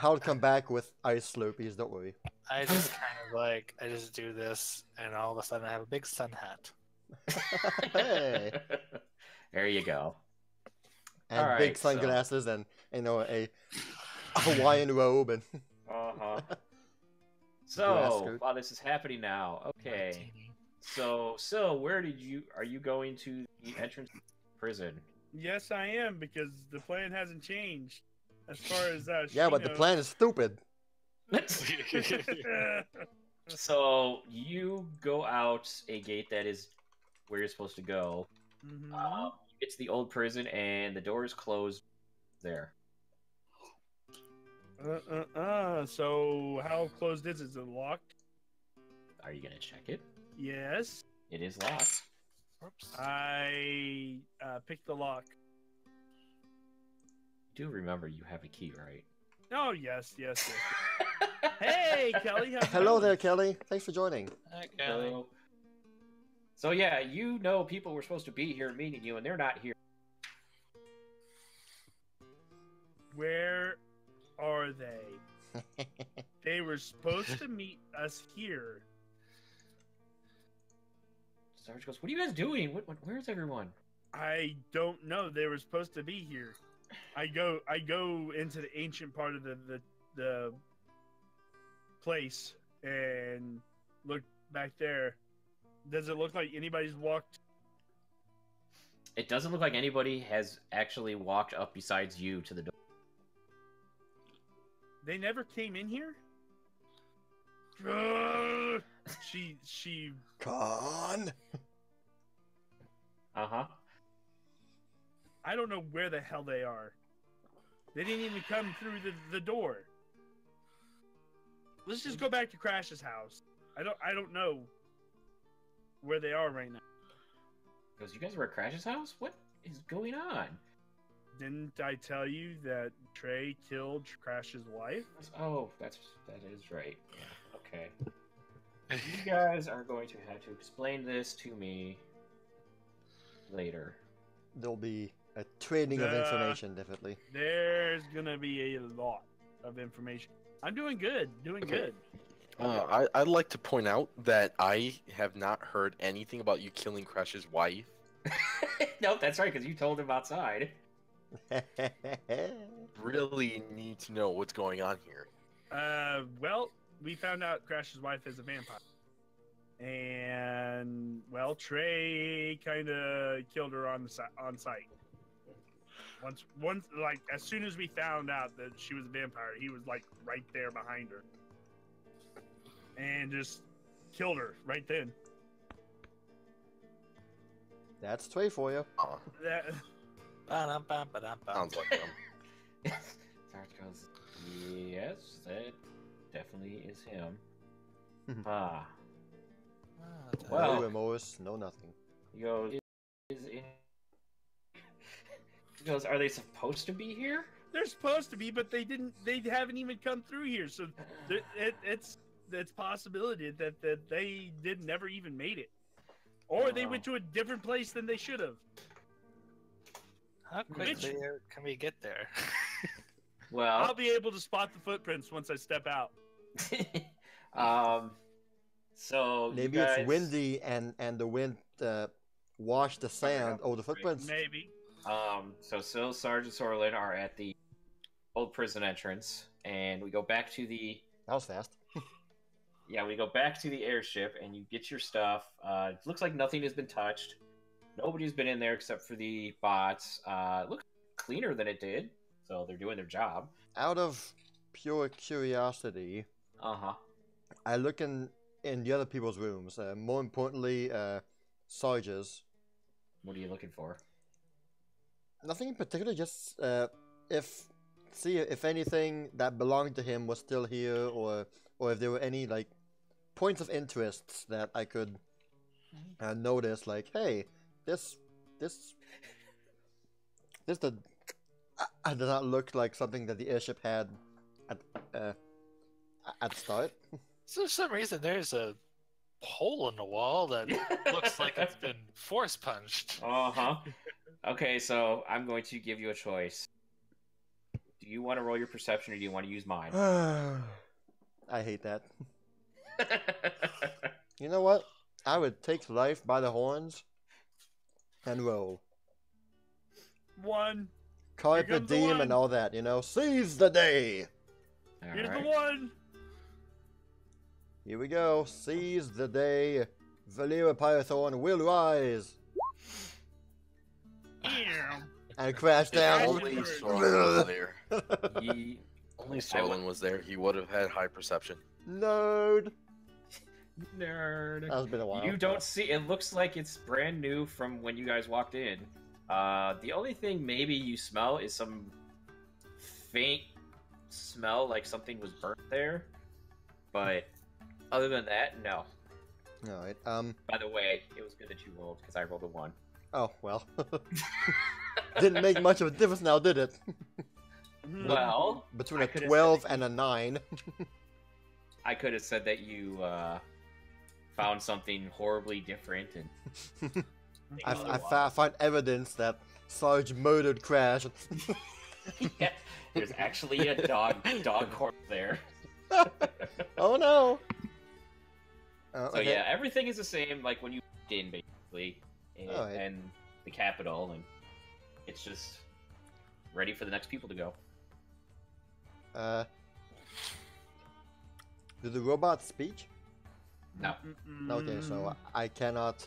I'll come back with ice slurpees. Don't worry. I just kind of like I just do this, and all of a sudden I have a big sun hat. Hey. There you go. And All big right, so- sunglasses and a Hawaiian robe and Uh-huh. Grass So, skirt. while this is happening now, okay. Martini. So where are you going to the entrance to the prison? Yes, I am, because the plan hasn't changed. As far as yeah, but the plan is stupid. So you go out a gate that is where you're supposed to go. Mhm. It's the old prison, and the door is closed there. So how closed is it? Is it locked? Are you gonna check it? Yes. It is locked. Oops. I picked the lock. Do remember you have a key, right? Oh yes. Hey, Kelly. How's it Hello going? there, Kelly. Thanks for joining. Okay. So yeah, you know people were supposed to be here meeting you, and they're not here. Where are they? They were supposed to meet us here. Sarge goes, "What are you guys doing? Where's everyone?" I don't know. They were supposed to be here. I go into the ancient part of the place and look back there. Does it look like anybody's walked? It doesn't look like anybody has actually walked up besides you to the door. They never came in here? Ugh! She Con. Uh-huh. I don't know where the hell they are. They didn't even come through the door. Let's just go back to Crash's house. I don't know where they are right now. Goes, "You guys were at Crash's house? What is going on?" Didn't I tell you that Trey killed Crash's wife? Oh, that is right. Yeah. Okay. You guys are going to have to explain this to me later. There'll be a trading of information, definitely. There's gonna be a lot of information. I'm doing good. Doing Okay. good. I'd like to point out that I have not heard anything about you killing Crash's wife. Nope, that's right, because you told him outside. Really need to know what's going on here. Well, we found out Crash's wife is a vampire. And, well, Trey kind of killed her on site. Once, like, as soon as we found out that she was a vampire, he was, like, right there behind her. And just killed her right then. That's Trey for you. That, Ba-dum-bum-ba-dum-bum. Sounds like them. Sarge goes, "Yes, that definitely is him." Ah, Well- No remorse, no nothing. He goes, he goes, "Are they supposed to be here?" they're supposed to be, but they haven't even come through here. So it's possibility that they never even made it. Or they went to a different place than they should have. how quickly can we get there? I'll Well, be able to spot the footprints once I step out. so Maybe you guys, it's windy and the wind washed the sand over the footprints. Maybe. So Sil, Sarge, and Sorlin are at the old prison entrance, and we go back to the That was fast. we go back to the airship, and you get your stuff. It looks like nothing has been touched. Nobody's been in there except for the bots. It looks cleaner than it did, so they're doing their job. Out of pure curiosity, Uh-huh. I look in the other people's rooms. More importantly, Sarge's. What are you looking for? Nothing in particular. Just see if anything that belonged to him was still here, or if there were any like points of interest that I could notice. Like, hey, this did not look like something that the airship had at the start. So for some reason, there's a hole in the wall that looks like it's been force punched. Uh-huh. Okay, so I'm going to give you a choice. Do you want to roll your perception, or do you want to use mine? I hate that. You know what? I would take life by the horns and roll. One. Carpe comes the diem one. and all that, you know? Seize the day! Here's Alright. the one. Here we go. Seize the day. Valera Python will rise. Damn. And crash If down. only Sorlin was there. Ye- Only Sorlin was there. He would have had high perception. Nerd. Nerd. That's been a while. You don't see. It looks like it's brand new from when you guys walked in. The only thing maybe you smell is some faint smell, like something was burnt there. But other than that, no. Alright, By the way, it was good that you rolled because I rolled a 1. oh, well. Didn't make much of a difference now, did it? Well, Between I a could've 12 said and a 9. I could have said that you found something horribly different and I find evidence that Sarge murdered Crash. yeah, there's actually a dog corpse there. Oh no! So Okay. yeah, everything is the same like when you walked in basically, and, Alright. and the capital, and it's just ready for the next people to go. Do the robots speak? No. Okay, so I cannot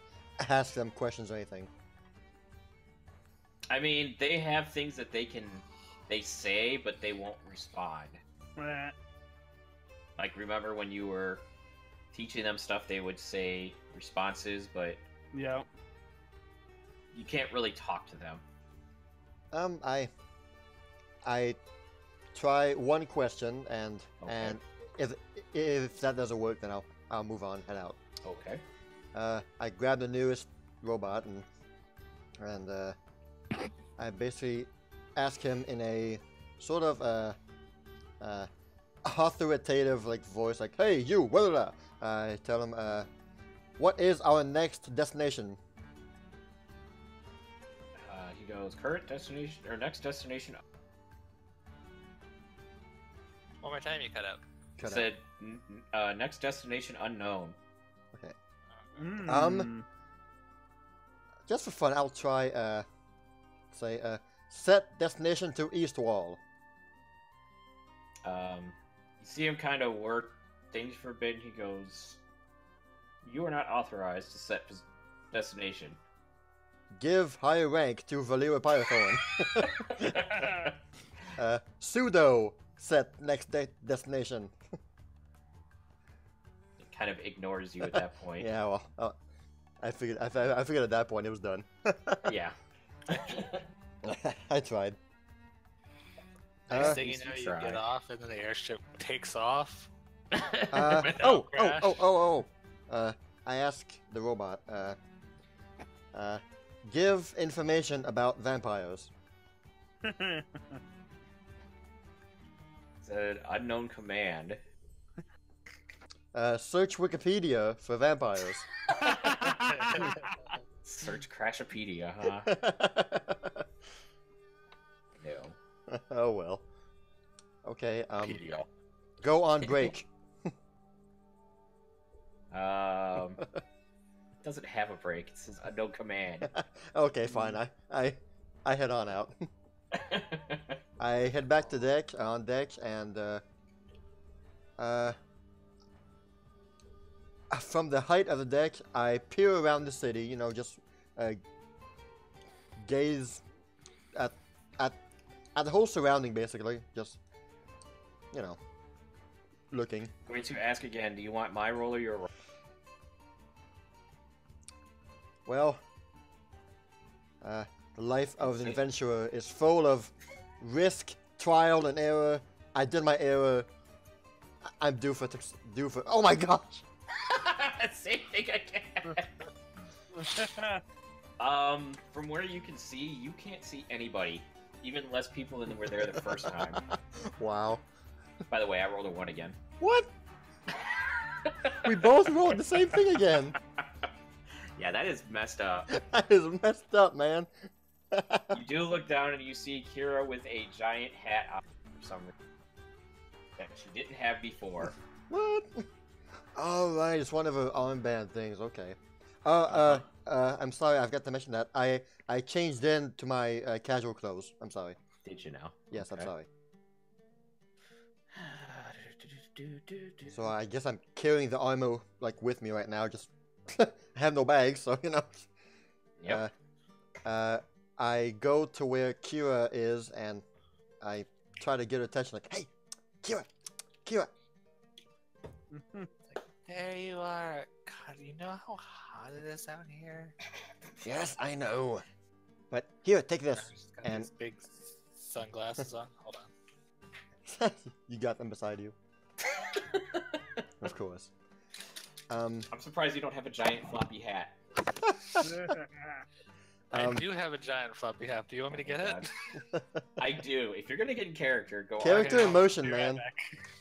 ask them questions or anything. I mean, they have things that they say, but they won't respond. Like, remember when you were teaching them stuff, they would say responses, but Yeah. you can't really talk to them. I try one question, and Okay. and if that doesn't work, then I'll move on, head out. Okay. I grab the nearest robot and I basically ask him in a sort of authoritative like voice, like, "Hey, you, blah, blah, blah." I tell him, "What is our next destination?" He goes, current destination, or next destination. One more time, you cut out. Cut out. Said, next destination unknown. Just for fun, I'll try say set destination to East Wall. You see him kind of work things forbidden. He goes, "You are not authorized to set destination." Give higher rank to Valera Python. Pseudo set next destination. It kind of ignores you at that point. Yeah, well, I figured at that point it was done. Yeah. I tried. Next thing you Decent know, you try. get off, and then the airship takes off. Oh, crash. I ask the robot, give information about vampires. Said unknown command. Search Wikipedia for vampires. Search Crashopedia, huh? No. Oh well. Okay, PDL. go on break. Doesn't have a break. It says unknown command. Okay, fine. I head on out. I head back to on deck, and from the height of the deck, I peer around the city. You know, just gaze at the whole surrounding, basically. Just looking. Going to ask again. Do you want my roll or your roll? Well, the life of an adventurer is full of risk, trial, and error. I did my error. I'm due for. Oh my gosh! Same thing again. From where you can see, you can't see anybody. Even less people than were there the first time. Wow. By the way, I rolled a 1 again. What? We both rolled the same thing again. Yeah, that is messed up. That is messed up, man. You do look down and you see Kira with a giant hat on for some reason that she didn't have before. What? Oh, right, it's one of the armband things. Okay. I'm sorry, I forgot to mention that. I changed into my casual clothes. I'm sorry. Did you know? Yes, I'm Okay. sorry. So I guess I'm carrying the armor like with me right now. Just I have no bags, so you know. Yep. I go to where Kira is and I try to get her attention. Like, hey, Kira, Kira. There you are. God, you know how hot it is out here? Yes, I know. But here, take I'm this. just got And these big sunglasses on. Hold on. you got them beside you. Of course. I'm surprised you don't have a giant floppy hat. I do have a giant floppy hat. Do you want me to get it? I do. If you're gonna get in character, go Character Okay, in motion, I'll be right man.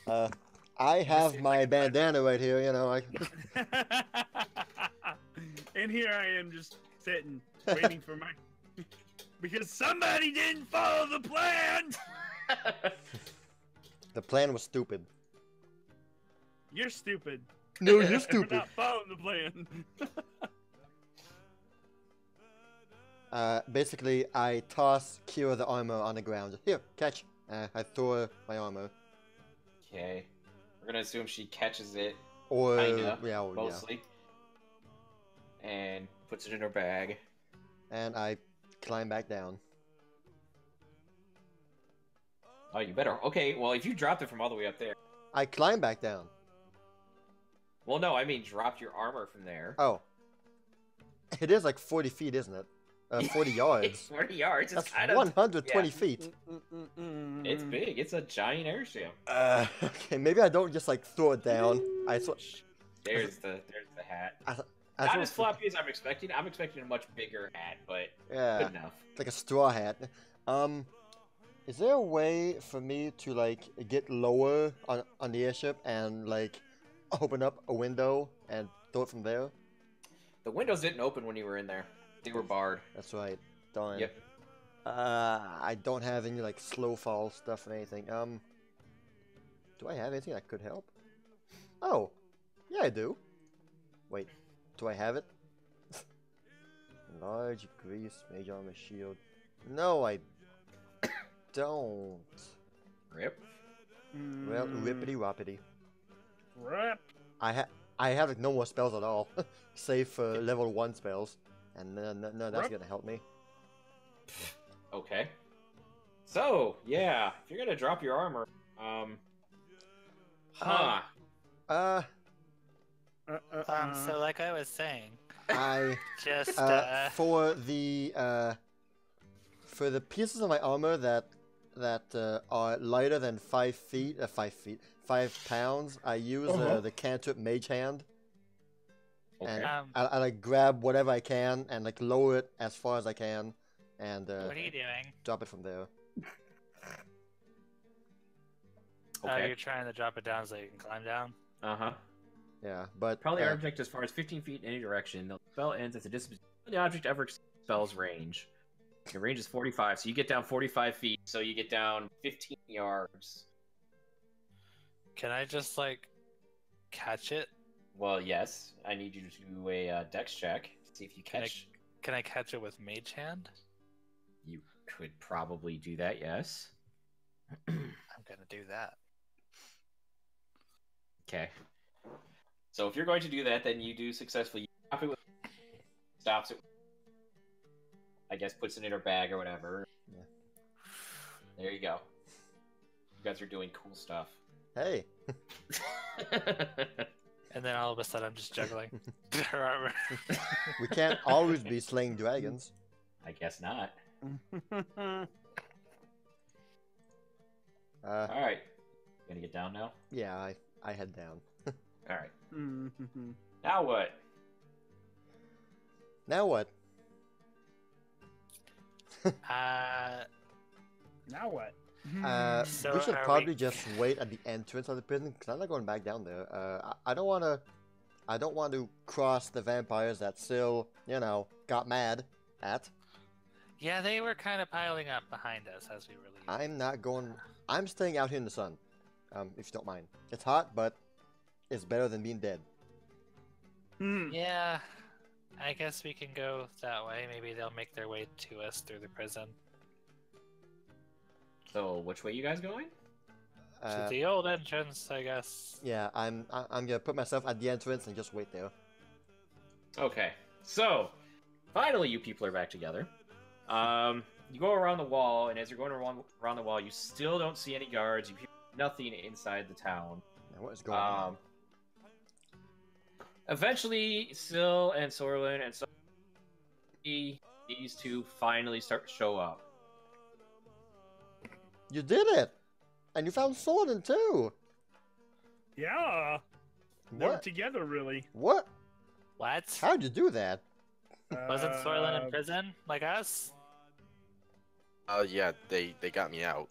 back. I have see if I my can find it. bandana right here, you know. And here I am just sitting, waiting for my... Because somebody didn't follow the plan! The plan was stupid. You're stupid. No, you're We're stupid. not following the plan. Basically, I toss Kira the armor on the ground. Here, catch. I throw her my armor. Okay. We're gonna assume she catches it, Or, kinda, yeah, or, yeah. mostly. And puts it in her bag. And I climb back down. Oh, you better. Okay, well, if you dropped it from all the way up there. I climb back down. Well, no, I mean dropped your armor from there. Oh. It is like 40 feet, isn't it? 40 yards. 40 yards. It's That's kind of. 120 yeah. feet. It's big. It's a giant airship. Okay, maybe I don't just like throw it down. There's the hat. I Not throw- as floppy as I'm expecting. I'm expecting a much bigger hat, but Yeah, good enough. it's like a straw hat. Is there a way for me to like get lower on the airship and like open up a window and throw it from there? The windows didn't open when you were in there. They were barred. That's right. Darn. Yep. I don't have any like slow fall stuff or anything. Do I have anything that could help? Oh, yeah, I do. Wait, do I have it? Large grease, mage armor, shield. No, I don't. Rip. Well, rippity woppity. Rip. I have like no more spells at all, save for level 1 spells, and none of that's gonna help me. Okay. So, yeah, if you're gonna drop your armor, So like I was saying, I just for the pieces of my armor that are lighter than 5 feet, 5 pounds, I use the cantrip Mage Hand, okay. and I like grab whatever I can and like lower it as far as I can, and what are you doing? drop it from there. Oh, Okay. you're trying to drop it down so you can climb down? Uh-huh. Yeah, but Probably object as far as 15 feet in any direction. The spell ends at the distance the object ever spell's range. Your range is 45, so you get down 45 feet, so you get down 15 yards. Can I just like catch it? Well, yes. I need you to do a dex check. See if you catch. Can I catch it with Mage Hand? You could probably do that, yes. I'm gonna do that. Okay. So if you're going to do that, then you do successfully. You drop it with, stops it. I guess puts it in her bag or whatever. Yeah. There you go. You guys are doing cool stuff. hey, And then all of a sudden I'm just juggling her armor. we can't always be slaying dragons. I guess not. All right. You gonna get down now? Yeah, I head down. All right. Now what? Now what? Now what? So we should are probably we- just wait at the entrance of the prison because I'm not going back down there. I don't want to. I don't want to cross the vampires that still, got mad at. Yeah, they were kind of piling up behind us as we were leaving. I'm not going. I'm staying out here in the sun, if you don't mind. It's hot, but is better than being dead. Yeah, I guess we can go that way. Maybe they'll make their way to us through the prison. So, which way you guys going? To the old entrance, I guess. Yeah, I'm gonna put myself at the entrance and just wait there. Okay, so finally, you people are back together. You go around the wall, and as you're going around the wall, you still don't see any guards. You hear nothing inside the town. Now, what is going on? Eventually, Syl and Sorlin and these two finally start to show up. You did it, and you found Sordin too. Yeah. They were What? together, really. What? What? How'd you do that? Wasn't Soylent in prison like us? Yeah, they got me out.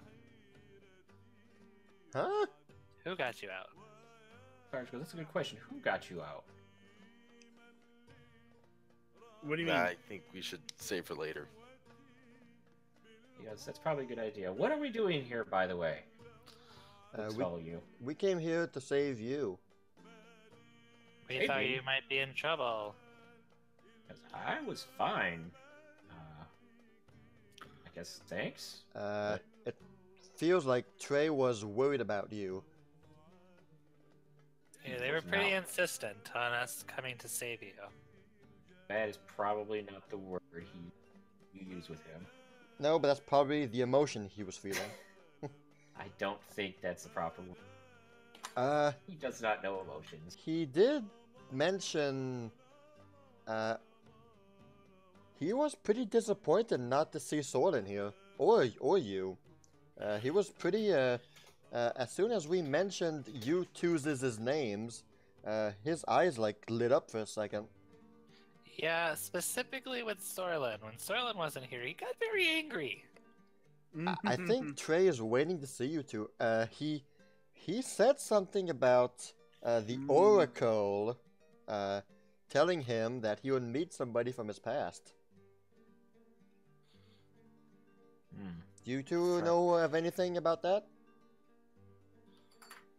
Huh? Who got you out? Sarge goes, that's a good question. Who got you out? What do you mean? I think we should save for later. Yes, that's probably a good idea. What are we doing here, by the way? Let's follow you. We came here to save you. We thought you might be in trouble. 'Cause I was fine. I guess thanks. It feels like Trey was worried about you. Yeah, they were pretty insistent on us coming to save you. That is probably not the word you use with him. No, but that's probably the emotion he was feeling. I don't think that's the proper word. He does not know emotions. He did mention, he was pretty disappointed not to see Sordin here, or you. He was pretty, as soon as we mentioned you two's names, his eyes like lit up for a second. Yeah, specifically with Sorlin. When Sorlin wasn't here, he got very angry. I think Trey is waiting to see you two. He said something about the Oracle telling him that he would meet somebody from his past. Do you two know of anything about that?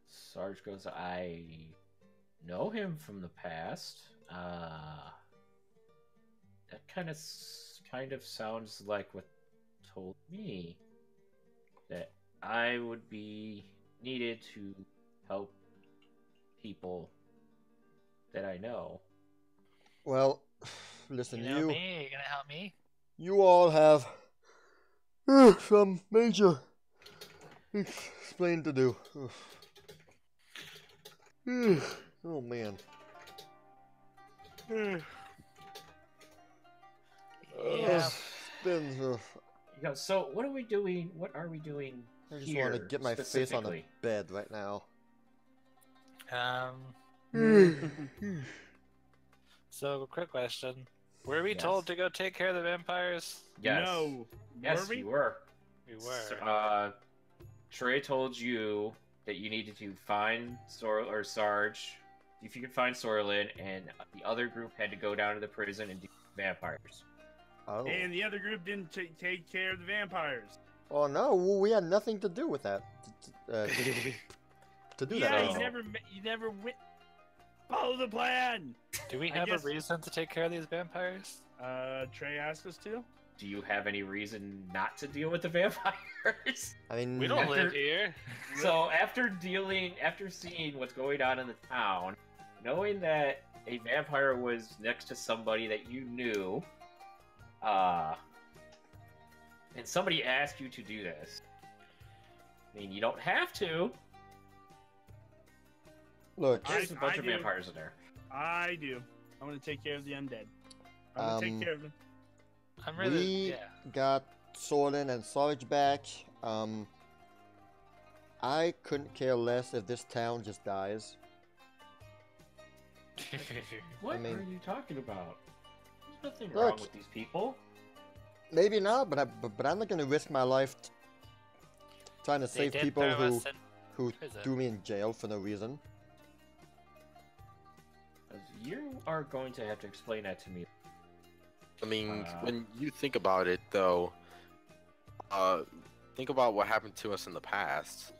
Sarge goes, I know him from the past. That kind of sounds like what he told me. That I would be needed to help people that I know. Well, listen, You know me? You gonna help me? You all have some major explain to do. Oh man. Yeah. So what are we doing? What are we doing I just here? want to get my face on the bed right now. So, quick question. Were we told to go take care of the vampires? Yes. No. Yes, Were we? you were. We were. Trey told you that you needed to find Sarge, if you could find Sorlin, and the other group had to go down to the prison and do vampires. Oh. And the other group didn't take care of the vampires. Oh no, we had nothing to do with that. To do Yeah, that. you never went. Follow the plan. Do we have a reason to take care of these vampires? Trey asked us to. Do you have any reason not to deal with the vampires? I mean, We don't live here. So after seeing what's going on in the town, knowing that a vampire was next to somebody that you knew, and somebody asked you to do this. I mean, you don't have to. Look, There's a bunch I of do. vampires in there. I do. I want to take care of the undead. I want to take care of them. I'm really. we got Sordin and Sarge back. I couldn't care less if this town just dies. What I mean- are you talking about? There's nothing Look. wrong with these people. Maybe not, but I'm not gonna risk my life trying to They save did people throw who us in prison. threw me in jail for no reason. You are going to have to explain that to me. I mean, when you think about it, though, think about what happened to us in the past.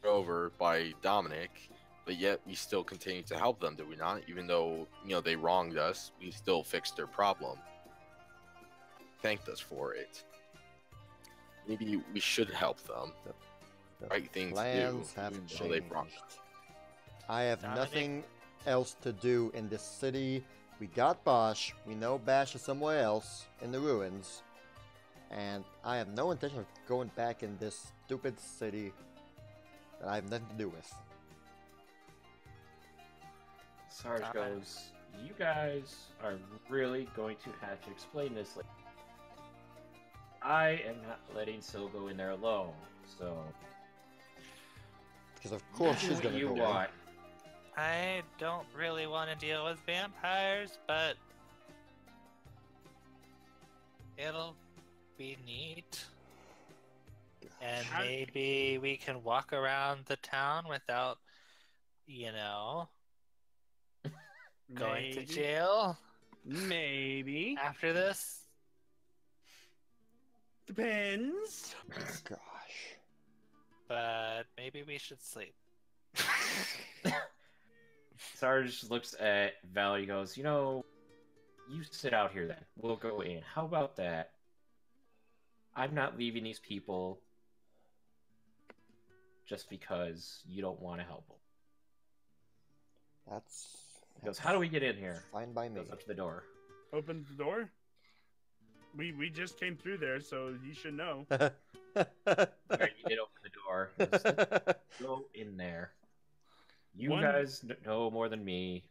Over by Dominic, But yet we still continue to help them, do we not? Even though, they wronged us, we still fixed their problem. Thanked us for it. Maybe we should help them. The Right thing to do. plans have even though changed. they've wronged us. I have Dominic? nothing else to do in this city. We got Bosch. We know Bash is somewhere else in the ruins. And I have no intention of going back in this stupid city that I have nothing to do with. Sarge Alright. goes, you guys are really going to have to explain this later. I am not letting Syl go in there alone, so... Because of course do she's what gonna you go in. want. I don't really want to deal with vampires, but it'll be neat. And How- maybe we can walk around the town without, going to Maybe. jail Maybe. after this. Depends. Gosh. But maybe we should sleep. Sarge looks at Valerie and goes, you sit out here then. We'll go in. How about that? I'm not leaving these people just because you don't want to help them. He goes, how do we get in here? Fine by me. Goes up to the door. Open the door. We just came through there, so you should know. Alright, you did open the door. He goes, go in there. You One- guys know more than me.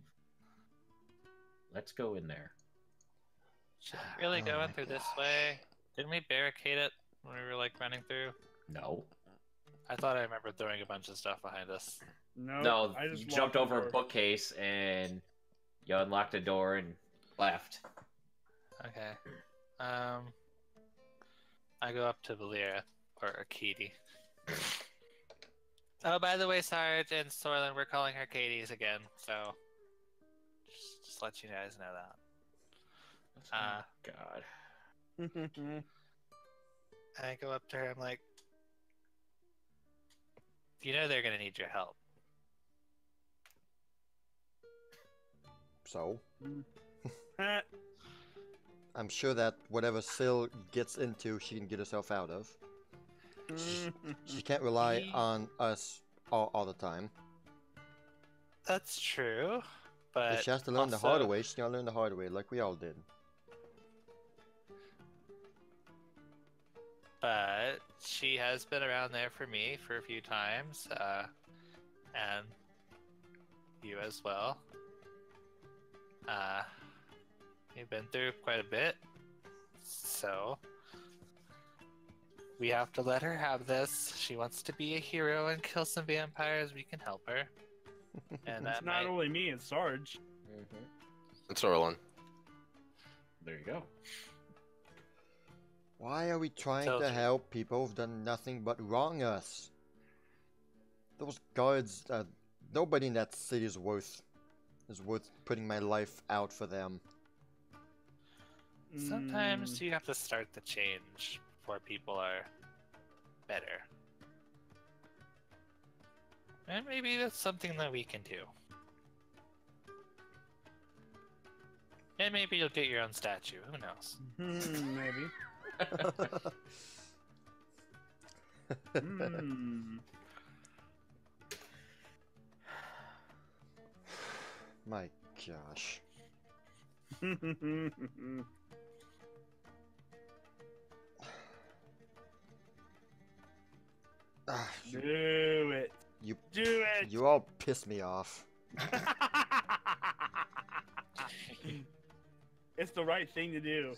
Let's go in there. Should we really Oh go in my through this gosh. way? Didn't we barricade it when we were running through? No. I thought I remember throwing a bunch of stuff behind us. No, I just you jumped locked the over a door. bookcase and you unlocked a door and left. Okay. I go up to Valyria, or Katie. Oh, by the way, Sarge and Soylent, we're calling her Katie's again, so just let you guys know that. God. I go up to her, I'm like, they're gonna need your help. So, Ah, I'm sure that whatever Syl gets into, she can get herself out of. She can't rely Ye- on us all the time. That's true, but If she has to learn the also- hard way, she's gonna learn the hard way, like we all did. But she has been around there for me for a few times, and you as well. You've been through quite a bit, so we have to let her have this. She wants to be a hero and kill some vampires. We can help her, and it's that not might... only me, it's Sarge. It's Orlin. There you go. Why are we trying Tells to you. help people who've done nothing but wrong us? Those guards, nobody in that city is worth putting my life out for them. Sometimes you have to start the change before people are better. And maybe that's something that we can do. And maybe you'll get your own statue, who knows? Maybe. Hmm. My gosh. Ah, Do it. You- Do it. you all piss me off. It's the right thing to do.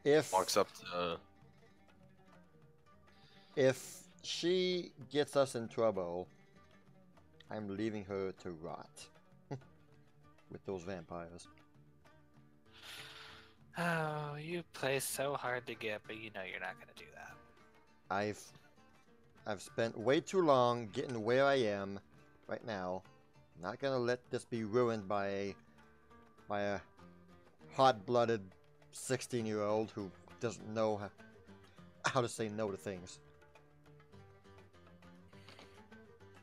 If Walks up to. if she gets us in trouble, I'm leaving her to rot with those vampires. Oh, you play so hard to get, but you know you're not gonna do that. I've spent way too long getting where I am right now. I'm not gonna let this be ruined by a hot-blooded 16-year-old who doesn't know how to say no to things.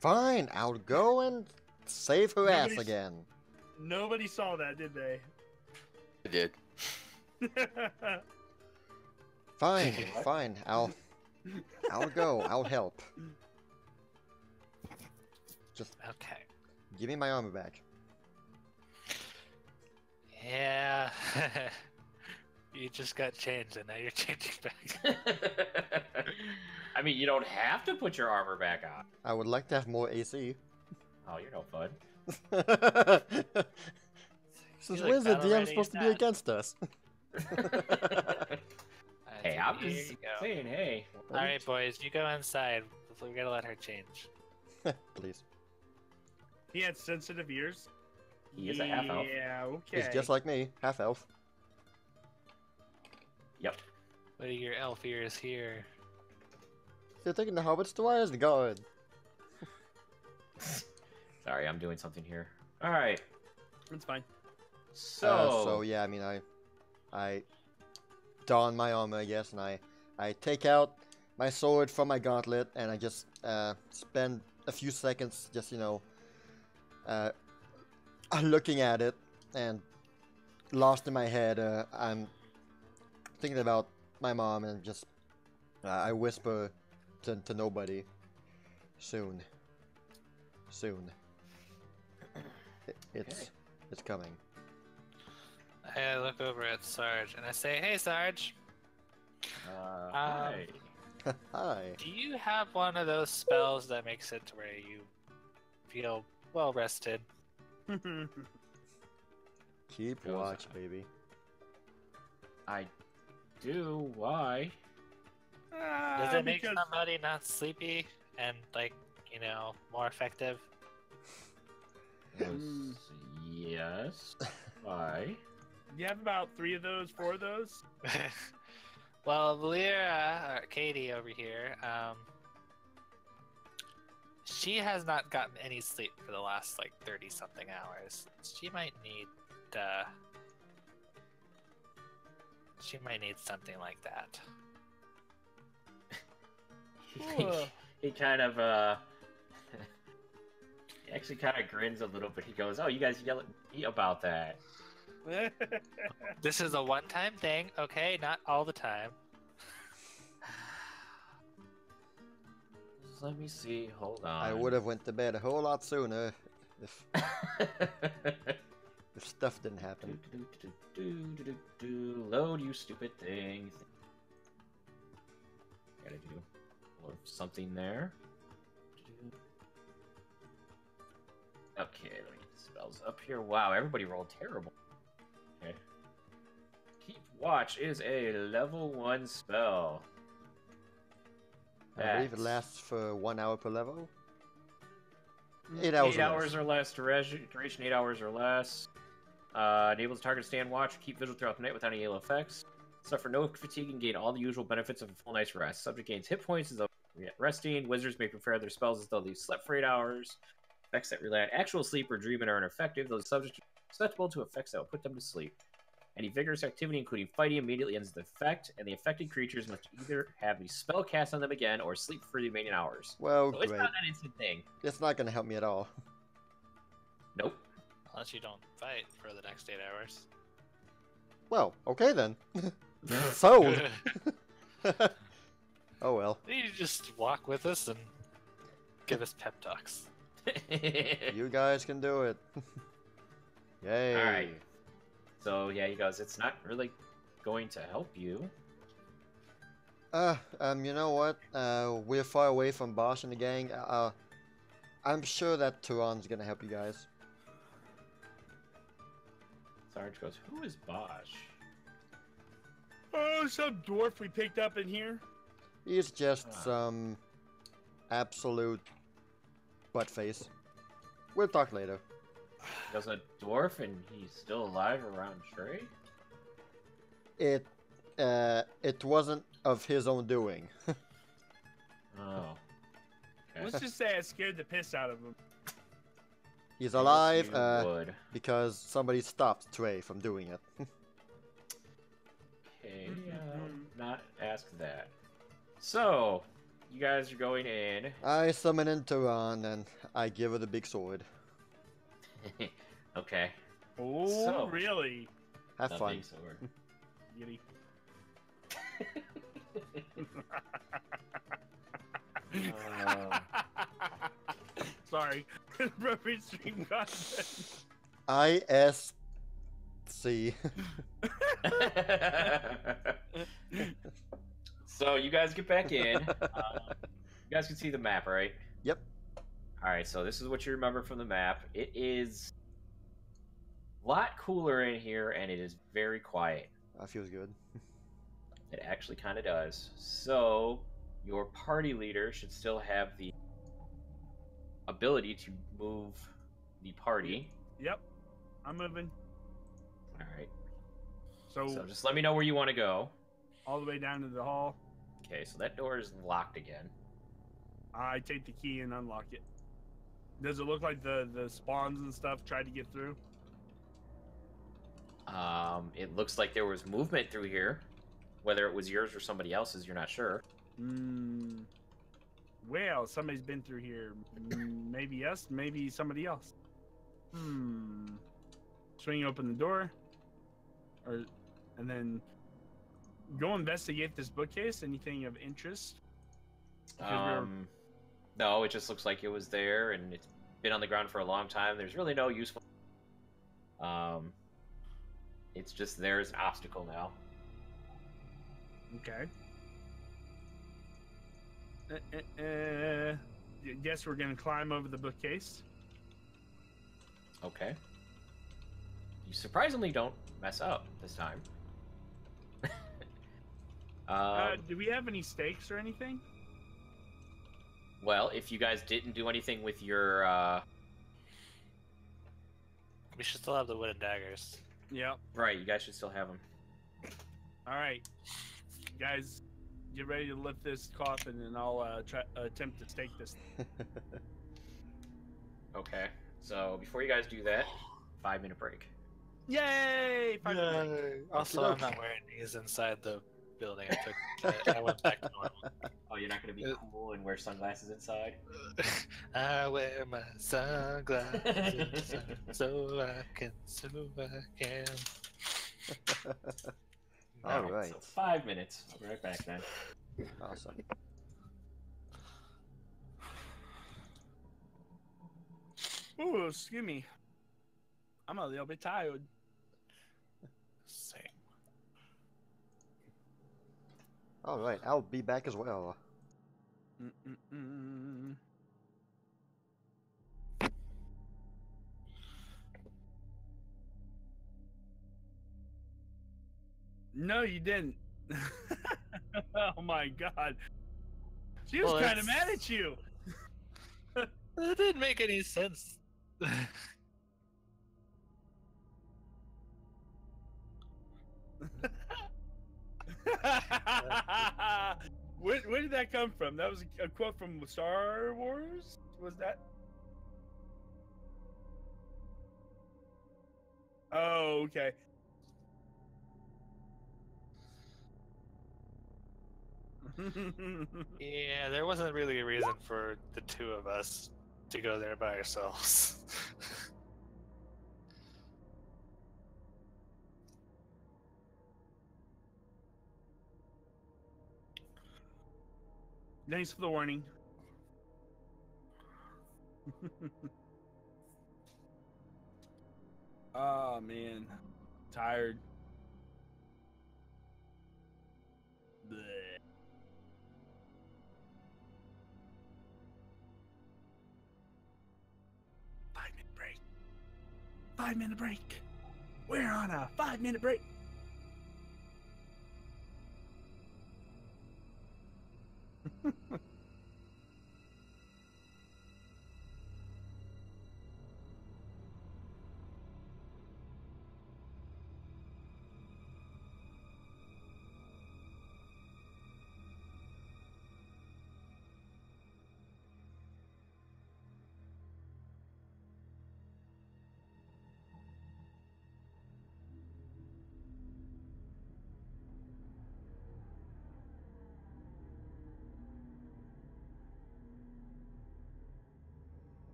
Fine, I'll go and save her ass Nobody's- again. Nobody saw that, did they? I did. Fine, fine. I'll go. I'll help. Just Okay. give me my armor back. Yeah. You just got changed, and now you're changing back. I mean, you don't have to put your armor back on. I would like to have more AC. Oh, you're no fun. Since You when's the battle DM ready supposed to and be that. against us? Hey, I'm Here just you go. saying, hey. All right, boys, you go inside. We're gonna let her change. Please. He had sensitive ears. He is a half elf. Yeah, okay. He's just like me, half elf. Yep. What are your elf ears here? You're taking the hobbits to Isengard. Sorry, I'm doing something here. All right. That's fine. So, Yeah, I mean, I don my armor, I guess, and I take out my sword from my gauntlet, and I just spend a few seconds just, looking at it, and lost in my head. I'm thinking about my mom, and just I whisper to nobody. Soon. It's coming. I look over at Sarge and I say, "Hey, Sarge, hi. Hi. do you have one of those spells that makes it to where you feel well rested?" Keep Goes watch, on. baby. I do. Why? Does it make Because- somebody not sleepy and more effective? Mm. Yes. Why? You have about 3 of those, 4 of those? Well, Lyra, or Katie over here, she has not gotten any sleep for the last 30-something hours. She might need something like that. Ugh. He kind of he actually kind of grins a little bit. He goes, "Oh, you guys yell at me about that." This is a one-time thing, okay? Not all the time. Let me see. Hold on. I would have went to bed a whole lot sooner if stuff didn't happen. Load, you stupid thing. Gotta do something there. Okay, let me get the spells up here. Wow, everybody rolled terrible. Okay. Keep Watch is a level 1 spell. I believe it That's lasts for 1 hour per level. 8 hours. 8 hours or less. Duration 8 hours or less. Enables the target to stand watch, keep visual throughout the night without any ill effects. Suffer no fatigue and gain all the usual benefits of a full night's rest. Subject gains hit points as though resting. Wizards may prepare their spells as though they slept for 8 hours. Effects that rely on actual sleep or dreaming are ineffective. Those subjects are susceptible to effects that will put them to sleep. Any vigorous activity, including fighting, immediately ends the effect, and the affected creatures must either have a spell cast on them again or sleep for the remaining hours. Well, So it's great. not an instant thing. It's not gonna help me at all. Nope. Unless you don't fight for the next 8 hours. Well, okay then. Sold. Oh well. You just walk with us and give us pep talks. You guys can do it. Yay. Alright. So, yeah, he goes, it's not really going to help you. You know what? We're far away from Bosch and the gang. I'm sure that Turan's gonna help you guys. Sarge goes, who is Bosch? Oh, some dwarf we picked up in here. He's just some absolute butt face. We'll talk later. He goes, a dwarf and he's still alive around Trey? It wasn't of his own doing. Oh. Okay. Let's just say I scared the piss out of him. He's alive Yes, you would. because somebody stopped Trey from doing it. Okay, not ask that. So, you guys are going in. I summon in Turan and I give her the big sword. Okay. Oh, So- really? Have fun. Nothing, so we're- Giddy. Sorry. Appropriate stream content. ISC. So you guys get back in. You guys can see the map, right? Yep. All right. So this is what you remember from the map. It is a lot cooler in here, and it is very quiet. That feels good. It actually kind of does. So your party leader should still have the ability to move the party. Yep. I'm moving. All right. So, So just let me know where you want to go. all the way down to the hall. Okay. So that door is locked again. I take the key and unlock it. Does it look like the spawns and stuff tried to get through? It looks like there was movement through here. Whether it was yours or somebody else's, you're not sure. Well, somebody's been through here. Maybe us, maybe somebody else. Swing open the door, and then go investigate this bookcase. Anything of interest? Because No, it just looks like it was there, and it's been on the ground for a long time. There's really no useful. It's just there as an obstacle now. Okay. Guess we're gonna climb over the bookcase. Okay. You surprisingly don't mess up this time. Do we have any stakes or anything? Well, if you guys didn't do anything with your, We should still have the wooden daggers. Yep. right, you guys should still have them. All right, guys, get ready to lift this coffin, and I'll attempt to stake this. Okay. So before you guys do that, 5-minute break. Yay! Finally. Also, I'm not wearing these inside the building. I went back to normal. Oh, you're not gonna be cool and wear sunglasses inside? I wear my sunglasses so I can. All No, right. So 5 minutes. I'll be right back then. Awesome. Ooh, excuse me. I'm a little bit tired. Same. All right. I'll be back as well. No, you didn't. Oh my god. She was Well, kind of it's- mad at you. That didn't make any sense. Where did that come from? That was a quote from Star Wars? Was that? Oh, okay. Yeah, there wasn't really a reason for the two of us to go there by ourselves. Thanks for the warning. Oh man, tired. Bleh. 5-minute break. 5-minute break. We're on a 5-minute break.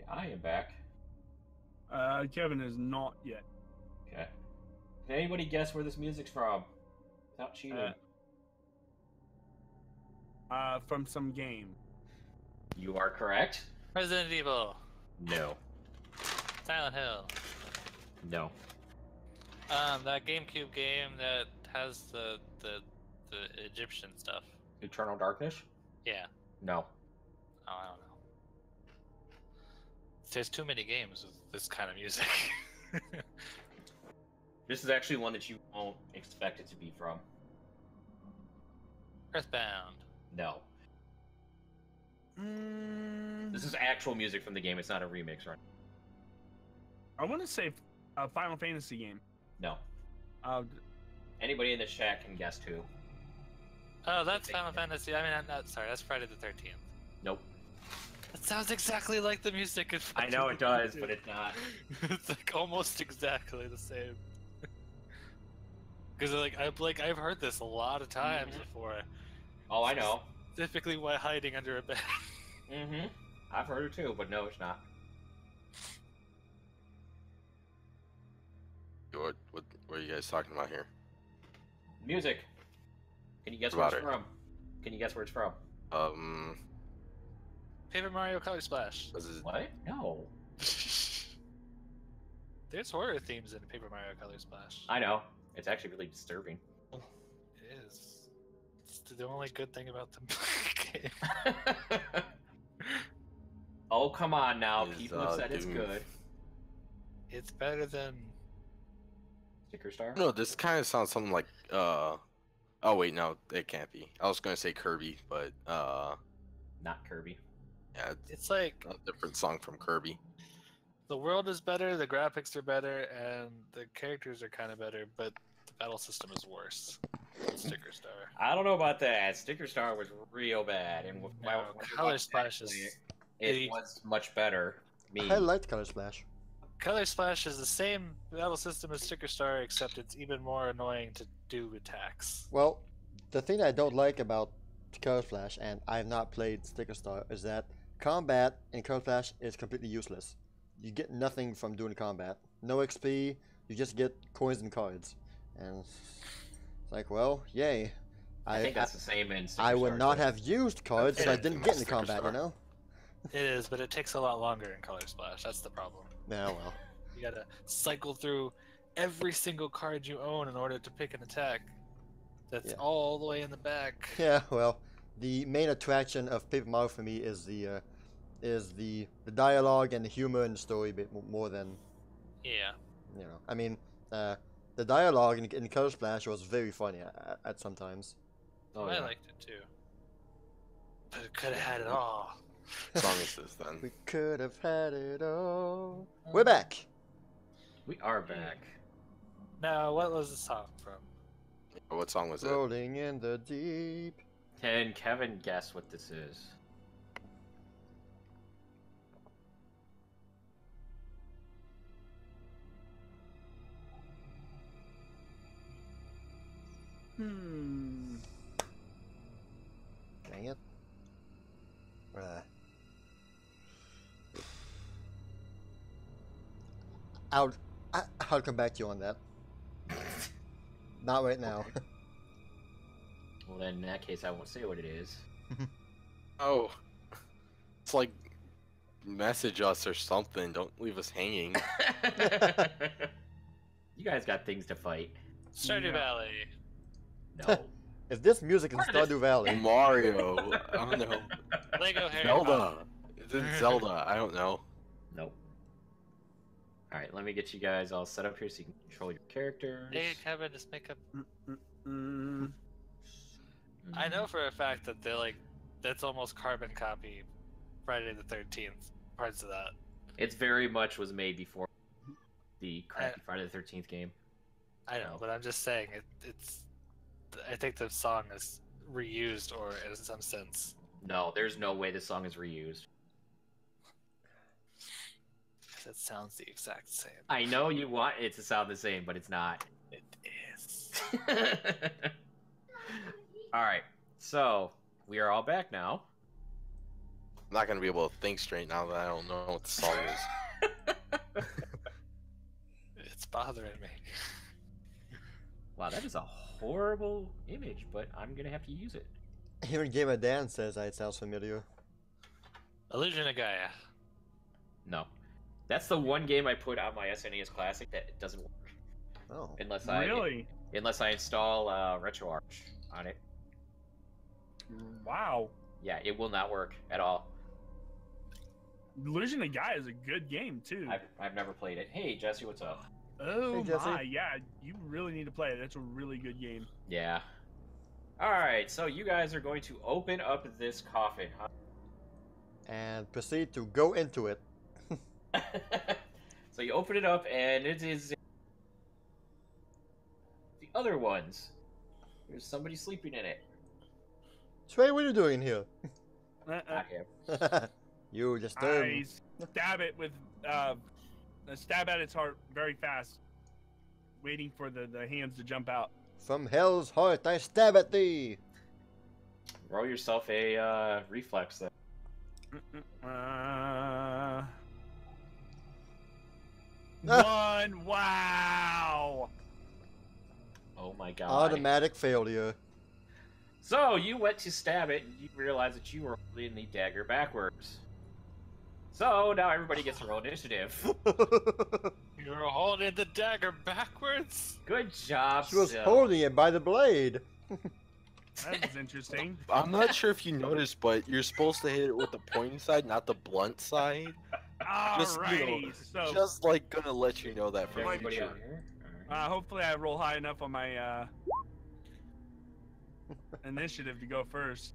I am back. Kevin is not yet. Okay. Can anybody guess where this music's from? Without cheating. From some game. You are correct. Resident Evil. No. Silent Hill. No. That GameCube game that has the Egyptian stuff. Eternal Darkness? Yeah. No. Oh, I don't know. There's too many games with this kind of music. This is actually one that you won't expect it to be from. Earthbound. No. This is actual music from the game. It's not a remix, right? I want to say a Final Fantasy game. No. Anybody in the chat can guess too. Oh, that's Final Fantasy. I mean, I'm not sorry. That's Friday the 13th. Nope. That sounds exactly like the music in I know it does, but it's not. It's like almost exactly the same. Because I've heard this a lot of times before. Oh, I know. Typically while hiding under a bed. Mm-hmm. I've heard it too, but no, it's not. What are you guys talking about here? Music. Can you guess What where about it's from? Can you guess where it's from? Paper Mario Color Splash. This is What? No. There's horror themes in Paper Mario Color Splash. I know. It's actually really disturbing. It is. It's the only good thing about the game. Oh, come on now. Is, People have said it's Doom. good. It's better than. Sticker Star? No, this kind of sounds something like oh wait, no, it can't be. I was gonna say Kirby, but Not Kirby. yeah, It's like a different song from Kirby. the world is better, the graphics are better, and the characters are kind of better, but the battle system is worse. Sticker Star. I don't know about that. Sticker Star was real bad, and when No, we Color watched Splash that is. it was much better. I liked Color Splash. Color Splash is the same battle system as Sticker Star, except it's even more annoying to do attacks. Well, the thing I don't like about Color Splash, and I have not played Sticker Star, is that combat in Color Splash is completely useless. You get nothing from doing combat. No XP, you just get coins and cards. And it's like, well, yay. I think that's the same in Sticker I would Star, not too. have used cards, so I didn't get into Sticker combat, Star. you know? It is, but it takes a lot longer in Color Splash. That's the problem. Yeah, well. You gotta cycle through every single card you own in order to pick an attack. That's Yeah. all the way in the back. Yeah, well, the main attraction of Paper Mario for me is the dialogue and the humor in the story a bit more than, Yeah. you know. I mean, the dialogue in Color Splash was very funny at sometimes. Oh, I yeah. liked it too. But it could have had it all. What song is this then? We could have had it all. We're back. We are back. Now, what was the song from? What song was it? Rolling in the deep. Can Kevin guess what this is? Dang it. I'll come back to you on that. Not right now. Well, then in that case, I won't say what it is. Oh, it's like message us or something. Don't leave us hanging. You guys got things to fight. Stardew Yeah. Valley. No. If this music is Stardew Valley, Mario. I don't know. Lego Harry Zelda. Potter. It's in Zelda. I don't know. Nope. Alright, let me get you guys all set up here so you can control your characters. Hey, Kevin, just make up. Mm, I know for a fact that that's almost carbon copy Friday the 13th. Parts of that. It's very much was made before the crappy Friday the 13th game. I know, but I'm just saying it's. I think the song is reused or in some sense. No, there's no way this song is reused. It sounds the exact same. I know you want it to sound the same, but it's not. It is. Alright, so we are all back now. I'm not gonna be able to think straight now that I don't know what the song is. It's bothering me. Wow, that is a horrible image, but I'm gonna have to use it. Even Game of Dan says it sounds familiar. Illusion of Gaia. No. That's the one game I put on my SNES Classic that doesn't work. Oh. Unless I install RetroArch on it. Wow. Yeah, it will not work at all. Illusion of Gaia is a good game too. I've never played it. Hey, Jesse, what's up? Oh Hey, Jesse. my, yeah, you really need to play it. That's a really good game. Yeah. Alright, so you guys are going to open up this coffin, huh? And proceed to go into it. So you open it up, and it is the other ones. There's somebody sleeping in it. Trey, what are you doing here? Not him. You just I stab it with stab at its heart very fast, waiting for the hands to jump out. From hell's heart I stab at thee. Roll yourself a reflex then. One. Wow. Oh my god. Automatic failure. So you went to stab it, and you realize that you were holding the dagger backwards. So now everybody gets to roll initiative. You were holding the dagger backwards? Good job, She was Sil. holding it by the blade. That was interesting. I'm not sure if you noticed, but you're supposed to hit it with the pointy side, not the blunt side. Alrighty. So Just like gonna let you know that for Everybody future. out here? hopefully I roll high enough on my initiative to go first.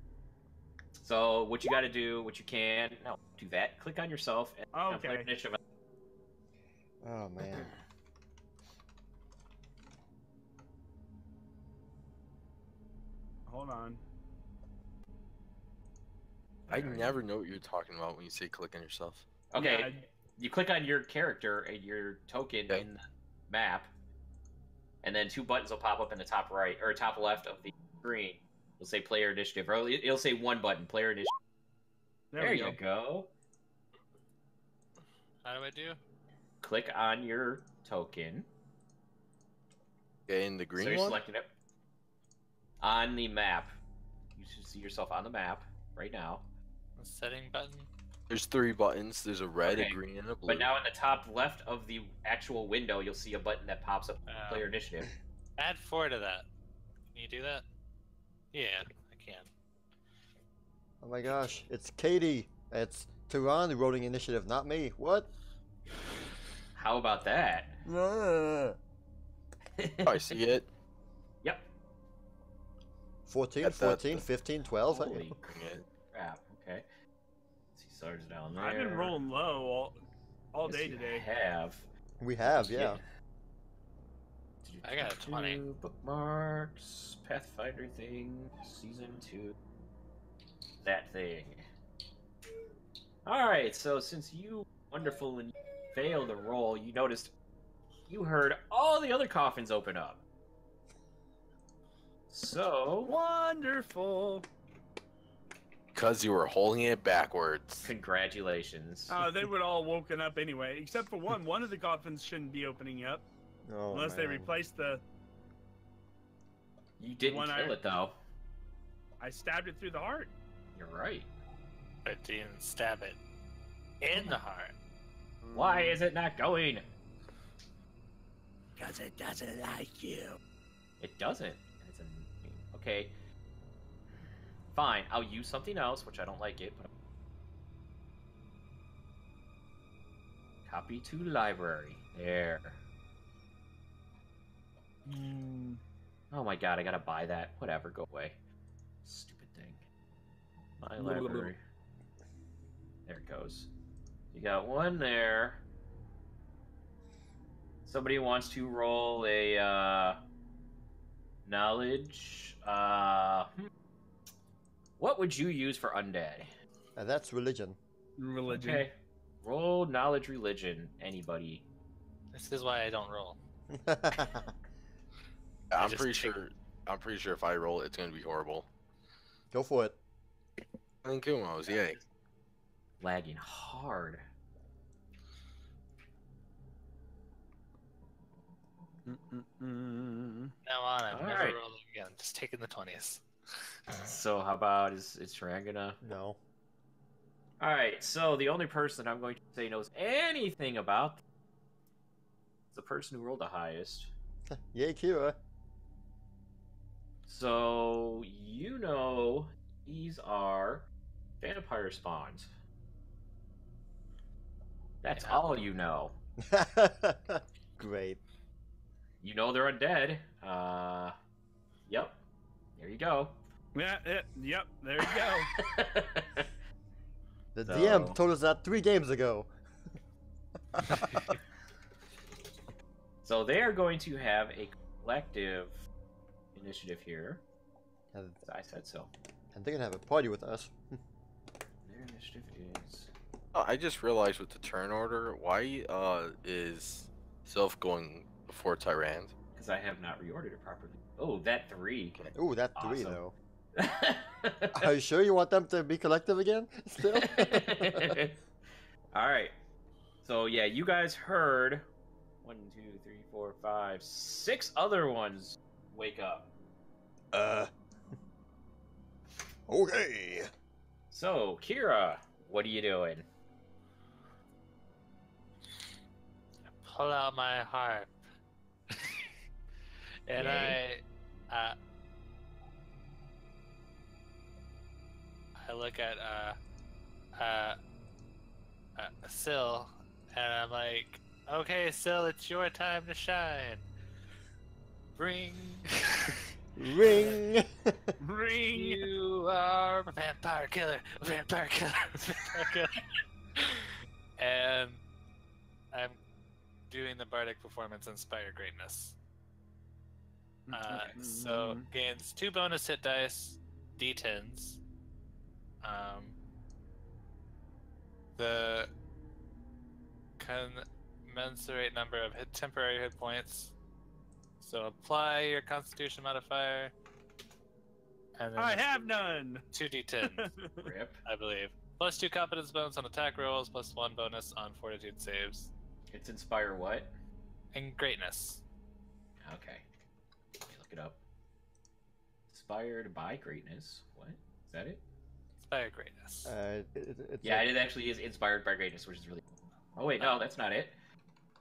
So what you got to do, what you can, no, do that. Click on yourself and play Okay. initiative. Oh man. Hold on. I never know what you're talking about when you say click on yourself. Okay, Yeah, you click on your character and your token Okay. in the map, and then two buttons will pop up in the top right or top left of the screen. It'll say player initiative, or it'll say one button, player initiative. there There we you go. How do I do? Click on your token. Okay, in the So green you're one? selecting it on the map. You should see yourself on the map right now. The setting button? There's 3 buttons. There's a red, Okay. a green, and a blue. But now in the top left of the actual window, you'll see a button that pops up, player initiative. Add 4 to that. Can you do that? Yeah, I can. Oh my gosh. It's Katie. It's Tehran rolling initiative, not me. What? How about that? Ah. Oh, I see it. Yep. 14, Got that. 14, 15, 12. Holy Bring it. crap. Okay. Let's see, Sarge down there. I've been rolling low all Yes, day you today. Have. We have, yeah. I got a 20. Bookmarks, Pathfinder thing, season 2. That thing. Alright, so since you wonderful and failed to roll, you noticed you heard all the other coffins open up. So, Wonderful. Because you were holding it backwards. congratulations. They would all woken up anyway, except for one. One of the coffins shouldn't be opening up Oh, unless they man. replace the. You didn't one kill I- it though. I stabbed it through the heart. You're right. But didn't stab it in the heart. Why is it not going? Because it doesn't like you. It doesn't. It's a... Okay. Fine. I'll use something else, which I don't like it. But... Copy to library. There. Oh my god, I gotta buy that. Whatever, go away. Stupid thing. My library. There it goes. You got one there. Somebody wants to roll a knowledge. What would you use for undead? That's religion. Religion. Okay. Roll knowledge religion. Anybody. This is why I don't roll. I'm just pretty take- sure. I'm pretty sure if I roll it, it's gonna be horrible. Go for it. I think Kumos, yay. lagging hard. Now on, I've All never right. rolled again. Just taking the 20s. So how about is Sharan gonna? No. All right. So the only person I'm going to say knows anything about is the person who rolled the highest. Yay, Kira. So you know these are vampire spawns. That's Yeah. all you know. Great. You know they're undead. Yep. There you go. Yeah, yep, there you go. The So- DM told us that 3 games ago. So they are going to have a collective initiative here. And, I said so. and they're gonna have a party with us. Their initiative is. Oh, I just realized with the turn order, why is Sylph going before Tyrant? Because I have not reordered it properly. Oh, that 3. Ooh, that 3 Awesome. though. Are you sure you want them to be collective again? Still? All right. So yeah, you guys heard 1, 2, 3, 4, 5, 6 other ones wake up. Okay. So Kira, what are you doing? Pull out my harp. And Yay. I look at Syl, and I'm like, okay, Syl, it's your time to shine. Ring. Ring. Ring. You are a vampire killer, a vampire killer, a vampire killer. And I'm doing the bardic performance Inspire Greatness. So gains 2 bonus hit dice, d10s. The commensurate number of temporary hit points. So apply your Constitution modifier. And then I have none. 2d10, Rip. I believe. Plus 2 competence bonus on attack rolls, plus 1 bonus on fortitude saves. It's Inspire what? And greatness. Okay. Let me look it up. Inspired by greatness. What? Is that it? Inspire greatness. It's Yeah, it actually is inspired by greatness, which is really cool. Oh wait, no, that's not it.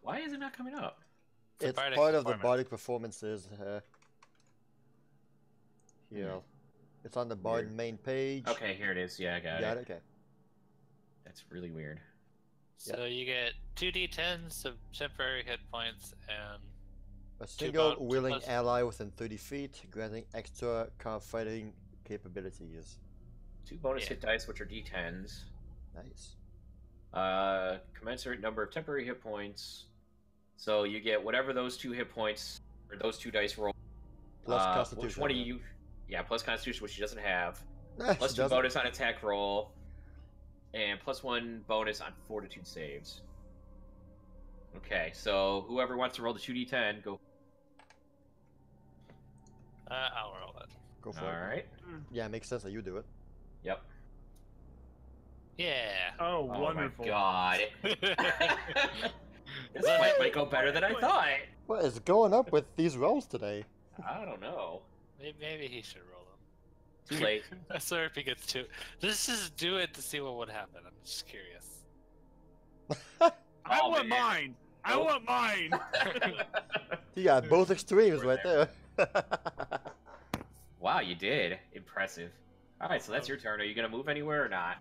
Why is it not coming up? It's a It's bardic part of the performance. bardic performances. Here. Hmm. It's on the bard Weird. main page. Okay, here it is. Yeah, I got Got it. it? Okay. That's really weird. So you get 2d10s of temporary hit points and A single two willing plus- ally within 30 feet, granting extra fighting capabilities. 2 bonus Yeah. hit dice, which are d10s. Nice. Commensurate number of temporary hit points. So you get whatever those 2 hit points or those 2 dice roll. Plus Which Constitution. one do you? Yeah, plus Constitution, which she doesn't have. Nah, Plus she 2 doesn't. bonus on attack roll, and plus 1 bonus on Fortitude saves. Okay, so whoever wants to roll the 2d10, go. I'll roll it. Go for All it. right. Yeah, it makes sense that you do it. Yep. Yeah. Oh, Oh wonderful. my god. This might go better than I thought. What is going up with these rolls today? I don't know. Maybe he should roll them. Too late. I swear if he gets 2. Let's just do it to see what would happen. I'm just curious. I Oh, want man. mine. I Nope. want mine. You got both extremes right there. Wow, you did. Impressive. All right, so that's your turn. Are you gonna move anywhere or not?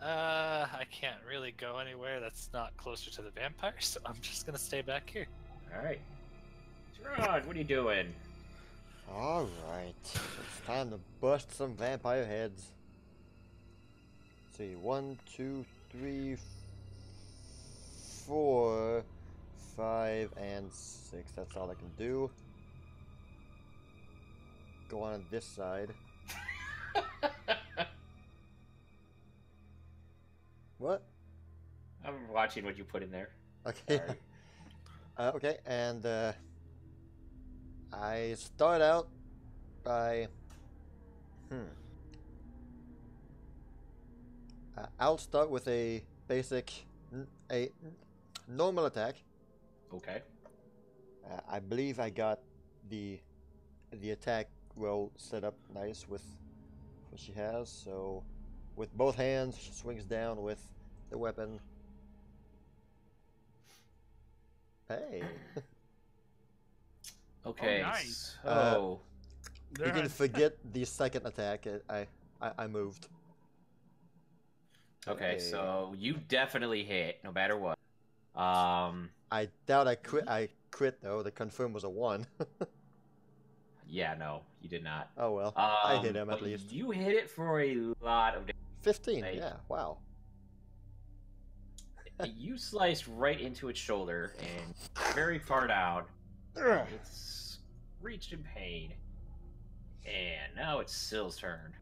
I can't really go anywhere that's not closer to the vampire, so I'm just gonna stay back here. All right. Gerard, what are you doing? Alright. It's time to bust some vampire heads. Let's see. 1, 2, 3, 4, 5, and 6. That's all I can do. Go on this side. What? I'm watching what you put in there. Okay. Sorry. Okay, and I start out by I'll start with a basic, a normal attack. Okay. I believe I got the attack roll set up nice with what she has. So, with both hands, she swings down with the weapon. Hey. Okay. Oh, nice. So You can forget the second attack. I moved. okay, Hey. so you definitely hit no matter what. I doubt I quit though. The confirm was a 1. Yeah, no, you did not. Oh well. I hit him at But least. you hit it for a lot of damage. 15. Like- Yeah. Wow. You sliced right into its shoulder and very far down. It's reached in pain. And now it's Sill's turn.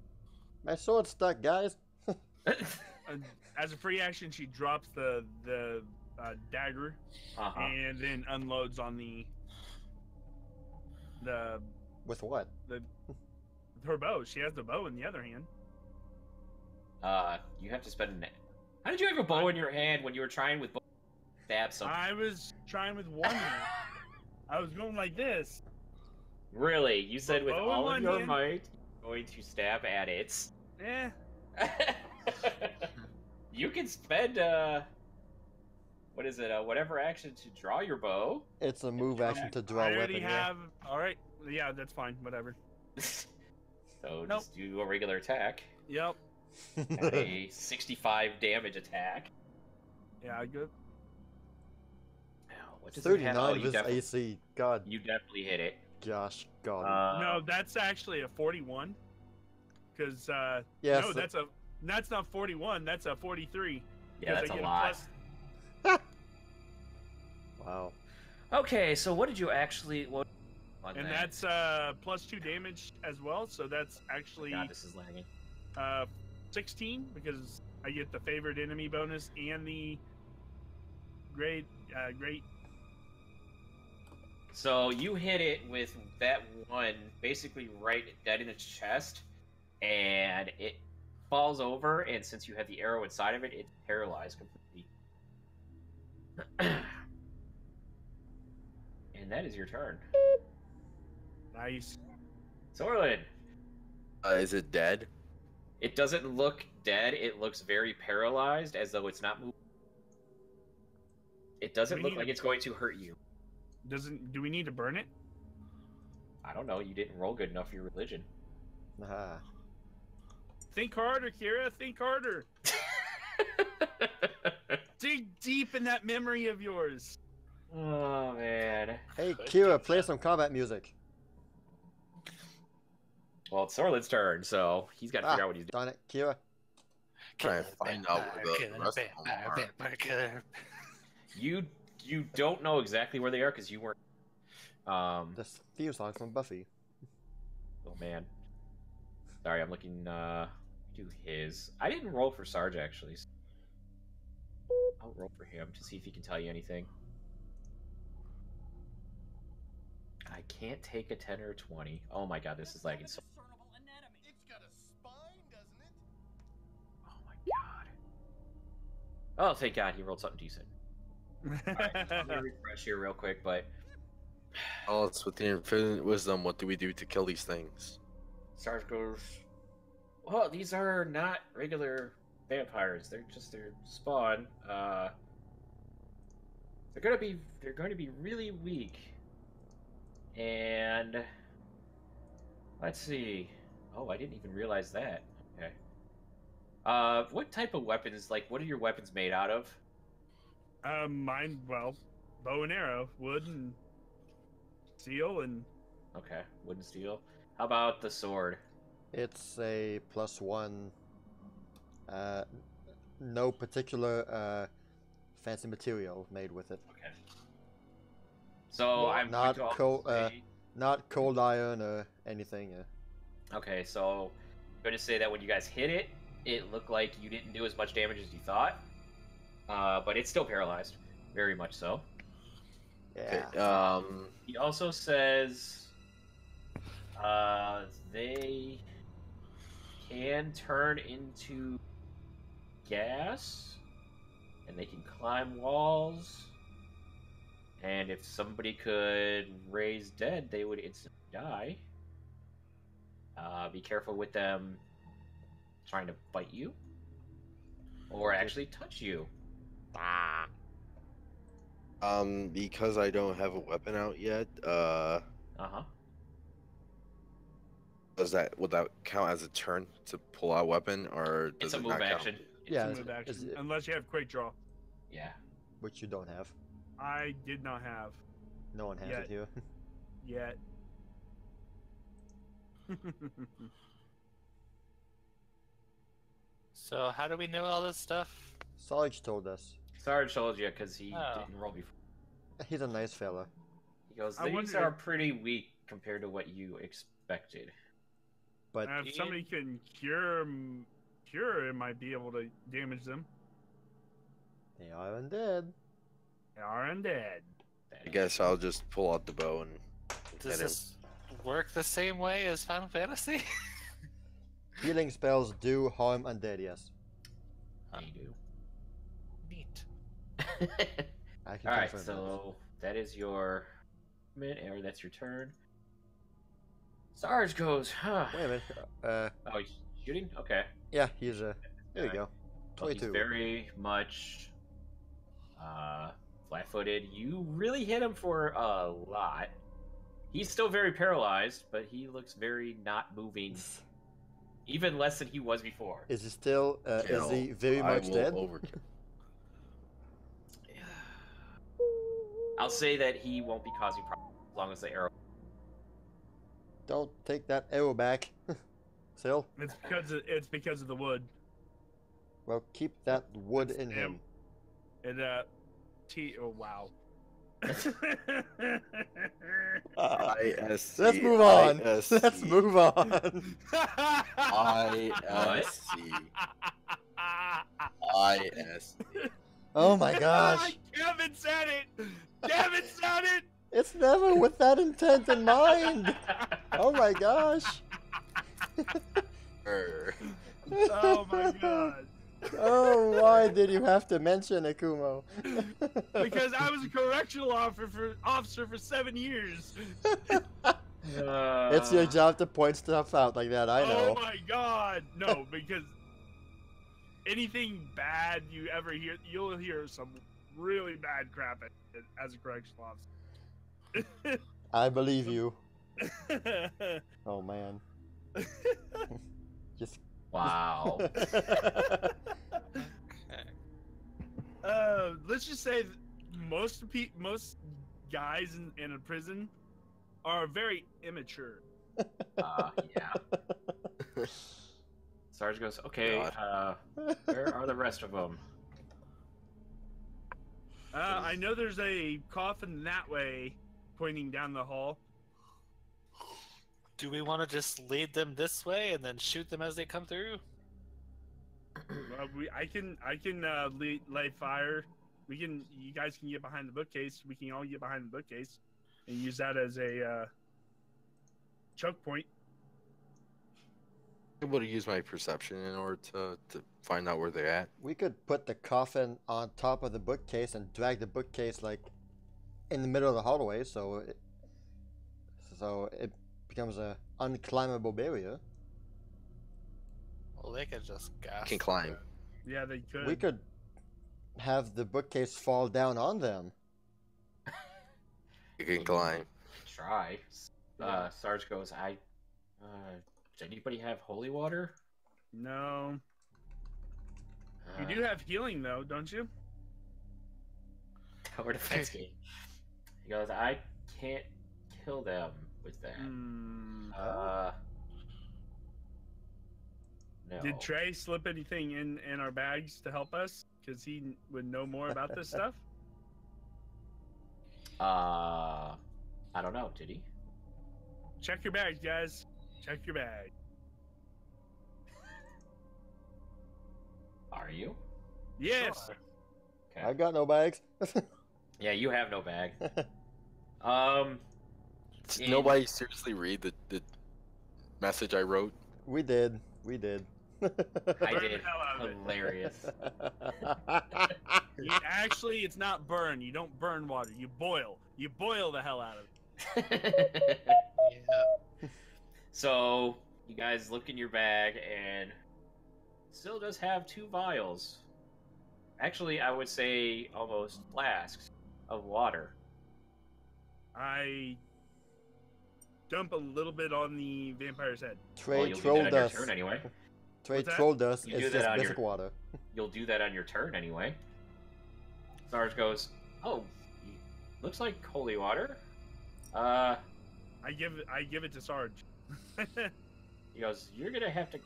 My sword's stuck, guys. As a free action, she drops the dagger Uh-huh. and then unloads on the With what? her bow. She has the bow in the other hand. You have to spend. How did you have a bow in your hand when you were trying with bow stab something? I was trying with one hand. I was going like this. Really? You said with Bow in all of one your hand. might, you're going to stab at it. Eh. You can spend what is it? Whatever action to draw your bow. It's a move action to draw I a already weapon. have. All right. Yeah, that's fine. Whatever. So Nope. just do a regular attack. Yep. Yeah. A 65 damage attack. Yeah, good. Now, what does it have? 39 Oh, of you his definitely, AC. God, you definitely hit it. gosh, God. No, that's actually a 41. Because Yes. no, that's not 41. That's a 43. Yeah, that's Because I a get lot. plus- Wow. Okay, so what did you actually? What? On and that? that's plus 2 damage as well. So that's actually God, this is lagging. 16 because I get the favored enemy bonus and the great. So you hit it with that one, basically right dead in its chest, and it falls over. And since you have the arrow inside of it, it's paralyzed completely. And that is your turn, Nice. Sorlin. Is it dead? It doesn't look dead. It looks very paralyzed, as though it's not moving. It doesn't We look need like to- it's going to hurt you. Do we need to burn it? I don't know. You didn't roll good enough for your religion. Aha. Think harder, Kira. Think harder. Dig deep in that memory of yours. Oh man. Hey, Could Kira, do play that. some combat music. Well, it's Sorlin's turn, so he's got to figure out what he's doing. Darn it, Kira. Trying to find out where the rest of them are. You don't know exactly where they are because you weren't. This theme song from Buffy. Oh man. Sorry, I'm looking. Do his. I didn't roll for Sarge actually. So I'll roll for him to see if he can tell you anything. I can't take a 10 or a 20. Oh my god, this is lagging so. It's got a spine, doesn't it? Oh my god. Oh, thank god he rolled something decent. Alright, I'm gonna refresh here real quick, but Oh, it's with the infinite wisdom. What do we do to kill these things? Sarge goes, well, these are not regular vampires. They're just their spawn. They're going to be really weak. And let's see. Oh, I didn't even realize that. Okay. What type of weapons? Like, what are your weapons made out of? Mine, well, bow and arrow, wood and steel, and Okay, wood and steel. How about the sword? It's a +1. No particular fancy material made with it. Okay. So I'm going not to also cold. say- Not cold iron or anything. Okay, so I'm going to say that when you guys hit it, it looked like you didn't do as much damage as you thought. But it's still paralyzed. Very much so. Yeah. Okay, He also says they can turn into gas, and they can climb walls. And if somebody could raise dead, they would instantly die. Be careful with them trying to bite you or actually touch you. Because I don't have a weapon out yet, Uh-huh. would that count as a turn to pull out a weapon, or does It's a it move not count? action. Yeah, Move action. Unless you have quick draw. Yeah. which you don't have. I did not have No one has Yeah. it here. yet. So how do we know all this stuff? Sarge told us. Sarge told you because he Oh. didn't roll before. He's a nice fella. He goes, I these wonder are if- pretty weak compared to what you expected. But If somebody can cure 'em, it might be able to damage them. they are undead. They are undead. I guess I'll just pull out the bow and Does hit him. this work the same way as Final Fantasy? Healing spells do harm undead, yes. They do. Neat. I can Alright, confirm so that is your minute, or that's your turn. Sarge goes, huh. that. Wait a minute. Oh, he's shooting? Okay. Yeah, he's there you go. Well, he's 22. very much flat-footed. You really hit him for a lot. He's still very paralyzed, but he looks very not moving, even less than he was before. Is he still? Is Kill. he very I much will dead? overkill. I'll say that he won't be causing problems as long as the arrow. Don't take that arrow back. Still, It's because of the wood. well, keep that wood It's in him. It oh wow. ISC. Let's move on. ISC. Let's move on. ISC. ISC. Oh my gosh! Kevin said it. Kevin said it. It's never with that intent in mind. Oh my gosh! Oh my god. Oh, why did you have to mention Akumo? Because I was a correctional officer for 7 years. It's your job to point stuff out like that. I Oh know. my god. No, because anything bad you ever hear, you'll hear some really bad crap as a correctional officer. I believe you. Oh man. Just. Wow. Let's just say most guys in a prison are very immature. Yeah. Sarge goes, okay, where are the rest of them? I know there's a coffin that way, pointing down the hall. Do we want to just lead them this way and then shoot them as they come through? I can light fire. You guys can get behind the bookcase. We can all get behind the bookcase and use that as a choke point. I'm able to use my perception in order to find out where they're at. We could put the coffin on top of the bookcase and drag the bookcase like in the middle of the hallway, so it becomes a unclimbable barrier. Well, they could just gas. Can climb. Yeah, they could. We could have the bookcase fall down on them. You can climb. Try. Sarge goes, does anybody have holy water? No. You do have healing though, don't you? Tower defense game. He goes, I can't kill them with that. No. Did Trey slip anything in our bags to help us? Because he would know more about this stuff. I don't know. Did he? Check your bags, guys. Check your bag. Are you? Yes. Sure. Okay. I got no bags. Yeah, you have no bag. Did nobody seriously read the message I wrote? We did. We did. I Burn did. the hell out of it. Hilarious. Actually, it's not burn. You don't burn water. You boil. You boil the hell out of it. Yeah. So you guys look in your bag and still does have 2 vials. Actually, I would say almost flasks of water. I dump a little bit on the vampire's head. Well, Trade you'll do troll that on your dust. turn anyway. Trade What's that? troll dust You do is that just on basic your- water. You'll do that on your turn anyway. Sarge goes, "Oh, looks like holy water." I give it to Sarge. He goes, "You're gonna have to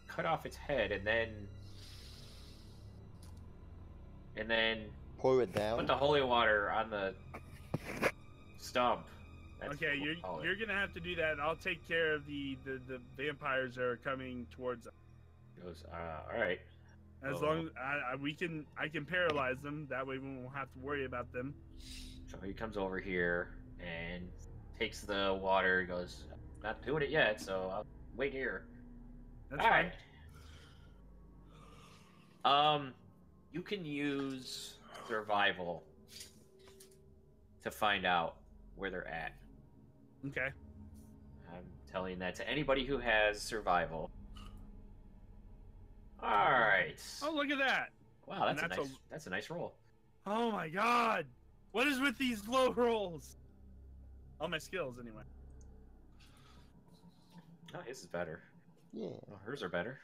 cut off its head and then Pour it down. put the holy water on the stump." That's Okay, what we'll call it. you're gonna have to do that. I'll take care of the vampires that are coming towards us. He goes, "All right." As long as I can paralyze them. That way we won't have to worry about them. So he comes over here and takes the water. He goes, "Not doing it yet, so I'll wait here." That's All fine. right. You can use survival to find out where they're at. Okay. I'm telling that to anybody who has survival. All right. Oh, look at that. Wow, that's and a that's nice. That's a nice roll. Oh my god. What is with these low rolls? All my skills, anyway. Oh, his is better. Yeah. Oh, hers are better.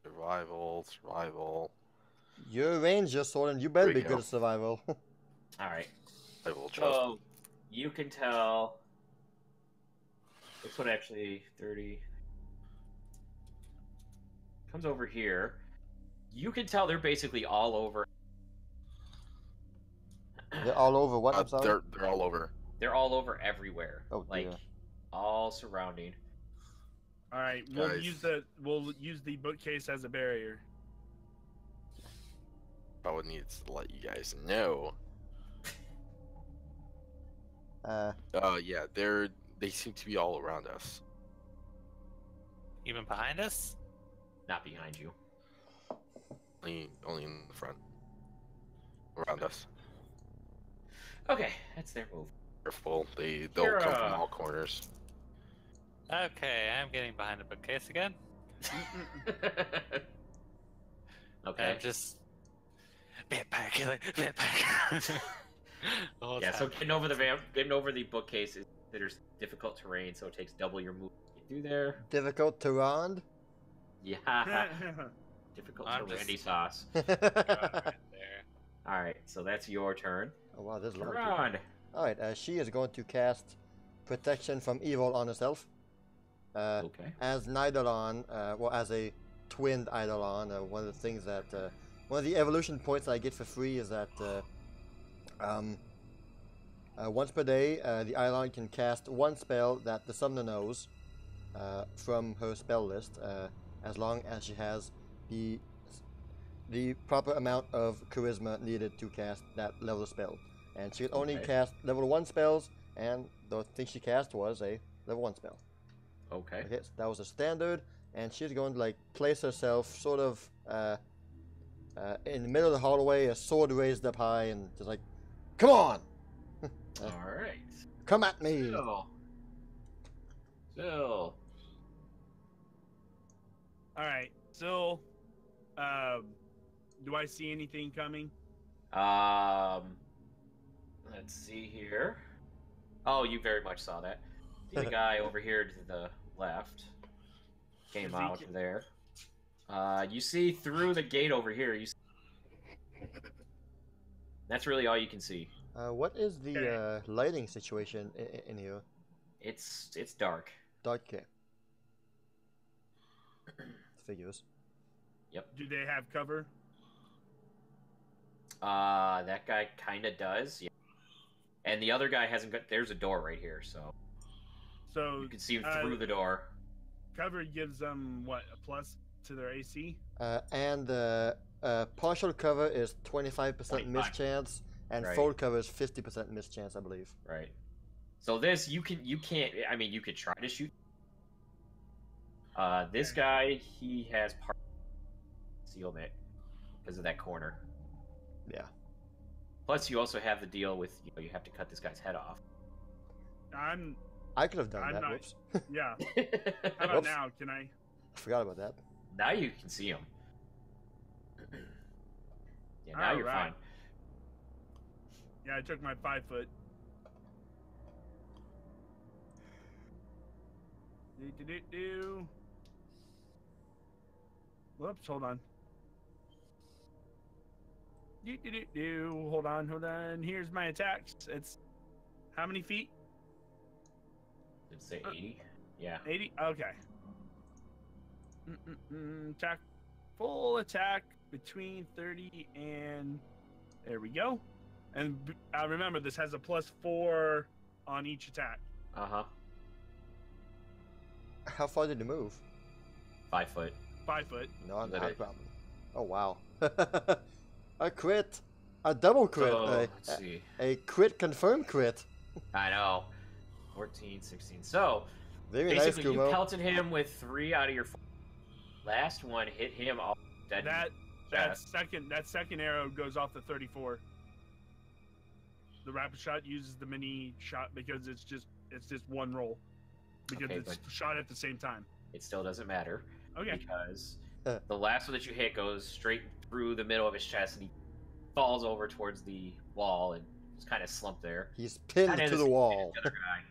Survival. You're a ranger, Soren. You better There be we good go. at survival. All right. I will trust. So you can tell. This one actually 30 comes over here. You can tell they're basically all over. They're all over. What? I'm sorry. They're all over. They're all over everywhere. Oh, like dear. all surrounding. All right, we'll Guys. use the bookcase as a barrier. Probably needs to let you guys know. Yeah, they seem to be all around us. Even behind us? Not behind you. Only in the front. Around us. Okay, that's their move. Careful, they'll Here, come from all corners. Okay, I'm getting behind the bookcase again. Okay. I'm just vampire killer, vampire. The whole Yeah, so time. getting over the bookcase is considered difficult terrain, so it takes double your move to get through there. Difficult to round. Yeah, difficult I'm to just- Randy sauce. Right there. All right, so that's your turn. Oh wow, there's a lot of people. Ron. Alright, she is going to cast Protection from Evil on herself. Okay. As an Eidolon, well, as a twinned Eidolon, one of the things that, one of the evolution points I get for free is that, once per day, the Eidolon can cast one spell that the summoner knows, from her spell list, as long as she has the proper amount of charisma needed to cast that level of spell. And she could only Okay. cast level 1 spells, and the thing she cast was a level 1 spell. Okay. Okay, so that was a standard, and she's going to like place herself sort of in the middle of the hallway, a sword raised up high, and just like, come on, All right. come at me. So. All right, so, do I see anything coming? Let's see here. Oh, you very much saw that. See the guy over here to the left came out Ezekiel. there. You see through the gate over here. You. That's really all you can see. What is the Okay. lighting situation in here? It's dark. Dark care. Figures. Do they have cover? That guy kind of does. Yeah. And the other guy hasn't got. There's a door right here, so So you can see through the door. cover gives them what, a plus to their AC? And partial cover is 25% miss 25. chance, and Right. full cover is 50% miss chance, I believe. Right. So this you can't. I mean, you could try to shoot. This guy, he has part concealment because of that corner. Yeah. Plus, you also have the deal with you have to cut this guy's head off. I could have done I'm that. not- Whoops. Yeah. How about Whoops. now? Can I? I forgot about that. Now you can see him. Yeah, now you're Alright. fine. Yeah, I took my 5 foot. Do. Whoops, hold on. Do. Hold on. Here's my attacks. It's how many feet? Did it say 80? Yeah. 80? Okay. Attack. Full attack between 30 and... There we go. And remember, this has a +4 on each attack. Uh-huh. How far did you move? 5 foot. 5 foot. No, not a Literally. problem. Oh wow. A crit. A double crit. So, let's see. A crit confirmed crit. I know. 14, 16. So, Very basically, nice, you Kumo. pelted him with 3 out of your 4. Last one hit him all dead. That second arrow goes off the 34. The rapid shot uses the mini shot because it's just one roll. Because Okay, it's shot at the same time. It still doesn't matter. Okay. Because the last one that you hit goes straight through the middle of his chest and he falls over towards the wall and just kind of slumped there. He's pinned Kinda to the the same wall. as the other guy.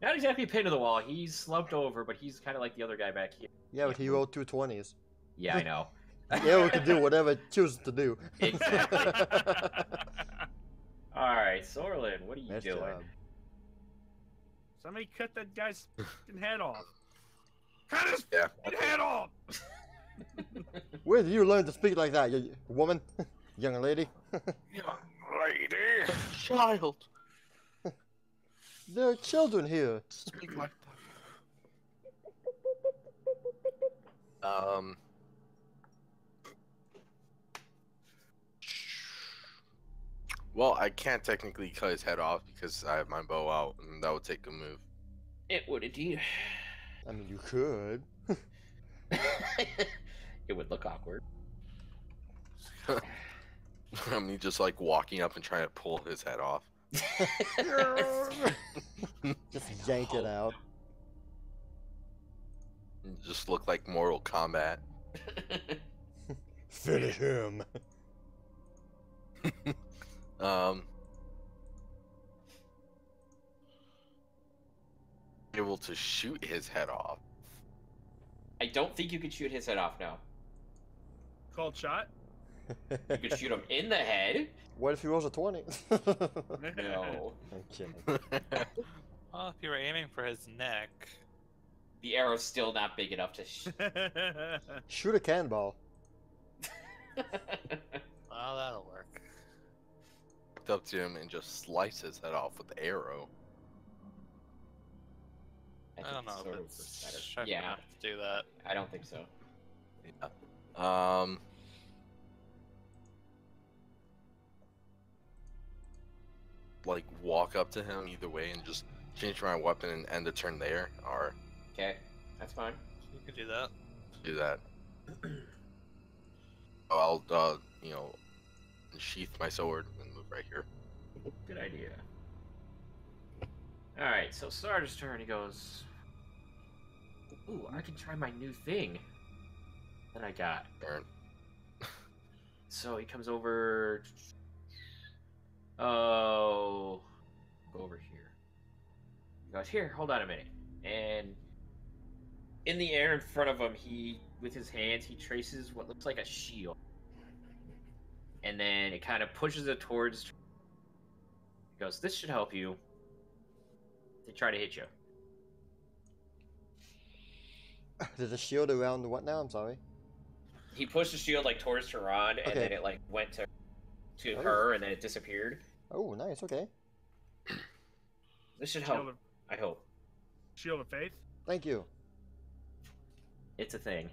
Not exactly pinned to the wall. He's slumped over, but he's kind of like the other guy back here. Yeah, but he rolled 2 20s. Yeah, I know. Yeah, we can do whatever it chooses to do. Exactly. All right, Sorlin, what are you Nice doing? job. Somebody cut that guy's fucking head off. Cut his Yeah. fucking head off! Where did you learn to speak like that, you woman? Young lady? Lady. Child. There are children here. Speak like that. Well, I can't technically cut his head off because I have my bow out, and that would take a move. It would indeed. I mean, you could. It would look awkward. I mean, just like walking up and trying to pull his head off. Just yank it out. Just look like Mortal Kombat. Finish him. Able to shoot his head off. I don't think you could shoot his head off now. Called shot? You could shoot him in the head. What if he rolls a 20? No. I'm kidding. Well, if you were aiming for his neck, The arrow's still not big enough to Shoot a cannonball. well, that'll work. Walked up to him and just slice his head off with the arrow. I don't know sort if of it's better. sharp Yeah, enough to do that. I don't think so. Like walk up to him either way and just change my weapon and end the turn there, or Okay, that's fine. You could do that. do that. I'll sheath my sword and move right here. Good idea. Alright, so Sarge's turn, he goes, ooh, I can try my new thing that I got. Turn. So he comes over. Oh, go over here. He goes, here, hold on a minute. And in the air in front of him, with his hands, he traces what looks like a shield. And then it kind of pushes it towards. He goes, this should help you. They try to hit you. There's a shield around what now? I'm sorry. He pushed the shield like towards Tehran, and Okay. then it like went to Oh. her, and then it disappeared. Oh, nice. Okay. This should Shield help. of, I hope. shield of faith? Thank you. It's a thing.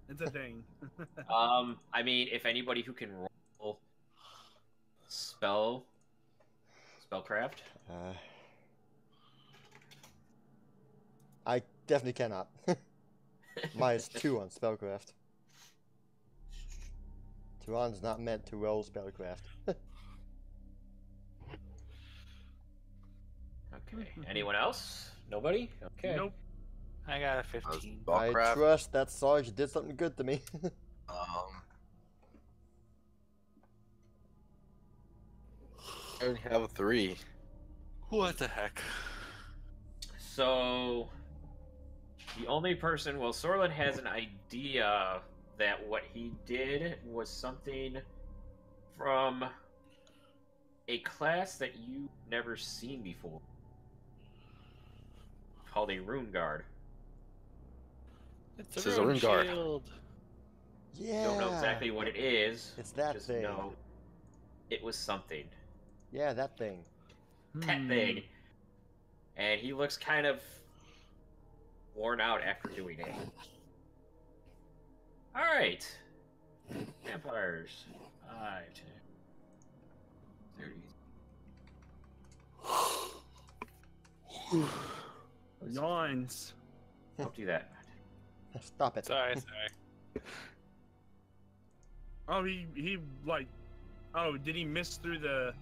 It's a thing. I mean, if anybody who can roll spellcraft, I definitely cannot. -2 on spellcraft. Turan's not meant to roll spellcraft. Okay. Anyone else? Nobody? Okay. Nope. I got a 15. I Spellcraft. trust that Sarge did something good to me. I only have a 3. What the heck? So the only person, well, Sorlin has an idea that what he did was something from a class that you've never seen before, called a Rune Guard. It's This is a rune guard. shield. Yeah. Don't know exactly what it is. It's that just thing. know it was something. Yeah, that thing. That thing. And he looks kind of worn out after doing it. Alright. Vampires. 5, 10, 30. Yawns. Don't do that. Stop it. Sorry. Oh, he like. Oh, did he miss through the?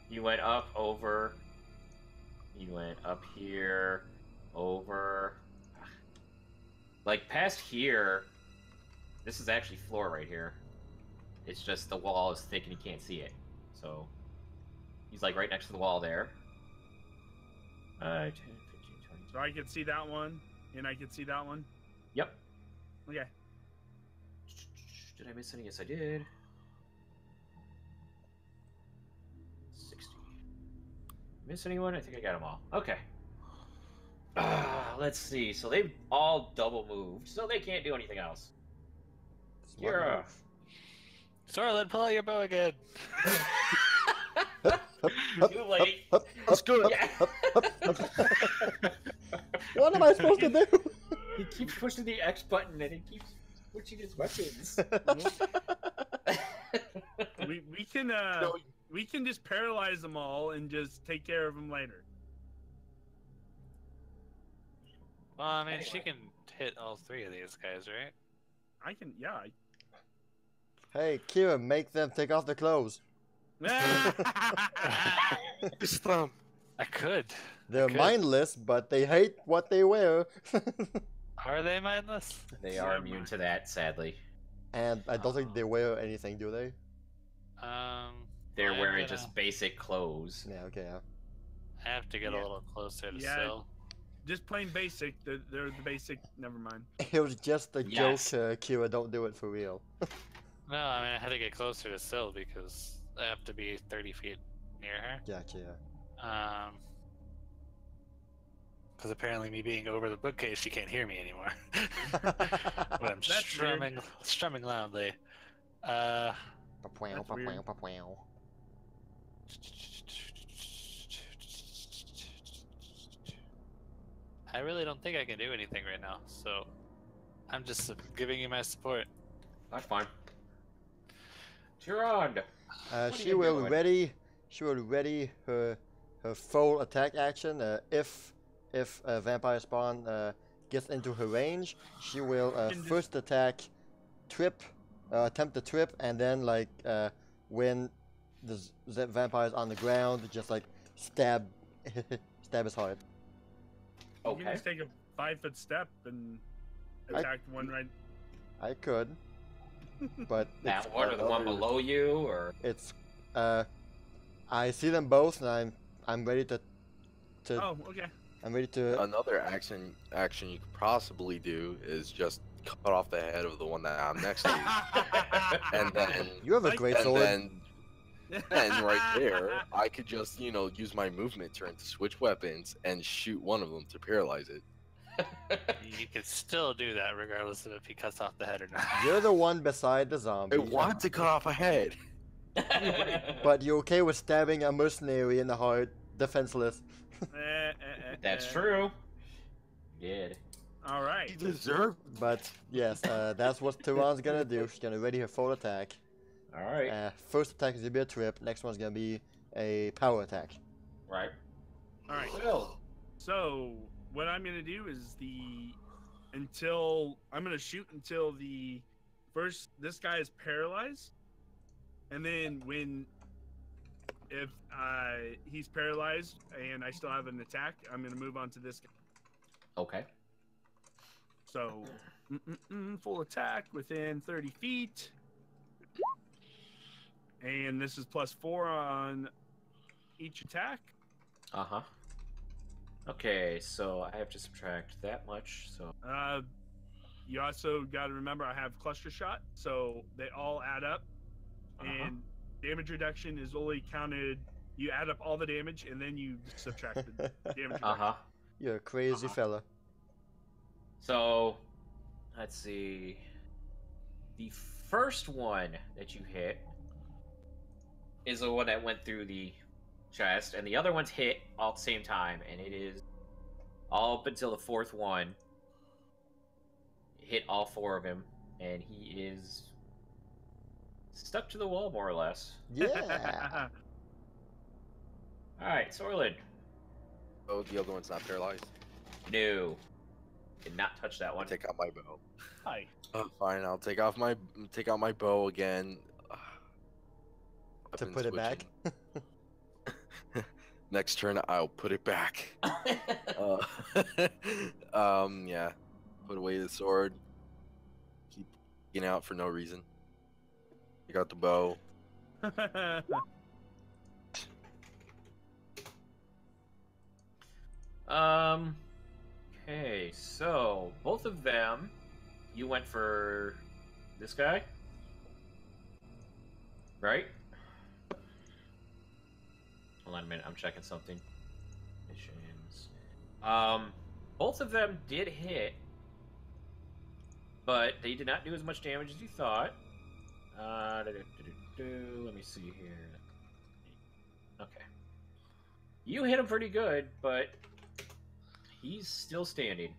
You went up, over. You went up here, over. Like, past here, this is actually floor right here. It's just the wall is thick and you can't see it. So, he's like right next to the wall there. 10, 15, 20. So I could see that one, and I could see that one. Yep. Okay. Did I miss any? Yes, I did. 60. Miss anyone? I think I got them all. Okay. Let's see. So they've all double moved, so they can't do anything else. Smart Kira. move. Sorlin, pull out your bow again. Too late. That's good. Yeah. What am I supposed to do? He keeps pushing the X button and he keeps switching his weapons. We can just paralyze them all and just take care of them later. Well, I mean, Anyway. she can hit all 3 of these guys, right? I can, yeah. Hey, Kira, make them take off their clothes. I could. They're Okay. mindless, but they hate what they wear. Are they mindless? They are immune to that, sadly. And I don't think they wear anything, do they? They're I'm wearing gonna- just basic clothes. Yeah, okay, yeah. I have to get Yeah. a little closer to Yeah. Syl. Just plain basic. They're the basic. Never mind. It was just a Yes. joke, Kira, don't do it for real. No, I mean, I had to get closer to Syl because I have to be 30 feet near her. Gotcha, yeah. Because apparently me being over the bookcase, she can't hear me anymore. But I'm That's strumming loudly. Pa-pow, That's pa-pow, weird. pa-pow. I really don't think I can do anything right now, so I'm just giving you my support. That's fine. Tyrande. What are She you will doing? ready her full attack action. If vampire spawn gets into her range, she will first attack, attempt to trip, and then like when the vampire is on the ground, just like stab his heart. You can Okay. just take a 5-foot step and attack one right. I could, but That it's one or the one another- below you, or It's I see them both, and I'm ready to Oh, okay. I'm ready to. Another action you could possibly do is just cut off the head of the one that I'm next to, and then You have a great sword. and right there, I could just use my movement turn to switch weapons and shoot one of them to paralyze it. You can still do that regardless of if he cuts off the head or not. You're the one beside the zombie. I want to cut off a head. But you're okay with stabbing a mercenary in the heart, defenseless. that's true. You did. All right. He deserved. But yes, that's what Tyran's gonna do. She's gonna ready her full attack. All right. First attack is gonna be a trip. Next one's gonna be a power attack. Right. All right. Will. So what I'm gonna do is until I'm gonna shoot until the first this guy is paralyzed, and then if he's paralyzed and I still have an attack, I'm gonna move on to this guy. Okay. So full attack within 30 feet, and this is +4 on each attack. Uh-huh. Okay, so I have to subtract that much, so... You also got to remember I have cluster shot, so they all add up, and damage reduction is only counted. You add up all the damage, and then you subtract the damage reduction. You're a crazy fella. So, let's see. The first one that you hit is the one that went through the chest, and the other ones hit all at the same time, and it is all up until the fourth one. Hit all 4 of him, and he is stuck to the wall, more or less. Yeah. Alright, Sorlin. Oh, the other one's not paralyzed. No. Did not touch that one. Take out my bow. Hi. Oh, fine, I'll take out my bow again. I've To been put it back. Next turn, I'll put it back. Yeah. Put away the sword. Keep getting out for no reason. Take out the bow. Okay, so both of them, you went for this guy, right? Hold on a minute, I'm checking something. Missions. Both of them did hit, but they did not do as much damage as you thought. Let me see here. Okay. You hit him pretty good, but he's still standing.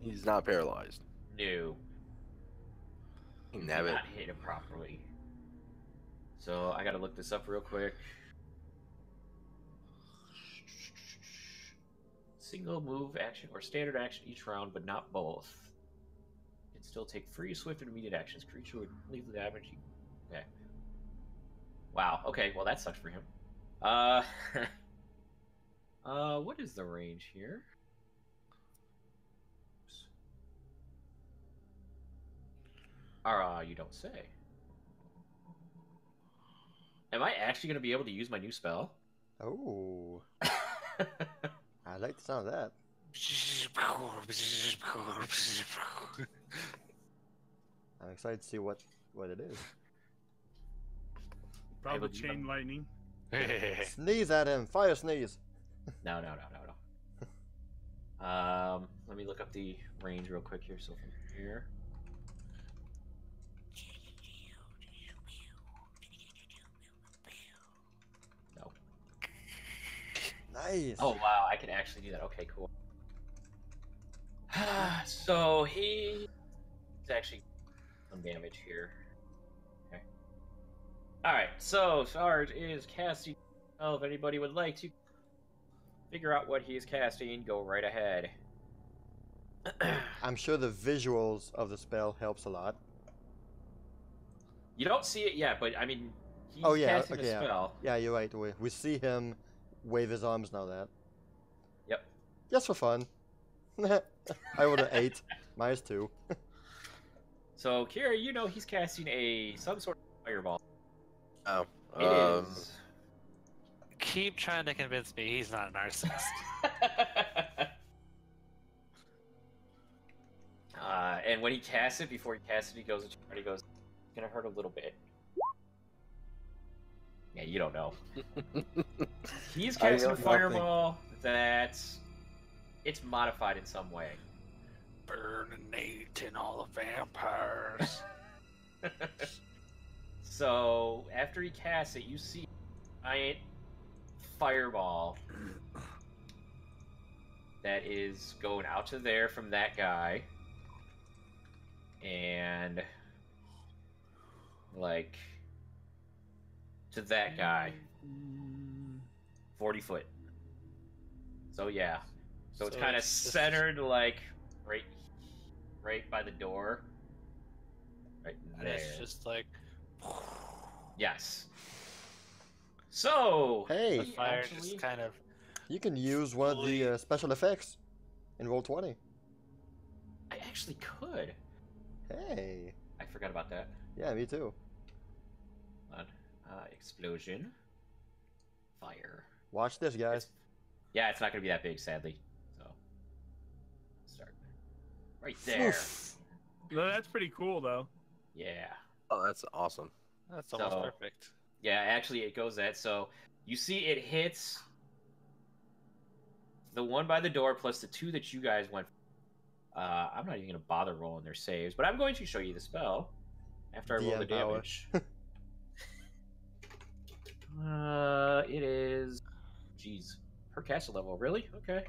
He's not paralyzed. No. You did Nabbit. not hit him properly. So I gotta look this up real quick. Single move action or standard action each round, but not both. You can still take free, swift, and immediate actions. Creature would leave the damage. Okay. Wow. Okay. Well, that sucks for him. What is the range here? You don't say. Am I actually going to be able to use my new spell? Oh. I like the sound of that. I'm excited to see what it is. Probably chain lightning. Sneeze at him. Fire sneeze. No. Let me look up the range real quick here. So from here. No. Nice. Oh wow, I can actually do that. Okay, cool. So he's actually some damage here. Okay. Alright, so Sarge is casting. Well, if anybody would like to figure out what he is casting, go right ahead. I'm sure the visuals of the spell helps a lot. You don't see it yet, but I mean, he's casting a yeah. spell. Yeah, you're right. We see him wave his arms now. That. Yep. Just for fun. I would have 8. -2. So Kira, you know he's casting some sort of fireball. Oh. It is. Keep trying to convince me he's not a narcissist. And when he casts it, before he casts it, he goes, it's gonna hurt a little bit. Yeah, you don't know. He's casting a fireball that's it's modified in some way. Burning all the vampires. So after he casts it, you see a giant fireball that is going out to there from that guy, and like to that guy, 40 foot. So yeah, So it's kind of just- centered, like right by the door. Right And there. it's just like Yes. So Hey. the he fire actually- just kind of. You can use one of the special effects in Roll20. I actually could. Hey. I forgot about that. Yeah, me too. Hold on. Explosion. Fire. Watch this, guys. Yeah, it's not gonna be that big, sadly. So start right there. Oof. No, that's pretty cool, though. Yeah. Oh, that's awesome. That's almost So- perfect. Yeah, actually, it goes that. So you see, it hits the one by the door plus the two that you guys went. I'm not even gonna bother rolling their saves, but I'm going to show you the spell after I roll the DM power. damage. It is. Jeez, per caster level, really? Okay.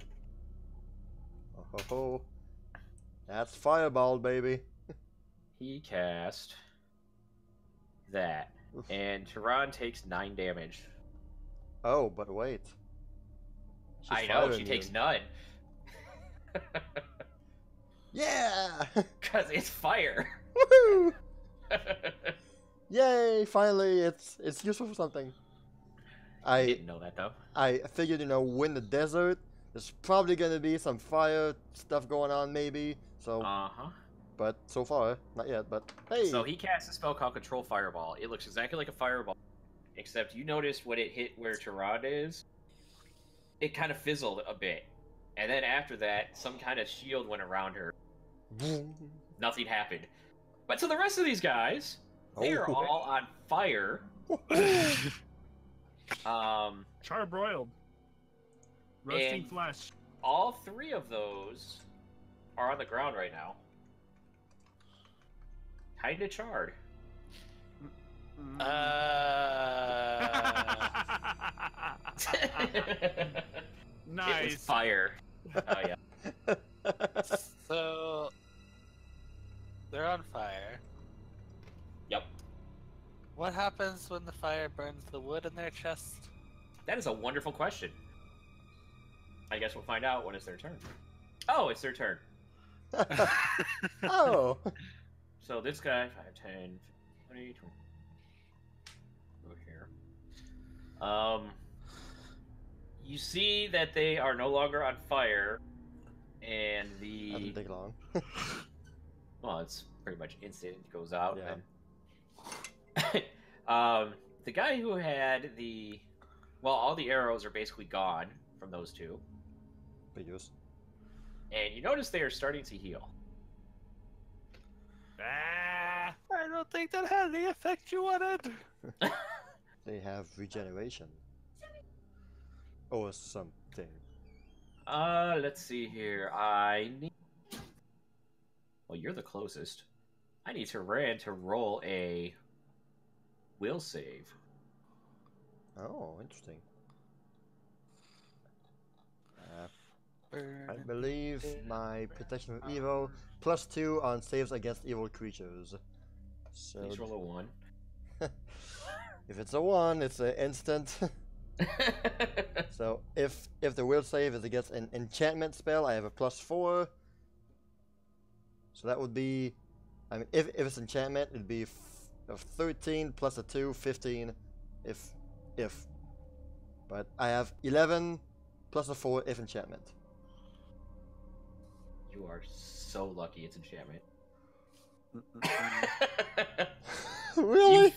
Oh, ho, ho. That's fireball, baby. He cast that, Oof. and Tehran takes 9 damage. Oh, but wait. She's I know fire she takes immune. none. Yeah! Because it's fire. Woohoo! Yay! Finally, it's useful for something. I I didn't know that though. I figured, we're in the desert. There's probably gonna be some fire stuff going on, maybe. So, Uh-huh. but so far, not yet. But hey, So he casts a spell called Control Fireball. It looks exactly like a fireball, except you notice when it hit where Tehran is, it kind of fizzled a bit. And then after that, some kind of shield went around her. Nothing happened. But to the rest of these guys, they are Oh. all on fire. Charbroiled. Roasting And- flesh. All 3 of those are on the ground right now. Kinda charred. It was Nice. fire. Oh yeah. So they're on fire. Yep. What happens when the fire burns the wood in their chest? That is a wonderful question. I guess we'll find out when it's their turn. Oh, it's their turn. Oh, So this guy, 5, 10, 20, 20. Over here. You see that they are no longer on fire, and that the didn't take long. well, it's pretty much instant. It goes out. Yeah. And, the guy who had all the arrows are basically gone from those two, Big use. and you notice they are starting to heal. Ah, I don't think that had the effect you wanted. They have regeneration. Or something. Let's see here. I need. Well, you're the closest. I need Tehran to roll a will save. Oh, interesting. I believe my protection from evil +2 on saves against evil creatures. So Please roll a 1. if it's a 1, it's an instant. So if the will save is against an enchantment spell, I have a +4. So that would be, I mean, if it's enchantment, it'd be 13 plus a 2, 15. If, but I have 11 plus a 4 if enchantment. You are so lucky it's enchantment. Really?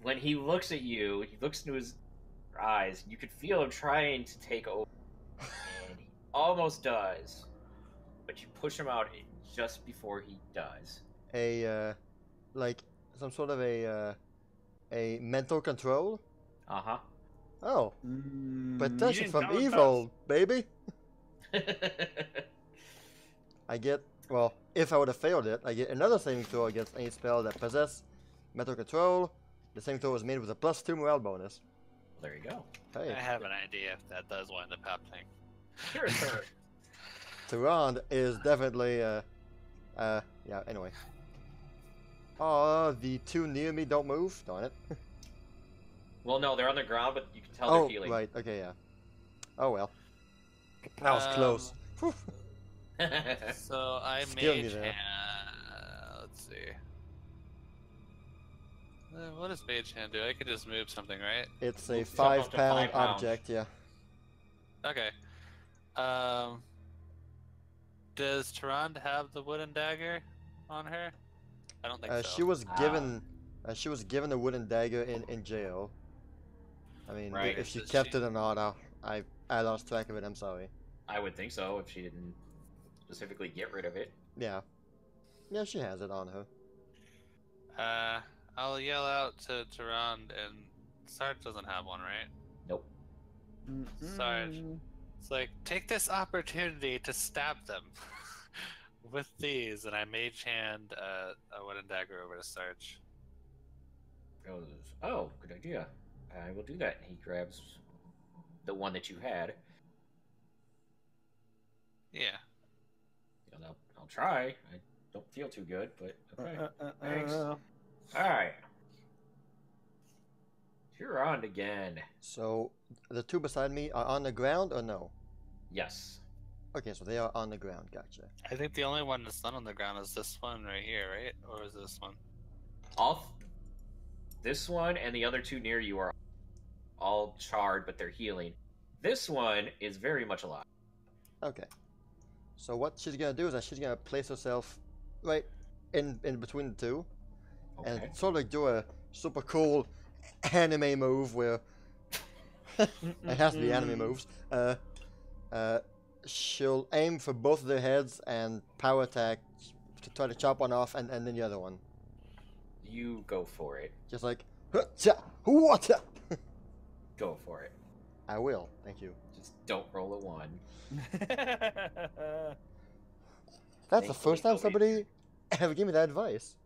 When he looks at you, he looks into his eyes. You could feel him trying to take over, and he almost does. But you push him out just before he does. Like some sort of a mental control. Uh Oh, you protection didn't from tell us evil, baby. huh. I get, well, if I would have failed it, I get another saving throw against any spell that possess mental control. The saving throw is made with a +2 morale bonus. There you go. Hey, I have an idea if that does wind up happening. Your turn. Tehran is definitely, yeah, anyway. Oh, the 2 near me don't move, darn it. Well, no, they're on the ground, but you can tell Oh, they're healing. right, okay, yeah. Oh well. That was close. Whew. So I Scared me mage there. hand. Let's see. What does mage hand do? I could just move something, right? It's a Move stuff up to 5-pound 5 pounds. object, yeah. Okay. Does Tyrande have the wooden dagger on her? I don't think so. She was given a wooden dagger in jail. I mean, Right. if she Does kept she- it or not, I lost track of it. I'm sorry. I would think so if she didn't specifically get rid of it. Yeah, yeah, she has it on her. I'll yell out to Tyrande, and Sarge doesn't have one, right? Nope. Sarge. It's like, take this opportunity to stab them with these, and I mage hand a wooden dagger over to Sarge. Goes, oh, good idea. I will do that. He grabs the one that you had. Yeah. You know, I'll try. I don't feel too good, but okay. Thanks. Alright. You're on again. So the two beside me are on the ground or no? Yes. Okay, so they are on the ground. Gotcha. I think the only one that's not on the ground is this one right here, right? Or is this one? This one and the other two near you are all charred, but they're healing. This one is very much alive. Okay. So what she's gonna do is that she's gonna place herself right in between the two, Okay. and sort of do a super cool anime move where it has to be anime moves. She'll aim for both of their heads and power attack to try to chop one off, and then the other one. You go for it. Just like, what? Go for it. I will. Thank you. Just don't roll a 1. That's the first time Thankfully, somebody ever gave me that advice.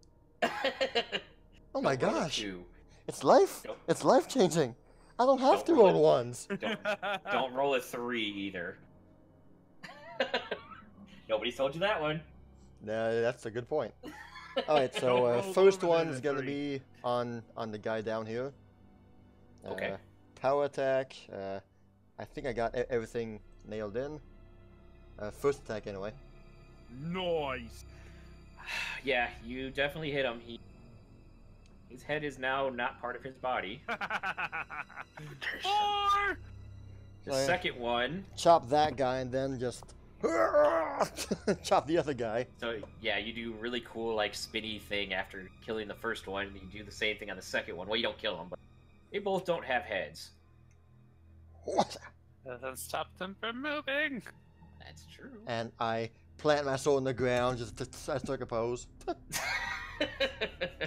Oh my Don't roll a gosh. 2. It's life. Nope. It's life changing. I don't have Don't to roll roll ones. Don't roll a 3 either. Nobody told you that one. Nah, that's a good point. All right, so Don't roll first over one than is a gonna 3. be on the guy down here. Okay. Power attack. I think I got everything nailed in. First attack anyway. Nice. Yeah, you definitely hit him. His head is now not part of his body. Four! The Sorry. second one. Chop that guy and then just chop the other guy. So yeah, you do really cool like spinny thing after killing the first one, and you do the same thing on the second one. Well, you don't kill them, but they both don't have heads. What? Doesn't stop them from moving. That's true. And I plant my sword in the ground just to strike a pose.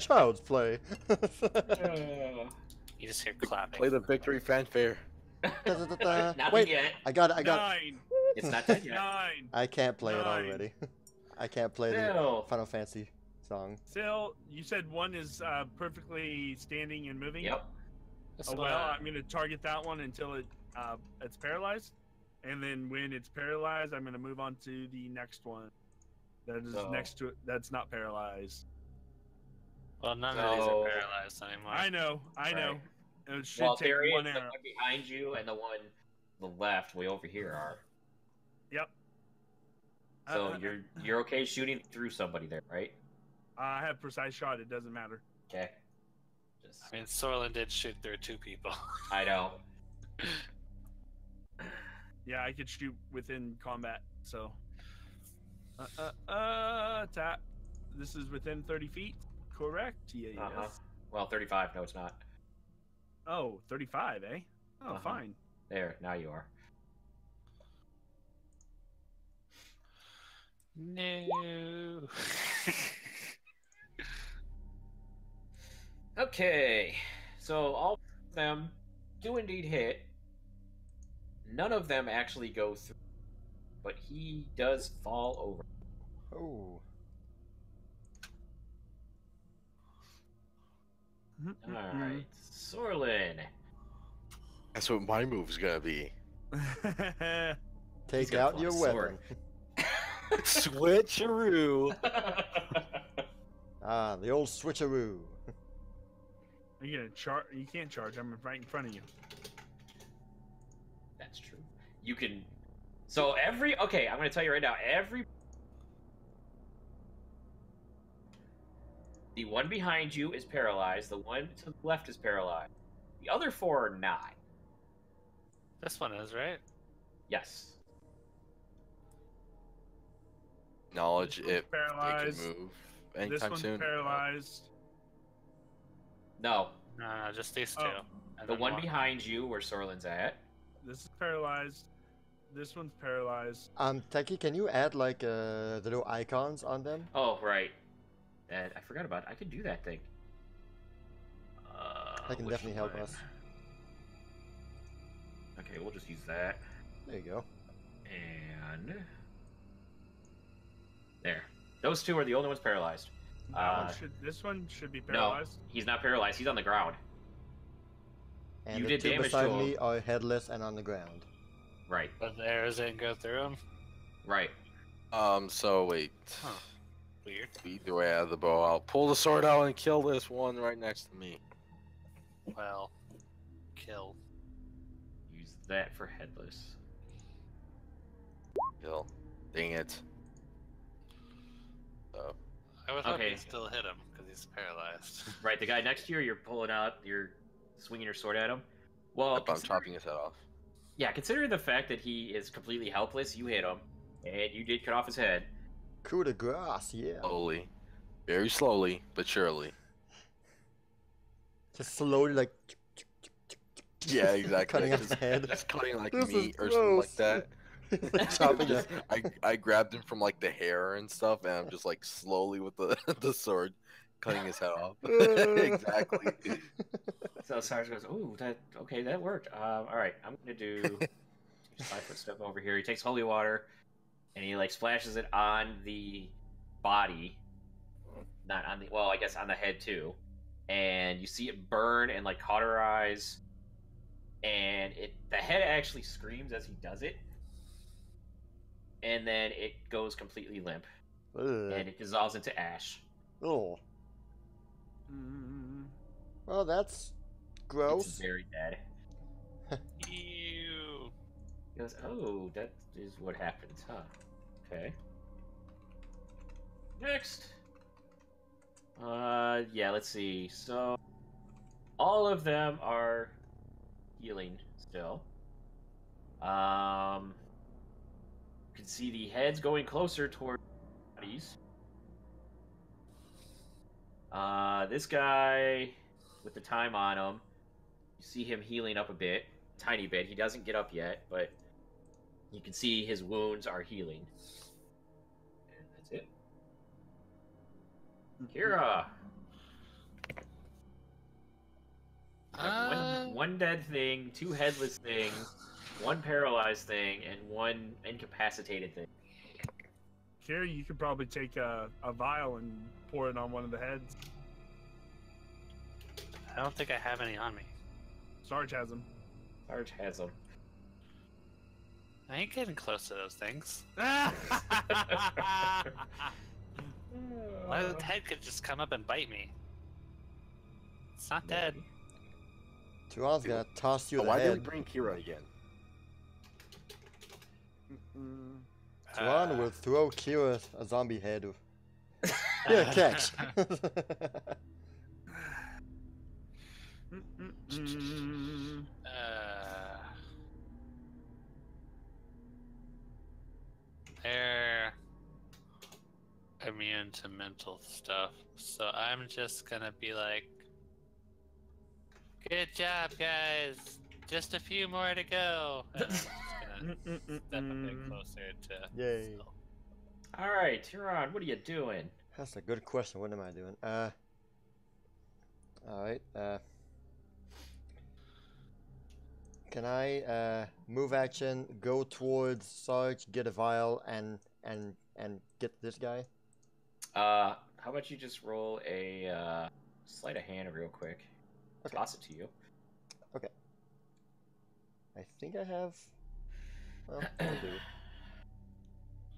Child's play. You just hear clapping. Play the victory fanfare. Not Wait, yet. I got it. 9. It's not done yet. 9. I can't play it 9. already. I can't play the Still. Final Fantasy song. Still, you said one is perfectly standing and moving? Yep. This Oh, one, well, I'm going to target that one until it's paralyzed. And then when it's paralyzed, I'm going to move on to the next one. That is So- next to it. That's not paralyzed. well, none of these So- are paralyzed anymore. I know. Right. It should Well, take there is one the arrow. one behind you and the one the left way over here are. Yep. So you're okay shooting through somebody there, right? I have precise shot. It doesn't matter. Okay. Just I mean, Sorlin did shoot through 2 people. I know. Yeah, I could shoot within combat. So. Tap. This is within 30 feet. Correct. Yeah. Yes. Uh-huh. Well, 35. No, it's not. Oh, 35, eh? Oh, Uh-huh. fine. There. Now you are. No. Okay. So all of them do indeed hit. None of them actually go through, but he does fall over. Oh. All right, Sorlin. That's what my move's gonna be. Take gonna out pull your a weapon. sword. Switcheroo. Ah, the old switcheroo. You're gonna charge? You can't charge. I'm right in front of you. That's true. You can So okay, I'm gonna tell you right now, the one behind you is paralyzed, the one to the left is paralyzed. The other 4 are not. This one is, right? Yes. Knowledge This one's if they can paralyzed. move This anytime one's soon. paralyzed. No. No, just these two. Oh. And The then one behind you, where Sorlin's at. This is paralyzed. This one's paralyzed. Techie, can you add like the little icons on them? Oh, right. And I forgot about it. I could do that thing. That can which definitely help one? us. Okay, we'll just use that. There you go. And there. Those 2 are the only ones paralyzed. This one should be No, paralyzed. he's not paralyzed. He's on the ground. And You the did 2 damage to beside him. me are headless and on the ground. Right. But the arrows didn't go through them. Right. So wait. Huh. Weird. Either way, out of the bow, I'll pull the sword out and kill this one right next to me. Well, kill. Use that for headless. Kill. Dang it. So, I would hope Okay. you still hit him because he's paralyzed. Right, the guy next to you, you're pulling out, you're swinging your sword at him. Well, I'm chopping his head off. yeah, considering the fact that he is completely helpless, you hit him, and you did cut off his head. Coup de grace, yeah. Slowly. Very slowly, but surely. Just slowly, like. Yeah, exactly. Cutting off Just- the head. Just cutting like This is meat or something like gross. that. Chopping Just- it. I grabbed him from like the hair and stuff, and I'm just like slowly with the the sword cutting his head off. Exactly. So Cyrus goes, "Ooh, okay, that worked. All right, I'm gonna do 5-foot step over here." He takes holy water, and he like splashes it on the body, not on the I guess on the head too, and you see it burn and like cauterize, and the head actually screams as he does it, and then it goes completely limp, and Ugh. it dissolves into ash. Oh. Mm, Well, that's gross. It's very dead. Ew. He goes, "Oh, that is what happens, huh? Okay. Next. Yeah, let's see. So, all of them are healing still. You can see the heads going closer toward bodies. This guy with the time on him, you see him healing up a bit, tiny bit. He doesn't get up yet, but you can see his wounds are healing. And that's it. Kira. One dead thing, 2 headless things, 1 paralyzed thing, and 1 incapacitated thing. Here, you could probably take a vial and pour it on one of the heads. I don't think I have any on me. Sarge has them. Sarge has them. I ain't getting close to those things. My head could just come up and bite me. It's not dead. Tuan's gonna toss you Oh, the why did we head. bring Kira again? Tuan will throw Kira a zombie head. Here, catch. They're immune to mental stuff, so I'm just gonna be like, "Good job, guys! Just a few more to go." And I'm just gonna step a bit closer to. Yay. Phil. All right, Tyron, what are you doing? That's a good question. What am I doing? Alright, can I, move action, go towards Sarge, get a vial, and get this guy? How about you just roll a sleight of hand real quick? Okay. Toss it to you. I think I have... Well, I'll do.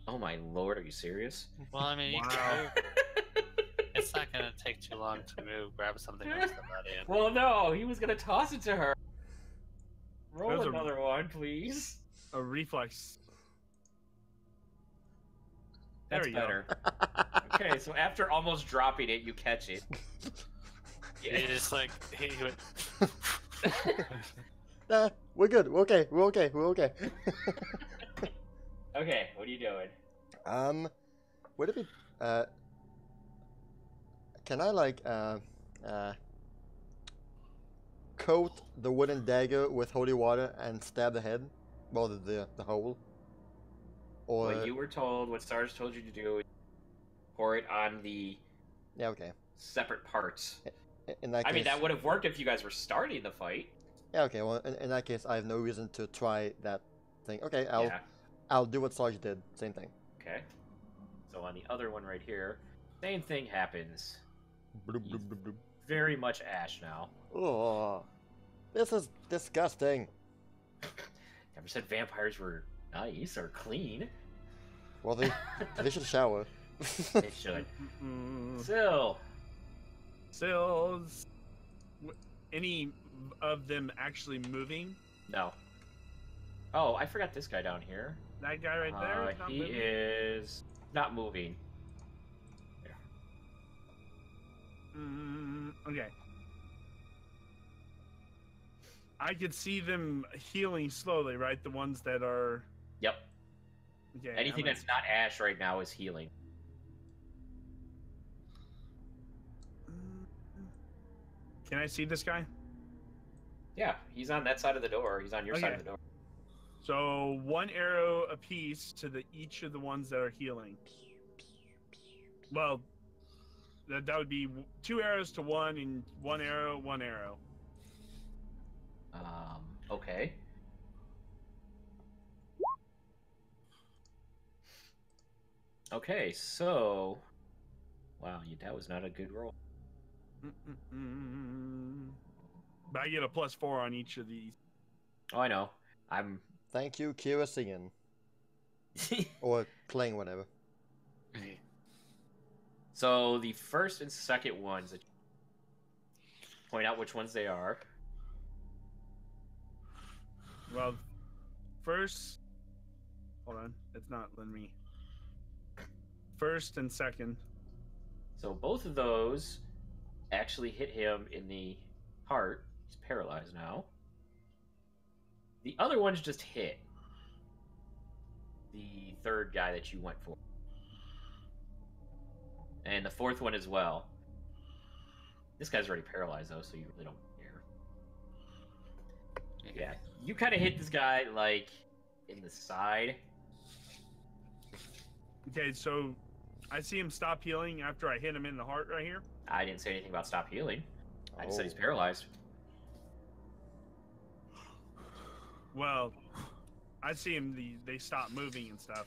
Oh my lord, are you serious? Well, I mean, you Wow. can move. It's not gonna take too long to move. Grab something else somebody and Well, no, he was gonna toss it to her. Roll Those are- another one, please. A reflex. There That's we go. better. Okay, so after almost dropping it, you catch it. He just like he went. Nah, we're good. We're okay. We're okay. We're okay. Okay, what are you doing? Would it be can I like coat the wooden dagger with holy water and stab the head? Well, the hole. Or What you were told, what Stars told you to do, is pour it on the yeah, okay. separate parts. In that case, I mean, that would have worked if you guys were starting the fight. yeah, okay. Well, in that case, I have no reason to try that thing. Okay, Yeah. I'll do what Sarge did. Same thing. Okay. So on the other one right here, same thing happens. Bloop, bloop, bloop, bloop. Very much ash now. Oh, this is disgusting. Never said vampires were nice or clean. Well, they should shower. They should. Mm-mm. Still, Sills. Any of them actually moving? no. Oh, I forgot this guy down here. That guy right there? is not He moving? is not moving. Okay. I could see them healing slowly, right? The ones that are. Yep. Okay. Anything that's not ash right now is healing. Can I see this guy? Yeah, he's on that side of the door. He's on your side of Okay. the door. So 1 arrow apiece to each of the ones that are healing. Well, that would be 2 arrows to one, and 1 arrow, 1 arrow. Okay. Okay, so. Wow, that was not a good roll. But I get a +4 on each of these. Oh, I know. I'm. Thank you, Kira singing or playing whatever. So the first and second ones, point out which ones they are. Well, first, hold on, it's not letting me. First and second. So both of those actually hit him in the heart. He's paralyzed now. The other ones just hit the third guy that you went for. And the fourth one as well. This guy's already paralyzed though, so you really don't care. Yeah, you kind of hit this guy like in the side. Okay, so I see him stop healing after I hit him in the heart right here. I didn't say anything about stop healing. I just said he's Oh. paralyzed. Well, I see him. They stop moving and stuff.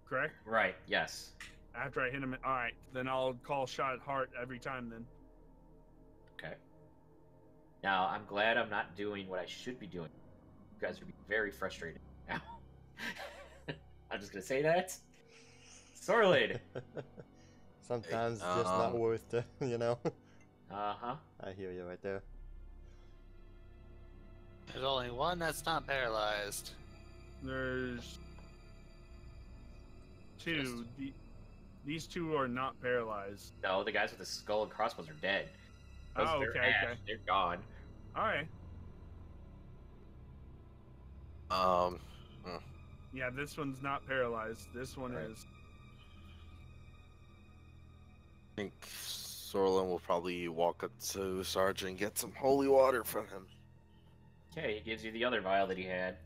Correct? Right, yes. After I hit him. All right, then I'll call shot heart every time. Then. Okay. Now, I'm glad I'm not doing what I should be doing. You guys would be very frustrated now. I'm just going to say that. Sorlid. Sometimes it's just not worth it, you know? Uh-huh. I hear you right there. There's only one that's not paralyzed. There's 2. These 2 are not paralyzed. No, the guys with the skull and crossbows are dead. Those Oh, they're okay, ash. okay. They're gone. All right. Yeah, this one's not paralyzed. This one Right. is. I think Sorlin will probably walk up to Sarge and get some holy water from him. Okay, he gives you the other vial that he had.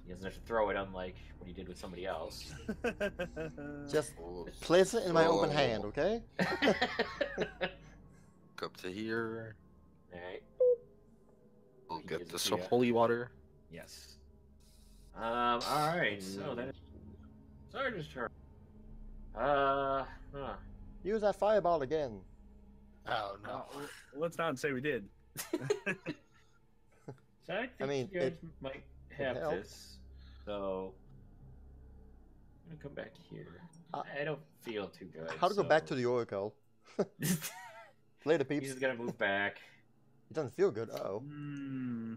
He doesn't have to throw it, unlike what he did with somebody else. Just We'll place it in my open Oh. hand, okay? walk up to here. Alright. We'll He get gives this it to some ya. holy water. Yes. Alright, so that is Sarge's turn. Huh. Use that fireball again. Oh no. Let's not say we did. So I think mean, you guys it might have help. this. So I'm gonna come back here. Uh, I don't feel too good. How to go back to so- the Oracle? Later, He's peeps. just gonna move back. It doesn't feel good. Uh-oh. Hmm.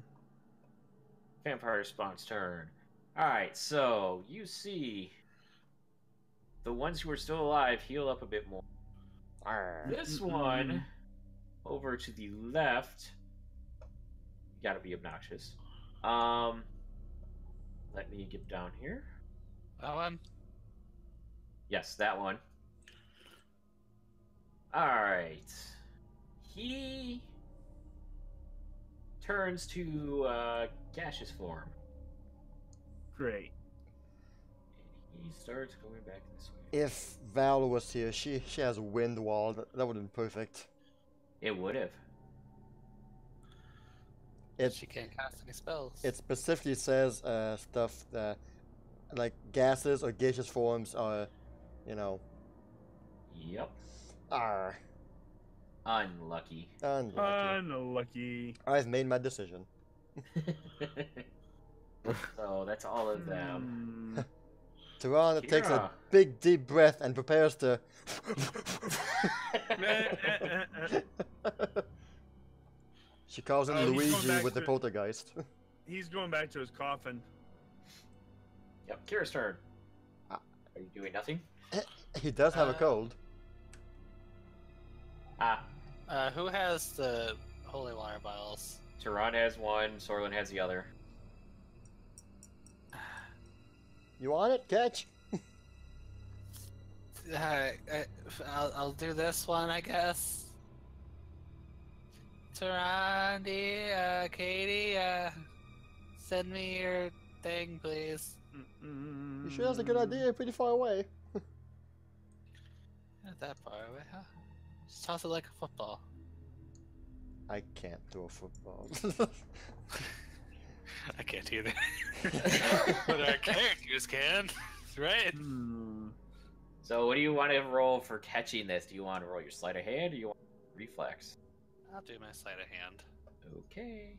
Vampire response turn. Alright, so you see the ones who are still alive heal up a bit more. This one over to the left. You gotta be obnoxious. Let me get down here. That one? Yes, that one. Alright. He turns to gaseous form. Great. And he starts going back this way. If Val was here, she has a wind wall. That would have been perfect. It would have. She can't cast any spells. It specifically says stuff that, like, gases or gaseous forms are, you know, Yep. are Unlucky. unlucky. Unlucky. I've made my decision. So that's all of them. Tehran takes a Kira. big deep breath and prepares to. She calls him Oh, he's going Luigi back with the to- poltergeist. He's going back to his coffin. Yep, Kira's turn. Ah. Are you doing nothing? He does have a Uh, cold. Ah, Who has the holy water vials? Tehran has one, Sorlin has the other. You want it? Catch? I'll do this one, I guess. Tarandi, Katie, send me your thing, please. You sure that's a good idea? Pretty far away. Not that far away, huh? Just toss it like a football. I can't throw a football. I can't either. But our characters can, right? So what do you want to roll for catching this? Do you want to roll your sleight of hand or you want reflex? I'll do my sleight of hand. Okay.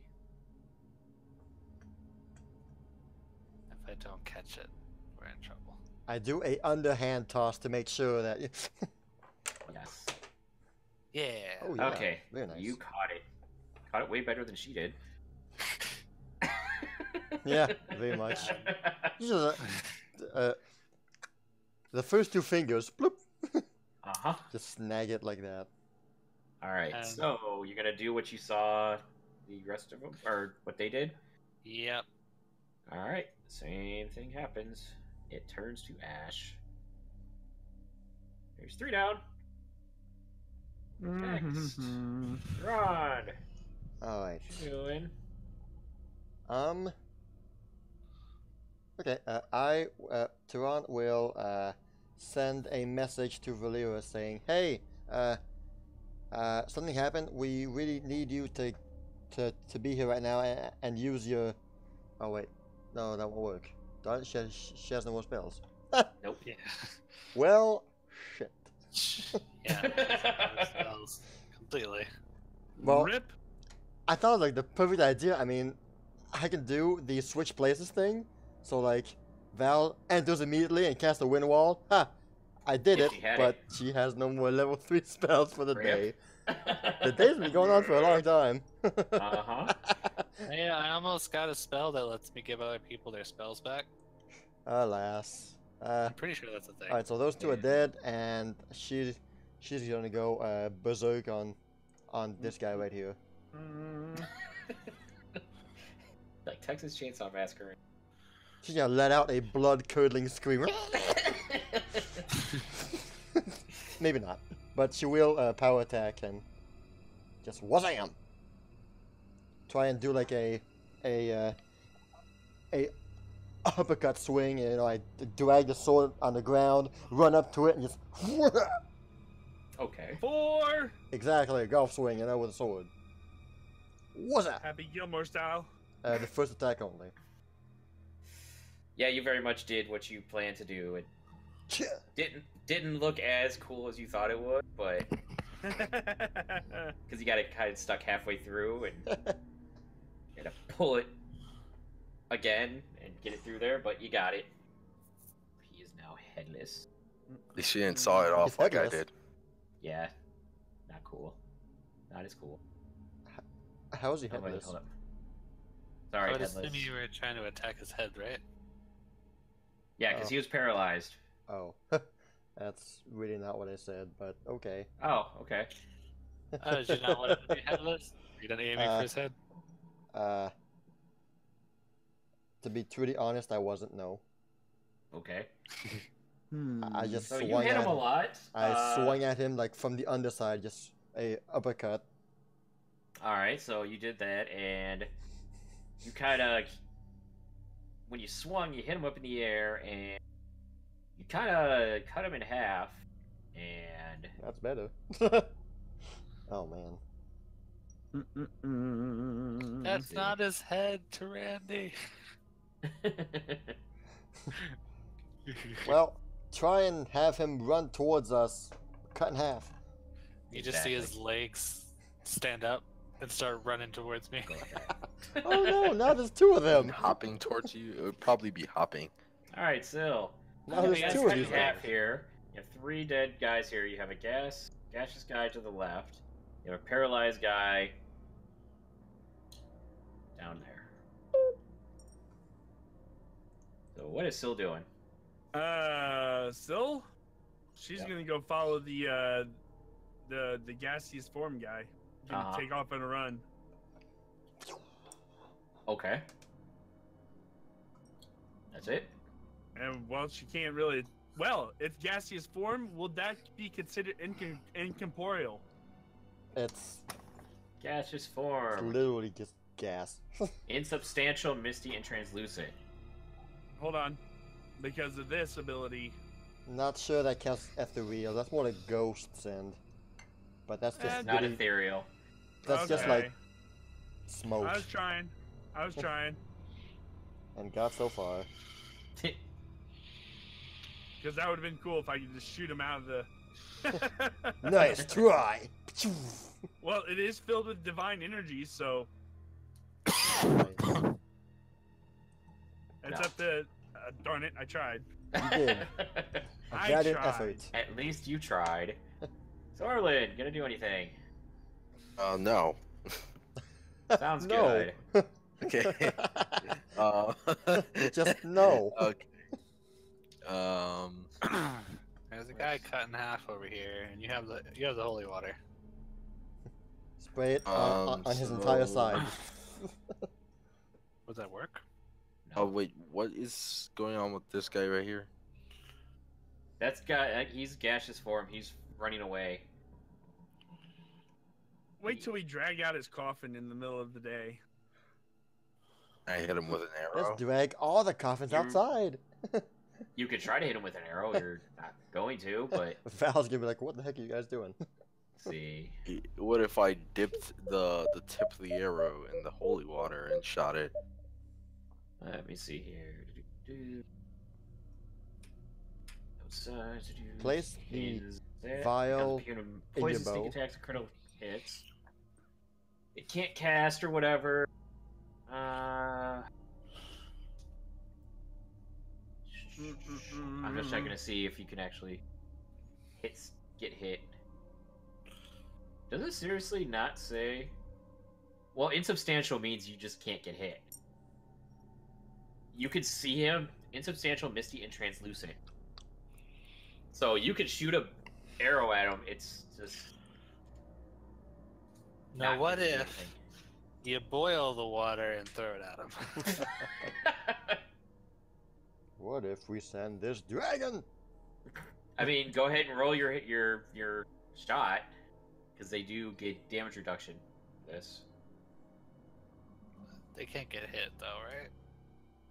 If I don't catch it, we're in trouble. I do a underhand toss to make sure that. Yes. Yeah. Oh yeah. Okay. Very nice. You caught it. Caught it way better than she did. Yeah, very much. Just, the first two fingers, bloop, Uh-huh. just snag it like that. Alright, Um, so you're gonna do what you saw the rest of them, or what they did? Yep. Alright, same thing happens. It turns to ash. There's 3 down. Next. Run! All right. What you doing? Okay. Tehran will send a message to Valera saying, "Hey, something happened. We really need you to be here right now and use your." Oh wait, no, that won't work. Darn it, she has no more spells. Nope. Yeah. Well, shit. Yeah. Spells completely. Well, Rip. I thought like the perfect idea. I mean, I can do the switch places thing. So like, Val enters immediately and casts a wind wall. Ha! I did If it, she had but it. she has no more level 3 spells for the day. Rip. The day's been going on for a long time. Uh-huh. Yeah, I almost got a spell that lets me give other people their spells back. Alas. I'm pretty sure that's a thing. Alright, so those two are dead, and she's gonna go berserk on this guy right here. Like Texas Chainsaw Massacre. She's gonna let out a blood-curdling scream. Maybe not, but she will power attack and just wazam. Try and do like a uppercut swing. You know, I drag the sword on the ground, run up to it, and just Okay. 4. exactly a golf swing, you know, with a sword. What's that? Happy Gilmore style. The first attack only. Yeah, you very much did what you planned to do. It didn't look as cool as you thought it would, but because you got it kind of stuck halfway through and you had to pull it again and get it through there, but you got it. He is now headless. At least she didn't saw it off like I headless. did. Yeah, not cool. Not as cool. How is he Oh, wait, headless? hold up. I Sorry, would headless. assume you were trying to attack his head, right? Yeah, because Oh. he was paralyzed. Oh, that's really not what I said, but okay. Oh, okay. Oh, did you not want him to be headless? You done aiming for his head? Uh, to be truly honest, I wasn't. No, Okay. I just So you swung hit at him a lot. I swung at him like from the underside, just a uppercut. All right, so you did that, and you kind of, when you swung, you hit him up in the air, and you kind of cut him in half, and That's better. Oh man. That's see. not his head, to Randy. Well, try and have him run towards us, cut in half. You just see his Exactly. legs stand up and start running towards me. Go with that. Oh no! Now there's two of them. Hopping towards you, it would probably be hopping. All right, so Now you there's guys two cut of in these half guys. here. You have 3 dead guys here. You have a gaseous guy to the left. You have a paralyzed guy down there. So what is Syl doing? Still, she's Yeah. gonna go follow the gaseous form guy. Gonna Uh-huh. take off on a run. Okay. That's it? And well, she can't really. Well, it's gaseous form. Will that be considered incorporeal? It's Gaseous form. literally just gas. Insubstantial, misty, and translucent. Hold on, because of this ability. Not sure that counts ethereal. That's more like ghosts and. But that's just It's Not really, ethereal. that's just Okay. like smoke. I was trying. And got so far. Because that would have been cool if I could just shoot him out of the. Nice try. Well, it is filled with divine energy, so it's No. up to. Darn it! I tried. You did. I Valiant tried. effort. At least you tried. So, Arlen, gonna do anything? No. Sounds No. good. Okay. Just no. Okay. There's a guy cut in half over here, and you have the holy water. Spray it on his entire so- side. Would that work? Oh wait, what is going on with this guy right here? That's guy. He's gaseous form. He's running away. Wait till we drag out his coffin in the middle of the day. I hit him with an Let's arrow. drag all the coffins You- outside. You could try to hit him with an arrow. You're not going to, but Val's gonna be like, "What the heck are you guys doing?" see. What if I dipped the tip of the arrow in the holy water and shot it? Let me see here. Outside to do Place the is that- vial becomes in poison your stick bow. attacks and critical hits. It can't cast or whatever. I'm just checking to see if you can actually get hit. Does it seriously not say? Well, insubstantial means you just can't get hit. You could see him, insubstantial, misty, and translucent. So you could shoot a arrow at him. It's just. Now, not what gonna do if you boil the water and throw it at him? anything. What if we send this dragon? I mean, go ahead and roll your shot, because they do get damage reduction. This. They can't get hit though, right?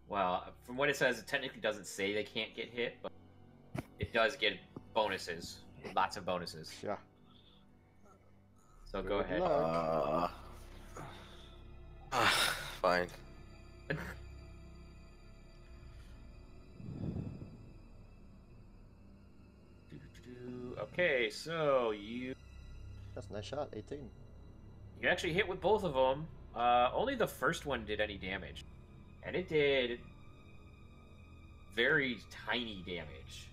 Well, from what it says, it technically doesn't say they can't get hit, but it does get bonuses. Lots of bonuses. Yeah. So go Good ahead. luck. Fine. Okay, so you That's a nice shot. 18. actually hit with both of them. Only the first one did any damage, and it did very tiny damage.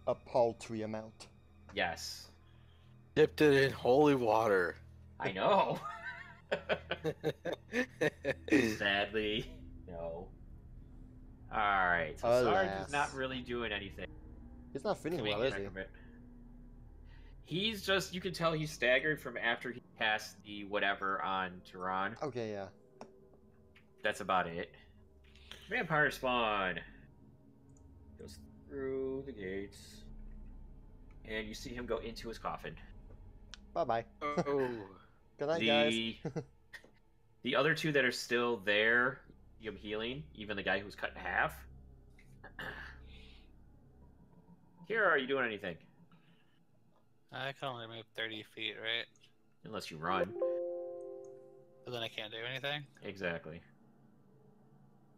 A paltry amount. Yes, Dipped it in holy water. I know. Sadly, no. Alright, so Sarge Alas. is not really doing anything. He's not feeling Can we well, get is back he? a bit? He's just, you can tell he's staggered from after he cast the whatever on Tehran. Okay, yeah. That's about it. Vampire spawn. Goes through the gates. And you see him go into his coffin. Bye-bye. Oh. Good night, guys. The other two that are still there, you see him healing, even the guy who's cut in half. Kira, are you doing anything? I can only move 30 feet, right? Unless you run. But then I can't do anything? Exactly.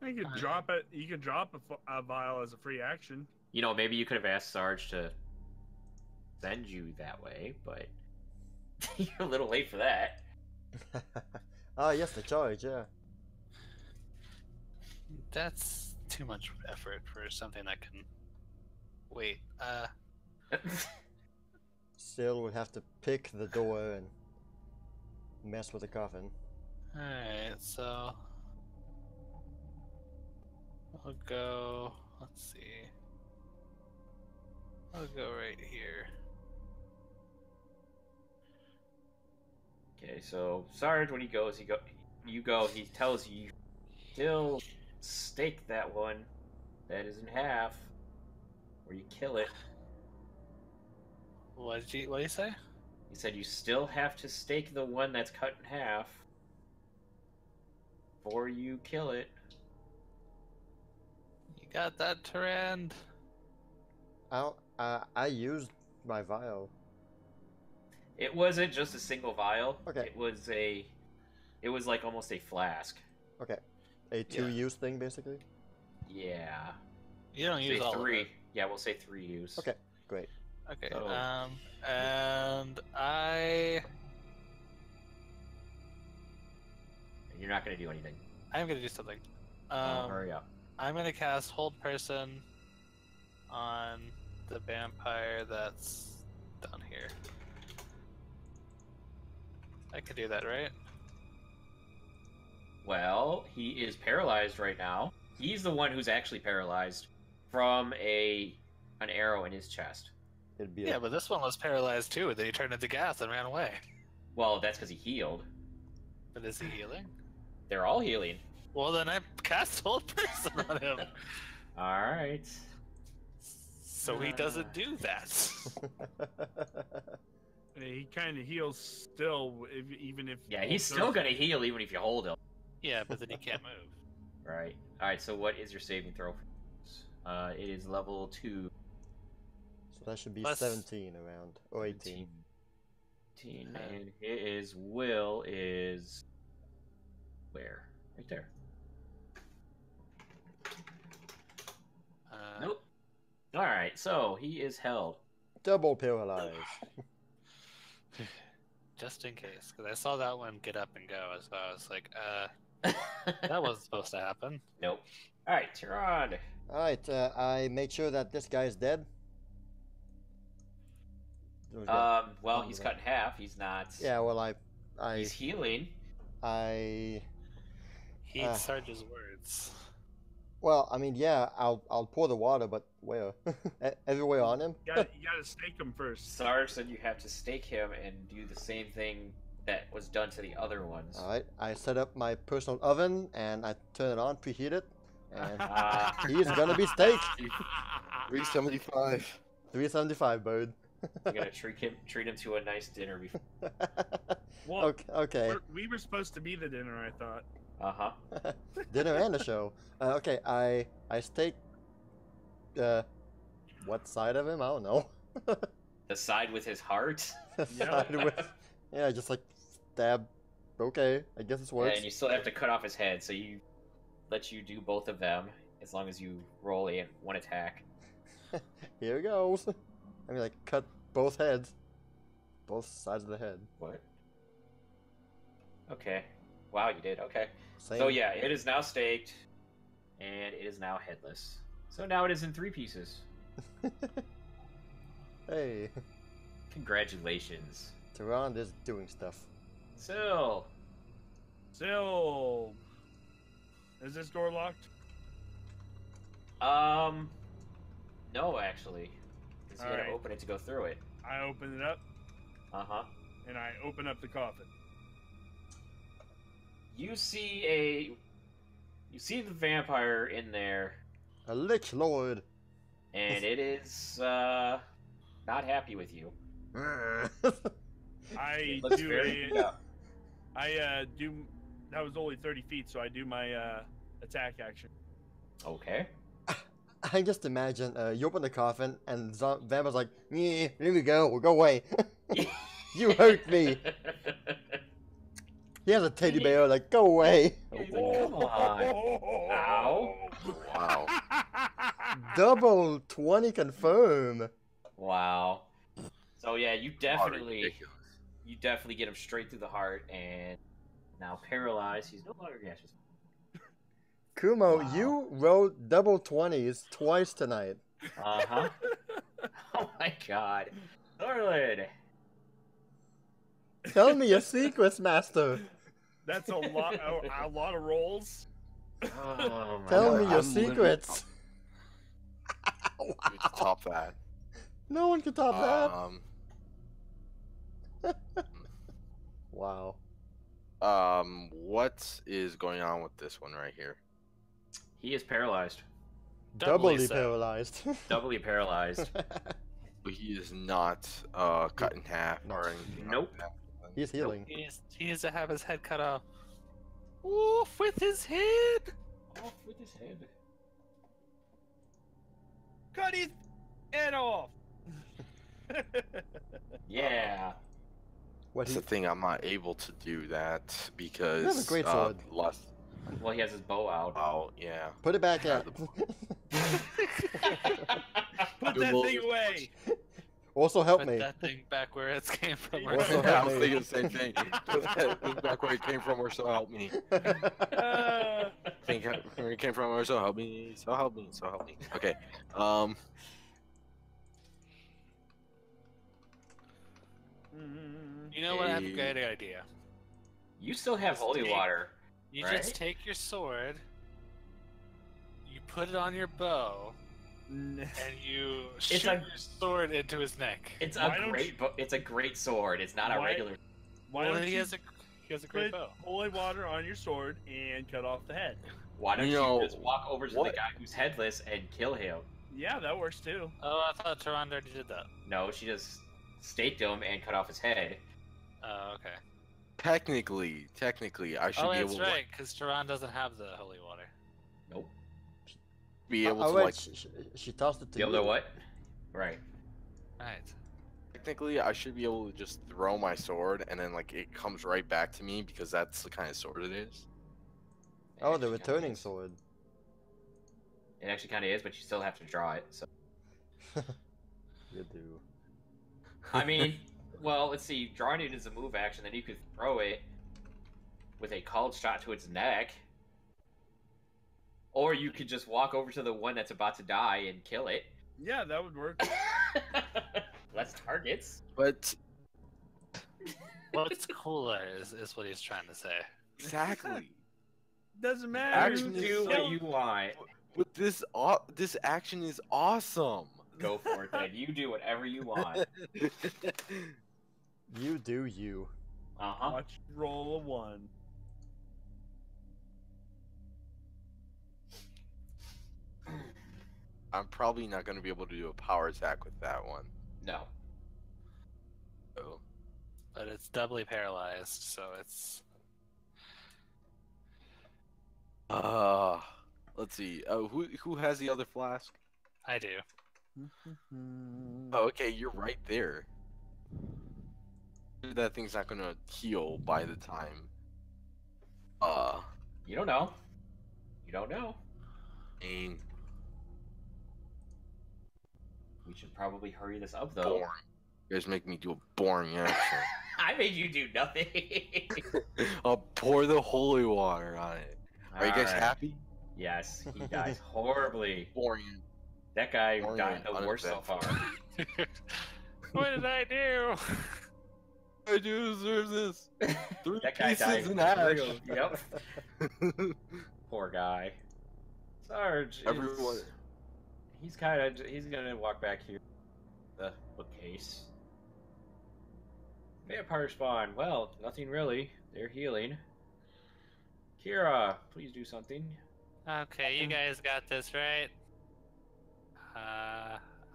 You could drop it. You could drop a vial as a free action. You know, maybe you could have asked Sarge to send you that way, but you're a little late for that. Ah, yes, the charge, yeah. That's too much effort for something that can... Wait, Still would have to pick the door and mess with the coffin. Alright, so... I'll go... Let's see... I'll go right here. Okay, so Sarge, when he goes, he tells you, still stake that one that is in half, or you kill it. What did you say? He said you still have to stake the one that's cut in half before you kill it. You got that, Tyrand? I used my vial. It wasn't just a single vial. Okay. It was like almost a flask. Okay. A two-use thing, basically? Yeah. You don't use Say all three. of it. Yeah, we'll say 3 use. Okay, great. Okay, So- and You're not gonna do anything. I'm gonna do something. Hurry up. I'm gonna cast Hold Person on the vampire that's down here. I can do that, right? Well, he is paralyzed right now. He's the one who's actually paralyzed from an arrow in his chest. It'd be Yeah, but this one was paralyzed too, and then he turned into gas and ran away. Well, that's because he healed. But is he healing? They're all healing. Well, then I cast Hold Person on him. Alright. So he doesn't do that. He kind of heals still, even if. Yeah, he's still gonna heal even if you hold him. Yeah, but then he can't move. Right. Alright, so what is your saving throw? It is level 2. So that should be Plus- 17 around, or 18. 18, and his will is... Where? Right there. Nope. Alright, so he is held. Double paralyzed. Just in case, because I saw that one get up and go, so I was like, that wasn't supposed to happen. Nope. Alright, Tehran. Alright, I made sure that this guy's dead. Well, he's cut in half. He's not... Yeah, well, He's healing. Heed Sarge's words. Well, I mean, yeah, I'll pour the water, but where? Everywhere on him? You gotta stake him first. Sarge said you have to stake him and do the same thing that was done to the other ones. Alright, I set up my personal oven, and I turn it on, preheat it, and he's gonna be staked! 375. 375, bird. You're gonna treat him to a nice dinner before. Well, Okay. we were supposed to be the dinner, I thought. Uh-huh. Dinner and a show. Okay, I stake. What side of him? I don't know. The side with his heart. The side with, yeah, just like stab. Okay, I guess it works. And you still have to cut off his head, so you let you do both of them as long as you roll one attack. Here goes. I mean, like cut both heads, both sides of the head. What? Okay. Wow, you did. Okay. Same. So yeah, it is now staked, and it is now headless. So now it is in 3 pieces. Hey, Congratulations. Tehran is doing stuff. So, Still. Is this door locked? No, actually. Because you gotta Alright. open it to go through it. I open it up, Uh-huh. and I open up the coffin. You see the vampire in there, A lich lord. and it is not happy with you. I It looks do very beat a. up. I do. That was only 30 feet, so I do my attack action. Okay. I just imagine you open the coffin and Vampire's like, yeah, here we go, we'll go away. You hurt me. He has a teddy bear, like, go away. He's like, come on. Ow. Wow. Double 20 confirm. Wow. So yeah, you Oh, definitely ridiculous. get him straight through the heart, and now paralyzed. He's no longer gaseous. Kumo, Wow. you rolled double 20s twice tonight. Uh-huh. Oh my god. Thorlid. Tell me your secrets, master. That's a lot. A lot of rolls. Oh my Tell god. me your I'm literally- secrets. You to top that. No one can top that. Um, Wow. what is going on with this one right here? He is paralyzed. Doubly Doubly so. paralyzed. Doubly paralyzed. He is not cut in half or anything. like Nope. that. He's healing. He needs to have his head cut off. Oof, with his head! Off with his head. Cut his head off. Yeah. What That's he? the thing. I'm not able to do that because You have a great sword. last. Well, he has his bow out. Oh yeah. Put it back Yeah, at. Put Good that lord. thing away. Also help Put me. that thing back where it came from. Right. Also I help was me. thinking the same thing. Put that back where it came from, or so help me. Think where it came from, or so help me. So help me. So help me. Okay. You know what? I have a great idea. You still have Just holy take- water. You Right? just take your sword, you put it on your bow, and you shoot a- your sword into his neck. It's Why a don't great it's a great sword. It's not a Why- regular. Why Well, don't he you has a great put bow. holy water on your sword and cut off the head? Why don't You you, know, just walk over to the what- guy who's headless and kill him? Yeah, that works too. Oh, I thought Taran already did that. No, she just staked him and cut off his head. Oh, okay. Technically, I should Oh, be able that's to right, because Taran doesn't have the holy water. Nope. be able Oh, to wait, like. she tossed it to The you. other what? Right. Right. Technically, I should be able to just throw my sword and then like it comes right back to me because that's the kind of sword it is. Oh, It the actually kinda returning is. sword. It actually kind of is, but you still have to draw it. So You do. I mean, well, let's see. Drawing it is a move action. Then you could throw it with a called shot to its neck, or you could just walk over to the one that's about to die and kill it. Yeah, that would work. Less targets. But What's cooler is what he's trying to say. exactly, Doesn't matter. Action You is do so- what you want. but this this action is awesome. Go for it, then. You do whatever you want. You do you. Uh huh. Watch roll a 1. I'm probably not going to be able to do a power attack with that one. No. So, But it's doubly paralyzed, so it's. let's see. Who has the other flask? I do. Oh, okay, you're right there. That thing's not gonna heal by the time. You don't know. You don't know. I mean, We should probably hurry this up, though. boring. You guys make me do a boring action. I made you do nothing. I'll pour the holy water on it. Are you guys Alright. happy? Yes, he dies horribly. Boring. That guy Boring died and the worst so far. What did I do? I do deserve this. 3 That guy died. pieces in half. Yep. Poor guy. Sarge. Everyone, he's gonna walk back here. The bookcase. Vampire spawn. Well, nothing really. They're healing. Kira, please do something. Okay, you guys got this, right?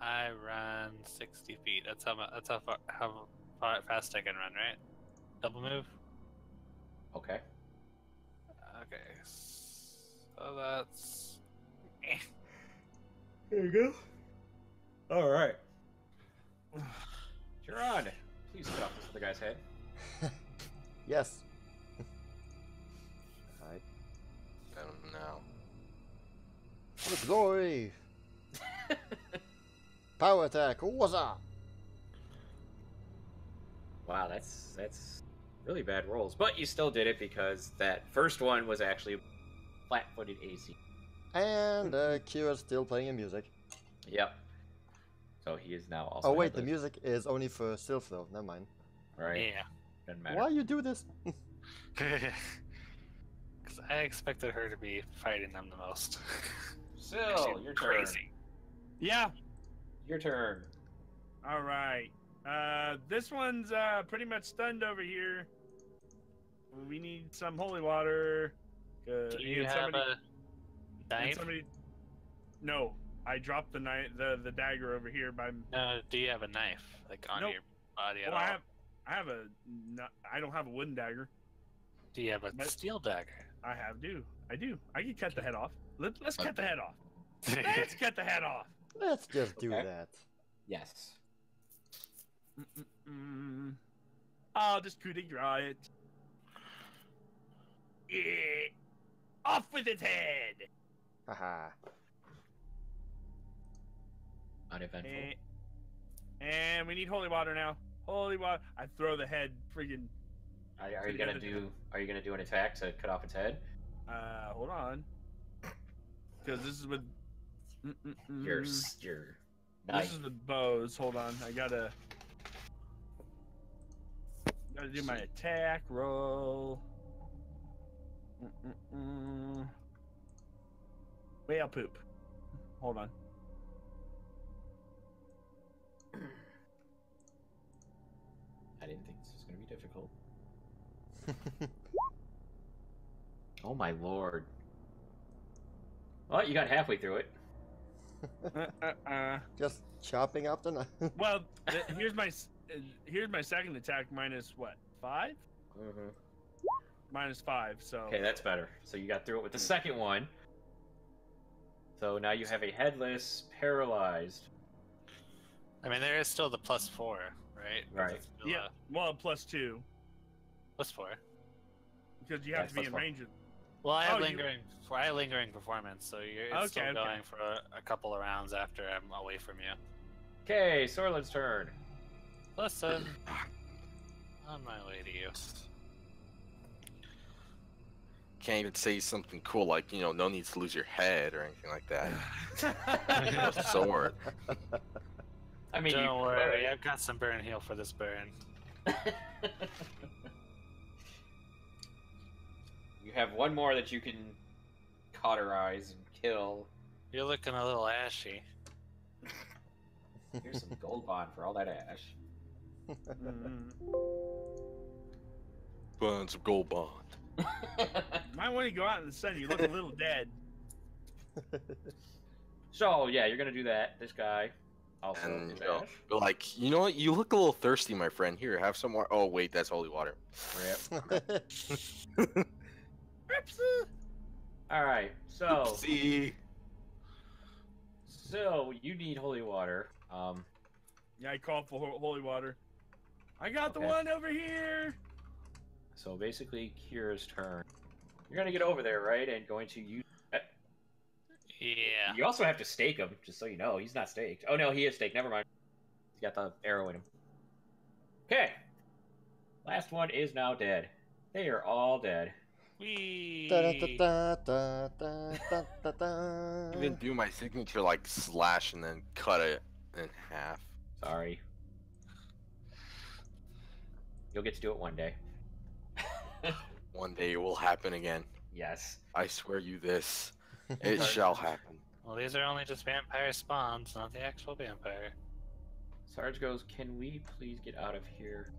I run 60 feet. That's how far fast I can run, right? Double move. Okay. Okay, so that's. There you go. All right. Gerard, please cut off this other guy's head. Yes. Alright. I don't know. For glory! Power attack! What's up? Wow, that's really bad rolls. But you still did it because that first one was actually flat-footed AC. And Kira's still playing the music. Yep. So he is now also. Oh wait, the headless. music is only for Sylph though. Never mind. Right. Yeah. Doesn't matter. Why you do this? Because I expected her to be fighting them the most. Syl, She's your turn. crazy. Yeah. Your turn. All right. This one's pretty much stunned over here. We need some holy water. Do you and have somebody, a and knife? somebody. No, I dropped the dagger over here by. No, do you have a knife, like on Nope. your body at Well, all? I don't have a wooden dagger. Do you have a But- steel dagger? I do. I can cut the head off. Let's cut the head off. Let's cut the head off. Let's just do Okay. that. Yes. I'll just coup de grace it. Yeah. Off with its head. Haha. Uneventful. And we need holy water now. Holy water. I throw the head friggin'. Are you gonna do an attack to cut off its head? Hold on. Because this is with. Your This knife. is with bows. Hold on. I gotta do my attack roll. Whale poop. Hold on. I didn't think this was gonna be difficult. Oh my lord. Well, you got halfway through it. Just chopping up the knife. Well, here's my second attack minus what? 5? Mm-hmm. Minus 5. So Okay, that's better. So you got through it with the second one. So now you have a headless, paralyzed. I mean, there is still the +4, right? Right. It's still, yeah. Well, +2 +4. because you have Yeah, to be in +1. range of. Well, I have Oh, you- lingering performance, so it's Okay, still okay. going for a couple of rounds after I'm away from you. Okay, Sorlin's turn. Listen, on my way to you. Can't even say something cool like, you know, no need to lose your head or anything like that. A sword. I mean, Don't worry, I've got some burn heal for this burn. You have one more that you can cauterize and kill. You're looking a little ashy. Here's some gold bond for all that ash. Burn some gold bond. Might want to go out in the sun. You look a little dead. So yeah, you're gonna do that. This guy also And is you know, ash. but like, you know what? You look a little thirsty, my friend. Here, have some more. Oh wait, that's holy water. Rip. All right. So you need holy water. Yeah, I call for holy water. I got the Okay. one over here. So basically, Kira's turn. You're gonna get over there, right? And going to use. Yeah. You also have to stake him, just so you know. He's not staked. Oh no, he is staked. Never mind. He's got the arrow in him. Okay. Last one is now dead. They are all dead. Whee! I didn't do my signature like slash and then cut it in half. Sorry. You'll get to do it one day. One day it will happen again. Yes. I swear you this. It shall happen. Well, these are only just vampire spawns, not the actual vampire. Sarge goes, "Can we please get out of here?"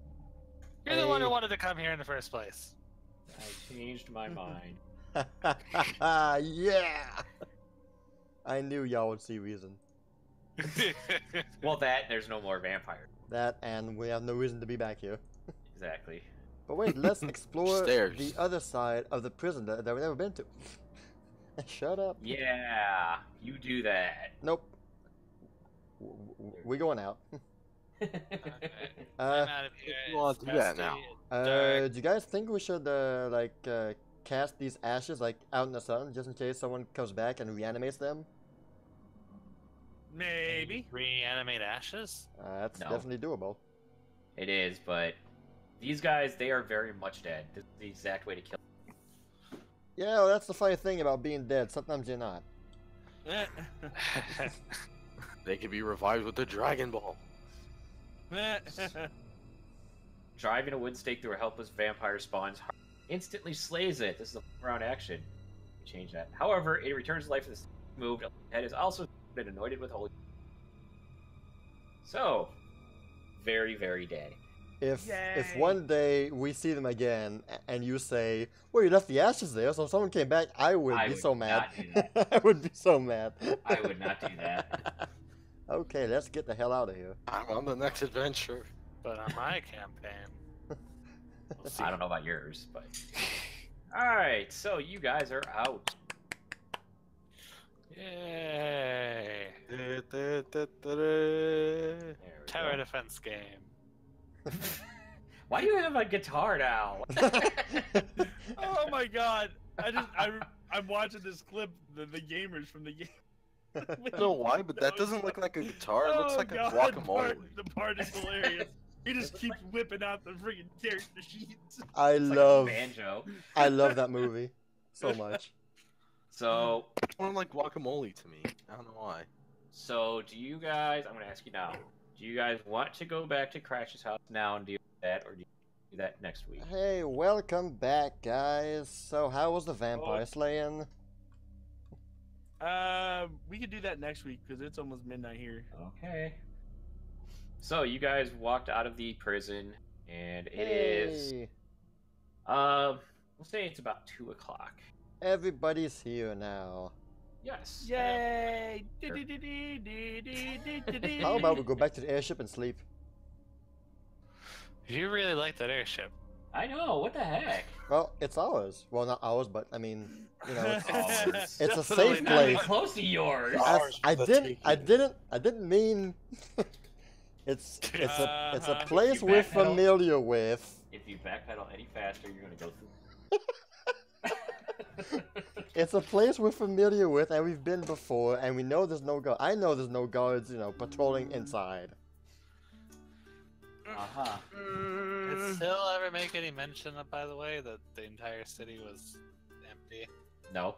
You're the one who wanted to come here in the first place. I changed my mind. Yeah! I knew y'all would see reason. Well, there's no more vampire. That, and we have no reason to be back here. Exactly. But wait, let's explore Stairs. the other side of the prison that we've never been to. Shut up. Yeah, you do that. Nope. We're going out. I'm Uh, out of here. you wanna It's do that dusty, now? it's dark. Do you guys think we should, cast these ashes, out in the sun, just in case someone comes back and reanimates them? Maybe. Reanimate ashes? That's No. definitely doable. It is, but these guys, they are very much dead. This is the exact way to kill them. Yeah, well, that's the funny thing about being dead. Sometimes you're not. They could be revived with the Dragon Ball. Driving a wood stake through a helpless vampire spawn's heart instantly slays it. This is a round action. Change that. However, it returns to life as moved. The head is also been anointed with holy. So, very, very dead. If Yay. one day we see them again and you say, "Well, you left the ashes there, so if someone came back," I would I be would so mad. not do I would be so mad. I would not do that. Okay, let's get the hell out of here. I'm on the next adventure. But on my campaign, we'll see. I don't know about yours, but. Alright, so you guys are out. Yay! There we Tower go. defense game. Why do you have a guitar now? Oh my god! I'm watching this clip, the gamers from the game. I don't know why, but that doesn't look like a guitar. It looks Oh like a God, guacamole. The part is hilarious. He just keeps whipping out the freaking character sheets. I It's like a love banjo. I love that movie so much. So, It's more like guacamole to me. I don't know why. do you guys? I'm gonna ask you now. Do you guys want to go back to Crash's house now and deal with that, or do you do that next week? Hey, welcome back, guys. So, how was the vampire slaying? We could do that next week because it's almost midnight here. Okay. So you guys walked out of the prison, and it is. Hey, We'll say it's about 2 o'clock. everybody's here now. Yes. Yay! How about we go back to the airship and sleep? You really like that airship. I know. What the heck? Well, it's ours. Well, not ours, but I mean, it's Ours. it's a Definitely safe not. Not place. even close to yours. I didn't mean. it's a place You we're backpedal. familiar with. If you backpedal any faster, you're gonna go through. It's a place we're familiar with, and we've been before, and we know there's no guard. I know there's no guards, patrolling inside. Uh-huh. Did Still ever make any mention of, by the way, that the entire city was empty? No.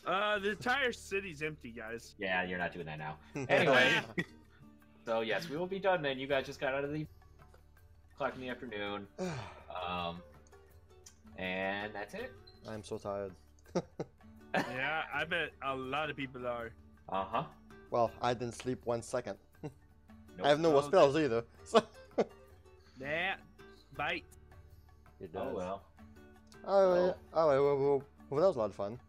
The entire city's empty, guys. Yeah, you're not doing that now. Anyway. So yes, we will be done then. You guys just got out of the clock in the afternoon. And that's it. I'm so tired. Yeah, I bet a lot of people are. Uh-huh. Well, I didn't sleep 1 second. Nope. I have no more spells either. So. That bite. It Oh does. well. Alright, well, that was a lot of fun.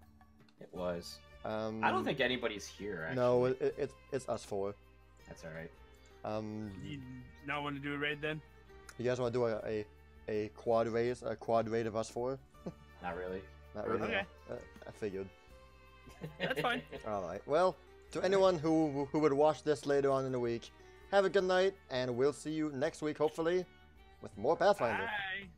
It was. I I don't think anybody's here, actually. No, it's us four. That's alright. You not want to do a raid then? You guys want to do a quad race, a quad raid of us four? Not really. Not really. Okay. I figured. That's fine. All right. Well, to anyone who would watch this later on in the week, have a good night, and we'll see you next week, hopefully, with more Pathfinder. Bye.